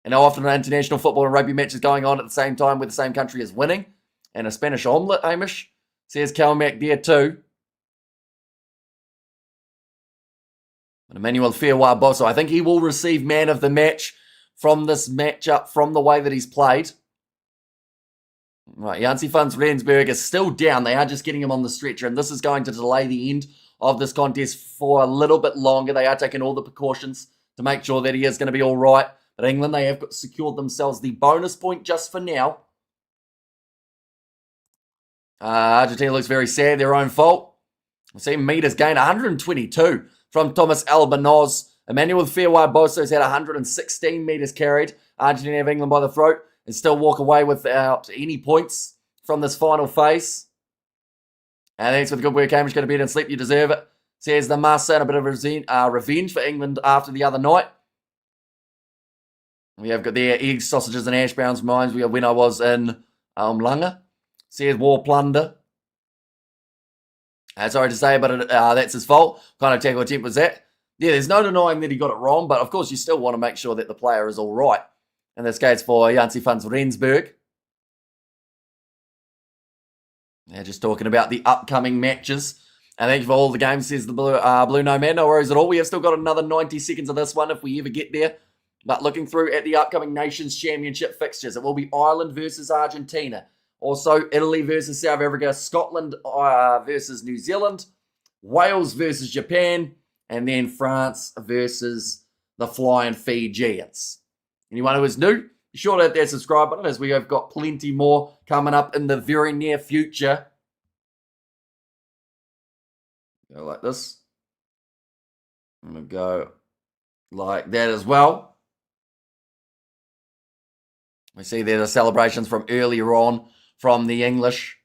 And how often an international football and rugby match is going on at the same time where the same country is winning. And a Spanish omelette, Hamish. Says Calmac there too. And Emmanuel Fairwa Bosso, I think he will receive man of the match from this matchup, from the way that he's played. Right, Jansi Funds Rensburg is still down. They are just getting him on the stretcher, and this is going to delay the end of this contest for a little bit longer. They are taking all the precautions to make sure that he is going to be all right. But England, they have secured themselves the bonus point just for now. Argentina looks very sad, their own fault. We'll see meters gain 122 from Thomas Albanoz. Emmanuel Fairwa Boso's had 116 meters carried. Argentina have England by the throat and still walk away without any points from this final phase. And thanks for the good work, Hamish. Go to bed and sleep. You deserve it. Says the Massa, and a bit of revenge for England after the other night. We have got there eggs, sausages, and hash browns. Reminds me of when I was in Langa. Says War Plunder. Sorry to say, but that's his fault. Kind of tackle attempt was that. Yeah, there's no denying that he got it wrong, but of course you still want to make sure that the player is all right. In this case for Jansi Funds Rensburg. Yeah, just talking about the upcoming matches. And thank you for all the games, says the Blue Nomad. No worries at all. We have still got another 90 seconds of this one if we ever get there. But looking through at the upcoming Nations Championship fixtures, it will be Ireland versus Argentina. Also, Italy versus South Africa, Scotland versus New Zealand, Wales versus Japan, and then France versus the Flying Fijians. Anyone who is new, be sure to hit that subscribe button as we have got plenty more coming up in the very near future. Go like this. I'm going to go like that as well. We see there the celebrations from earlier on from the English.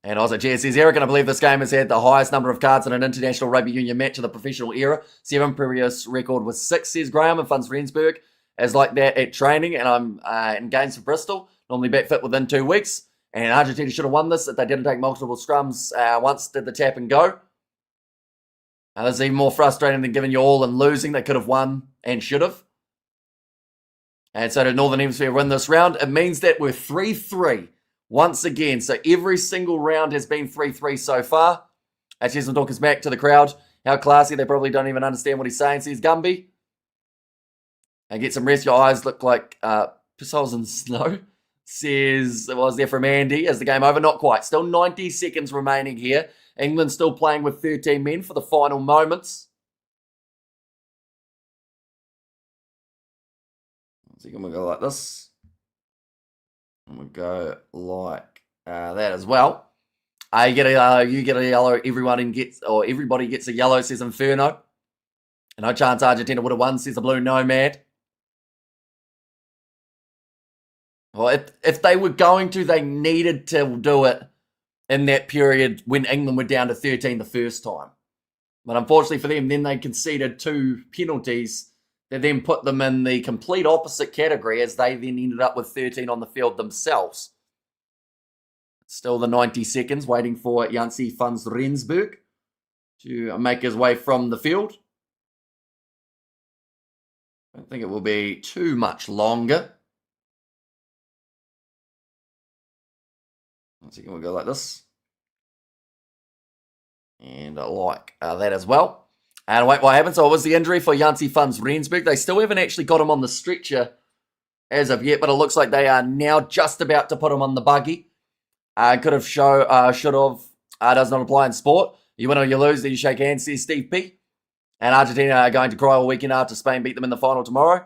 And also, Jess says, Eric, and I believe this game has had the highest number of cards in an international rugby union match of the professional era. 7, previous record was 6, says Graham, and Funds Rensburg is like that at training, and I'm in games for Bristol, normally back fit within 2 weeks. And Argentina should have won this if they didn't take multiple scrums once, did the tap and go. This is even more frustrating than giving you all and losing. They could have won and should have. And so did Northern Hemisphere win this round. It means that we're 3-3 once again. So every single round has been 3-3 so far. As Jason Dawkins back to the crowd. How classy. They probably don't even understand what he's saying, says Gumby. And get some rest. Your eyes look like piss holes in snow. Says, it was there from Andy. Is the game over? Not quite. Still 90 seconds remaining here. England still playing with 13 men for the final moments. So we'll go like this. And we'll go like that as well. You get a yellow. Everybody gets a yellow, says Inferno. No chance Argentina would have won, says the Blue Nomad. Well, if they were going to, they needed to do it in that period when England were down to 13 the first time. But unfortunately for them, then they conceded 2 penalties that then put them in the complete opposite category as they then ended up with 13 on the field themselves. Still the 90 seconds waiting for Jansi Funds Rensburg to make his way from the field. I don't think it will be too much longer. Once again, we'll go like this. And like that as well. And wait, what happened? So it was the injury for Jansi Funds Rensburg. They still haven't actually got him on the stretcher as of yet, but it looks like they are now just about to put him on the buggy. Should have. Does not apply in sport. You win or you lose, then you shake hands, says Steve P. And Argentina are going to cry all weekend after Spain beat them in the final tomorrow.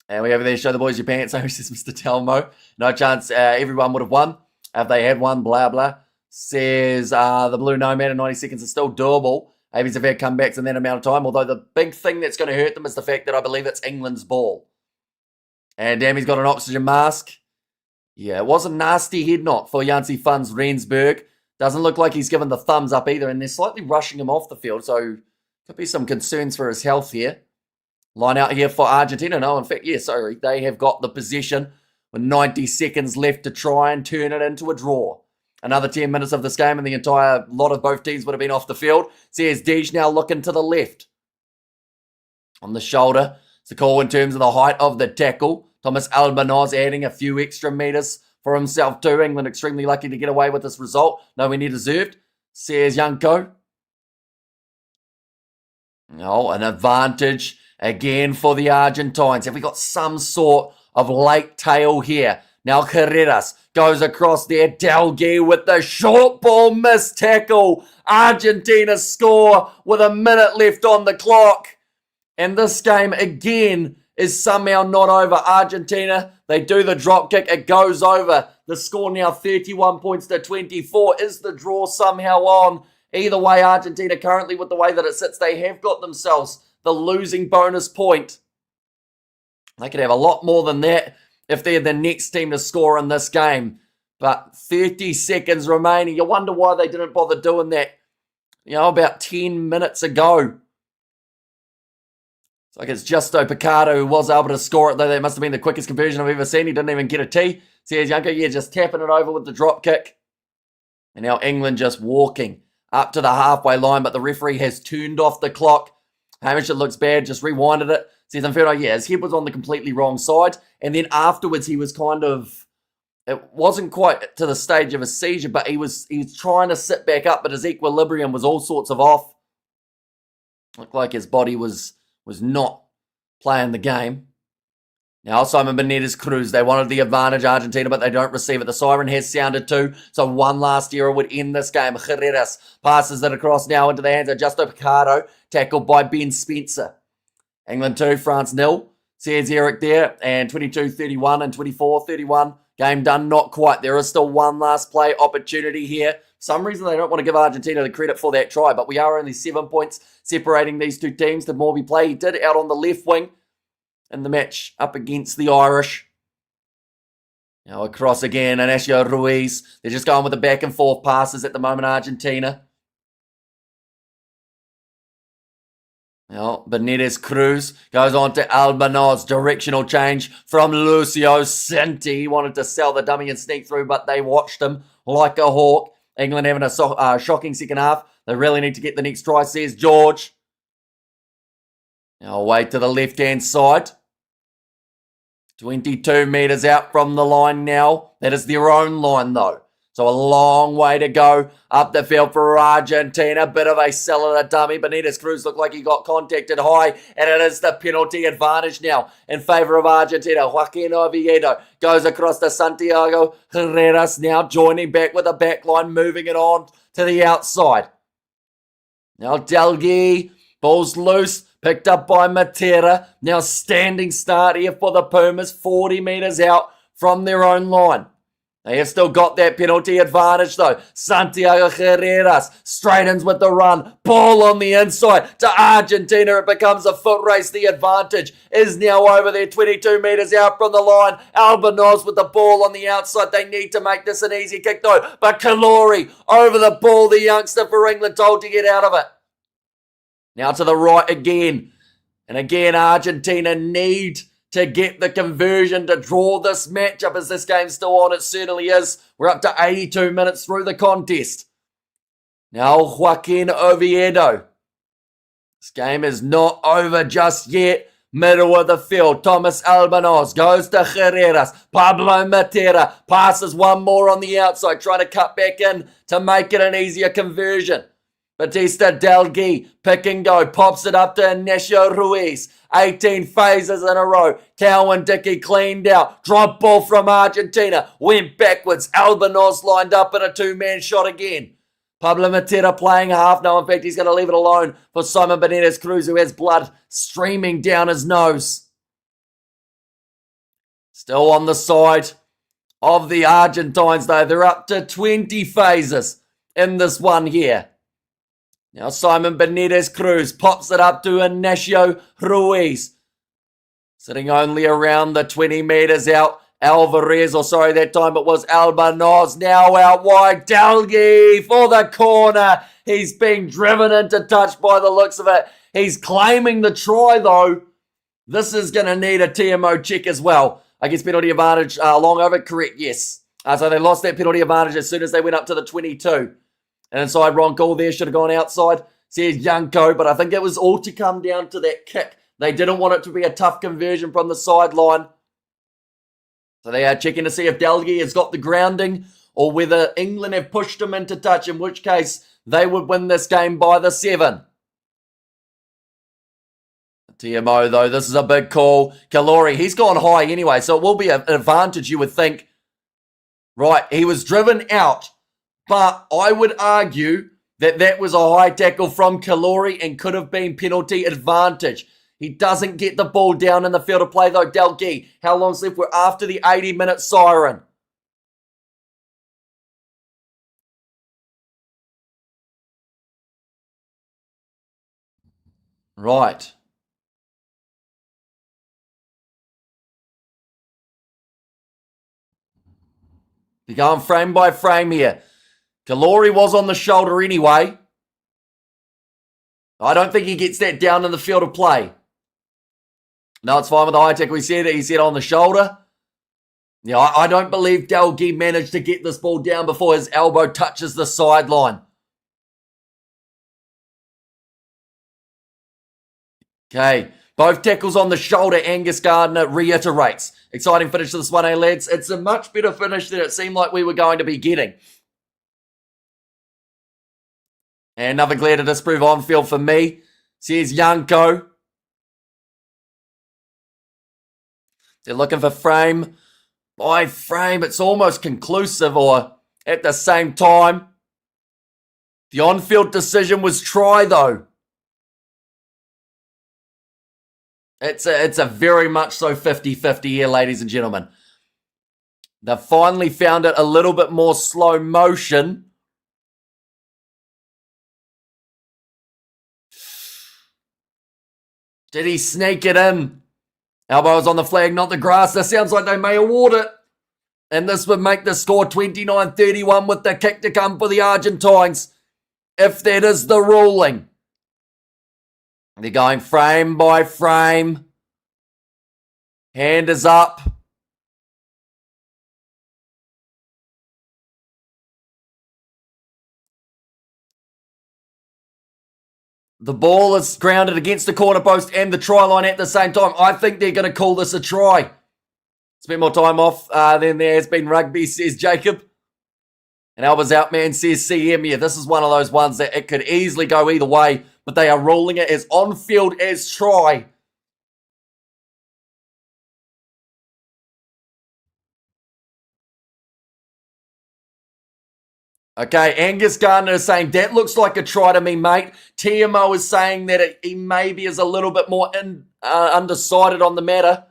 And we over there show the boys your pants, says Mr. Telmo. No chance everyone would have won if they had won, blah, blah. Says the Blue Nomad in 90 seconds is still doable. Avies have had comebacks in that amount of time, although the big thing that's going to hurt them is the fact that I believe it's England's ball. And damn, he's got an oxygen mask. Yeah, it was a nasty head knock for Jansi Funds Rensburg. Doesn't look like he's given the thumbs up either, and they're slightly rushing him off the field, so could be some concerns for his health here. Line out here for Argentina. No, in fact, yeah, sorry. They have got the possession with 90 seconds left to try and turn it into a draw. Another 10 minutes of this game and the entire lot of both teams would have been off the field. Says Deej now looking to the left. On the shoulder. It's the call in terms of the height of the tackle. Thomas Albanoz adding a few extra meters for himself too. England extremely lucky to get away with this result. Nowhere near deserved. Says Unico. No, an advantage again for the Argentines. Have we got some sort of late tail here? Now Carreras goes across there. Delgui with the short ball missed tackle. Argentina score with a minute left on the clock. And this game again is somehow not over. Argentina, they do the drop kick. It goes over. The score now 31 points to 24. Is the draw somehow on? Either way, Argentina currently with the way that it sits, they have got themselves the losing bonus point. They could have a lot more than that if they're the next team to score in this game. But 30 seconds remaining. You wonder why they didn't bother doing that, about 10 minutes ago. It's like it's Justo Picardo who was able to score it, though that must have been the quickest conversion I've ever seen. He didn't even get a tee. Says Junker, just tapping it over with the drop kick. And now England just walking up to the halfway line, but the referee has turned off the clock. Hamish, it looks bad, just rewinded it. Says Inferno, his head was on the completely wrong side. And then afterwards he was it wasn't quite to the stage of a seizure, but he was trying to sit back up, but his equilibrium was all sorts of off. Looked like his body was not playing the game. Now Simon Benitez Cruz, they wanted the advantage, Argentina, but they don't receive it. The siren has sounded too, so one last era would end this game. Carreras passes it across now into the hands of Justo Picardo, tackled by Ben Spencer. England 2, France 0. Says Eric there, and 22-31 and 24-31. Game done, not quite. There is still one last play opportunity here. For some reason, they don't want to give Argentina the credit for that try, but we are only 7 points separating these two teams. The more we play, he did out on the left wing in the match up against the Irish. Now across again, Anacio Ruiz. They're just going with the back and forth passes at the moment, Argentina. Now, Benitez Cruz goes on to Albanoz. Directional change from Lucio Cinti. He wanted to sell the dummy and sneak through, but they watched him like a hawk. England having a shocking second half. They really need to get the next try, says George. Now away to the left-hand side. 22 metres out from the line now. That is their own line, though. So a long way to go up the field for Argentina. Bit of a sell at a dummy. Benitez Cruz looked like he got contacted high. And it is the penalty advantage now in favour of Argentina. Joaquin Oviedo goes across to Santiago Carreras now joining back with the back line. Moving it on to the outside. Now Delgui. Ball's loose. Picked up by Matera. Now standing start here for the Pumas. 40 metres out from their own line. They have still got that penalty advantage though. Santiago Carreras straightens with the run. Ball on the inside to Argentina. It becomes a foot race. The advantage is now over there. 22 metres out from the line. Albanoz with the ball on the outside. They need to make this an easy kick though. But Kalori over the ball. The youngster for England told to get out of it. Now to the right again. And again, Argentina need to get the conversion to draw this matchup. Is this game still on? It certainly is. We're up to 82 minutes through the contest. Now Joaquin Oviedo. This game is not over just yet. Middle of the field. Thomas Albanoz goes to Carreras. Pablo Matera passes one more on the outside. Trying to cut back in to make it an easier conversion. Batista Delgui, pick and go, pops it up to Ignacio Ruiz. 18 phases in a row. Cowan Dickey cleaned out. Drop ball from Argentina. Went backwards. Albanoz lined up in a two-man shot again. Pablo Matera playing half. No, in fact, he's going to leave it alone for Simon Benitez Cruz, who has blood streaming down his nose. Still on the side of the Argentines, though. They're up to 20 phases in this one here. Now Simon Benitez Cruz pops it up to Ignacio Ruiz. Sitting only around the 20 metres out. Alvarez, that time it was Albanoz. Now out wide. Delgui for the corner. He's being driven into touch by the looks of it. He's claiming the try though. This is going to need a TMO check as well. I guess penalty advantage long over. Correct, yes. So they lost that penalty advantage as soon as they went up to the 22. And inside wrong call there. Should have gone outside. Says Unico, but I think it was all to come down to that kick. They didn't want it to be a tough conversion from the sideline. So they are checking to see if Delgi has got the grounding or whether England have pushed him into touch, in which case they would win this game by the 7. TMO, though, this is a big call. Kalori, he's gone high anyway, so it will be an advantage, you would think. Right, he was driven out, but I would argue that that was a high tackle from Kalori and could have been penalty advantage. He doesn't get the ball down in the field of play, though. Delgi, how long's left? We're after the 80-minute siren. Right. You're going frame by frame here. Kalori was on the shoulder anyway. I don't think he gets that down in the field of play. No, it's fine with the high tackle. He said on the shoulder. Yeah, I don't believe Delgi managed to get this ball down before his elbow touches the sideline. Okay, both tackles on the shoulder. Angus Gardner reiterates. Exciting finish to this 1A, lads. It's a much better finish than it seemed like we were going to be getting. And another glare to disprove on field for me. Says Unico. They're looking for frame by frame. It's almost conclusive, or at the same time. The on-field decision was try, though. It's a very much so 50-50 here, ladies and gentlemen. They've finally found it a little bit more slow motion. Did he sneak it in? Elbows on the flag, not the grass. That sounds like they may award it. And this would make the score 29-31 with the kick to come for the Argentines, if that is the ruling. They're going frame by frame. Hand is up. The ball is grounded against the corner post and the try line at the same time. I think they're going to call this a try. Spent more time off than there has been rugby, says Jacob. And Alba's out, man, says CM. Yeah, this is one of those ones that it could easily go either way, but they are ruling it as on-field as try. Okay, Angus Gardner is saying, that looks like a try to me, mate. TMO is saying that he maybe is a little bit more undecided on the matter.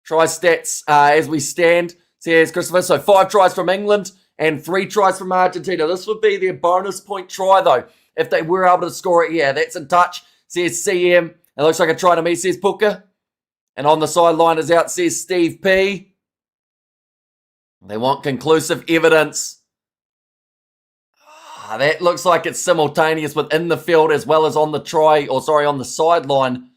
Try stats as we stand, says Christopher. So 5 tries from England and 3 tries from Argentina. This would be their bonus point try, though, if they were able to score it. Yeah, that's in touch, says CM. It looks like a try to me, says Puka. And on the sideline is out, says Steve P. They want conclusive evidence. That looks like it's simultaneous within the field as well as on the on the sideline.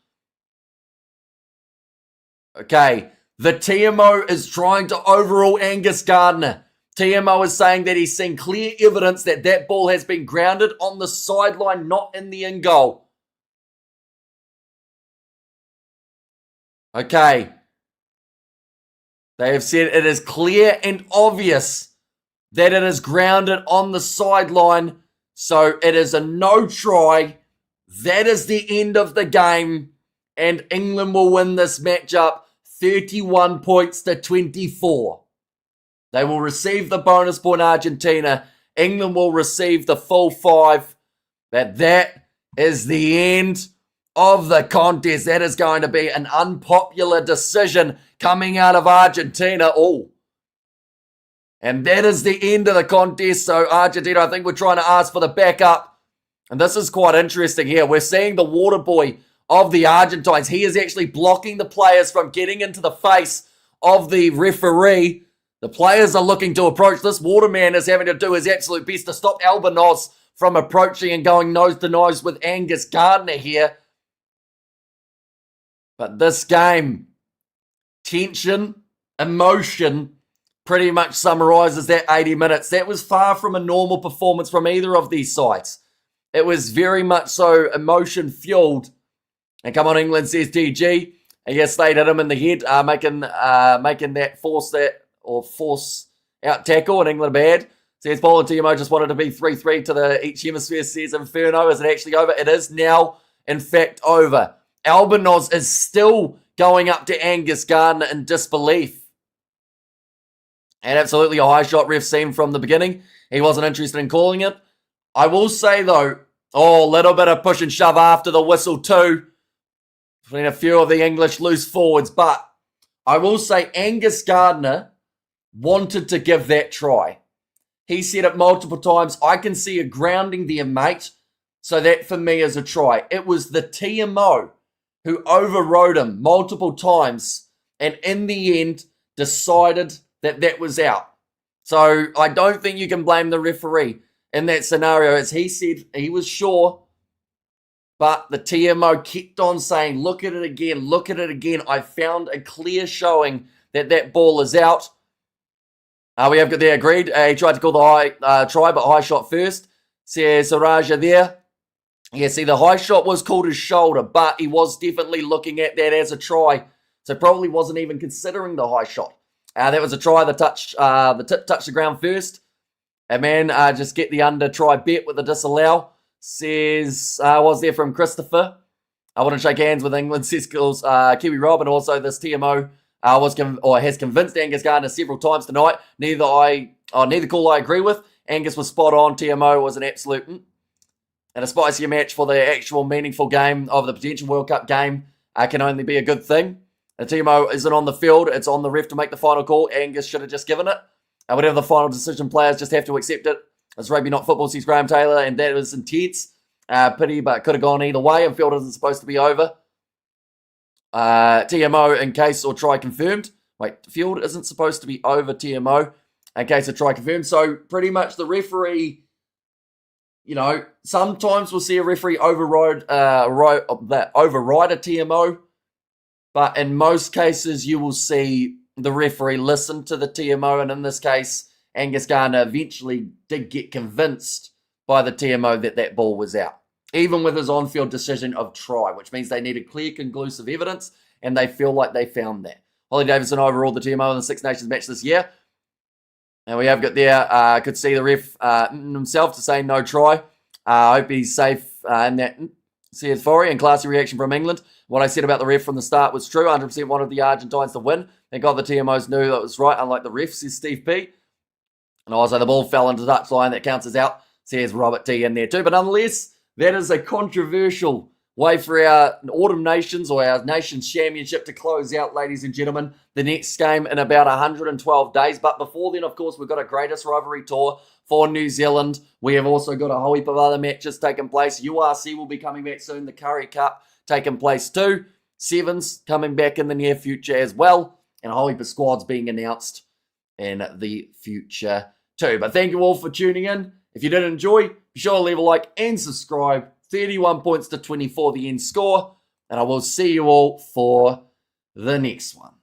Okay, the TMO is trying to overrule Angus Gardner. TMO is saying that he's seen clear evidence that that ball has been grounded on the sideline, not in the in goal. Okay. They have said it is clear and obvious that it is grounded on the sideline, so it is a no try. That is the end of the game, and England will win this matchup 31 points to 24. They will receive the bonus point, Argentina. England will receive the full 5. That is the end of the contest. That is going to be an unpopular decision coming out of Argentina. Oh. And that is the end of the contest. So Argentina, I think we're trying to ask for the backup. And this is quite interesting here. We're seeing the water boy of the Argentines. He is actually blocking the players from getting into the face of the referee. The players are looking to approach. This waterman is having to do his absolute best to stop Albanos from approaching and going nose to nose with Angus Gardner here. But this game, tension, emotion, pretty much summarises that 80 minutes. That was far from a normal performance from either of these sides. It was very much so emotion-fueled. And come on, England, says DG. And yes, they hit him in the head, making that force out tackle, and England bad. Says Paul and TMO just wanted to be 3-3 to the each hemisphere, says Inferno. Is it actually over? It is now, in fact, over. Albinos is still going up to Angus Gardner in disbelief. And absolutely a high shot ref seen from the beginning. He wasn't interested in calling it. I will say, though, a little bit of push and shove after the whistle too, between a few of the English loose forwards. But I will say Angus Gardner wanted to give that try. He said it multiple times. I can see a grounding there, mate. So that for me is a try. It was the TMO who overrode him multiple times and in the end decided that was out. So I don't think you can blame the referee in that scenario. As he said, he was sure, but the TMO kept on saying, look at it again, look at it again. I found a clear showing that ball is out. We have got there, agreed. He tried to call the high try, but high shot first. Says Saraja there. Yeah, see, the high shot was called his shoulder, but he was definitely looking at that as a try. So probably wasn't even considering the high shot. That was a try. The tip touched the ground first. And man, just get the under try bet with the disallow. Says, was there from Christopher. I want to shake hands with England, says Kiwi Rob, and also this TMO has convinced Angus Gardner several times tonight. Neither call I agree with. Angus was spot on. TMO was an absolute and a spicier match for the actual meaningful game of the potential World Cup game can only be a good thing. The TMO isn't on the field. It's on the ref to make the final call. Angus should have just given it. Whatever the final decision, players just have to accept it. It's rugby, not football, says Graham Taylor, and that was intense. Pity, but could have gone either way, and field isn't supposed to be over. TMO in case or try confirmed. Wait, field isn't supposed to be over TMO in case or try confirmed. So pretty much the referee, sometimes we'll see a referee override a TMO, but in most cases you will see the referee listen to the TMO, and in this case, Angus Gardner eventually did get convinced by the TMO that ball was out, even with his on-field decision of try, which means they needed clear, conclusive evidence, and they feel like they found that. Holly Davidson overruled the TMO in the Six Nations match this year. And we have got there, could see the ref himself to say no try. I hope he's safe in that. Says Forey, and classy reaction from England. What I said about the ref from the start was true. 100% wanted the Argentines to win. Thank God the TMOs knew that was right, unlike the refs, says Steve P. And also the ball fell into the touchline. That counts as out, says Robert T in there too. But nonetheless, that is a controversial way for our Autumn Nations or our Nations Championship to close out, ladies and gentlemen. The next game in about 112 days. But before then, of course, we've got a greatest rivalry tour for New Zealand. We have also got a whole heap of other matches taking place. URC will be coming back soon. The Curry Cup taking place too. Sevens coming back in the near future as well. And a whole heap of squads being announced in the future too. But thank you all for tuning in. If you did enjoy, be sure to leave a like and subscribe. 31 points to 24 the end score. And I will see you all for the next one.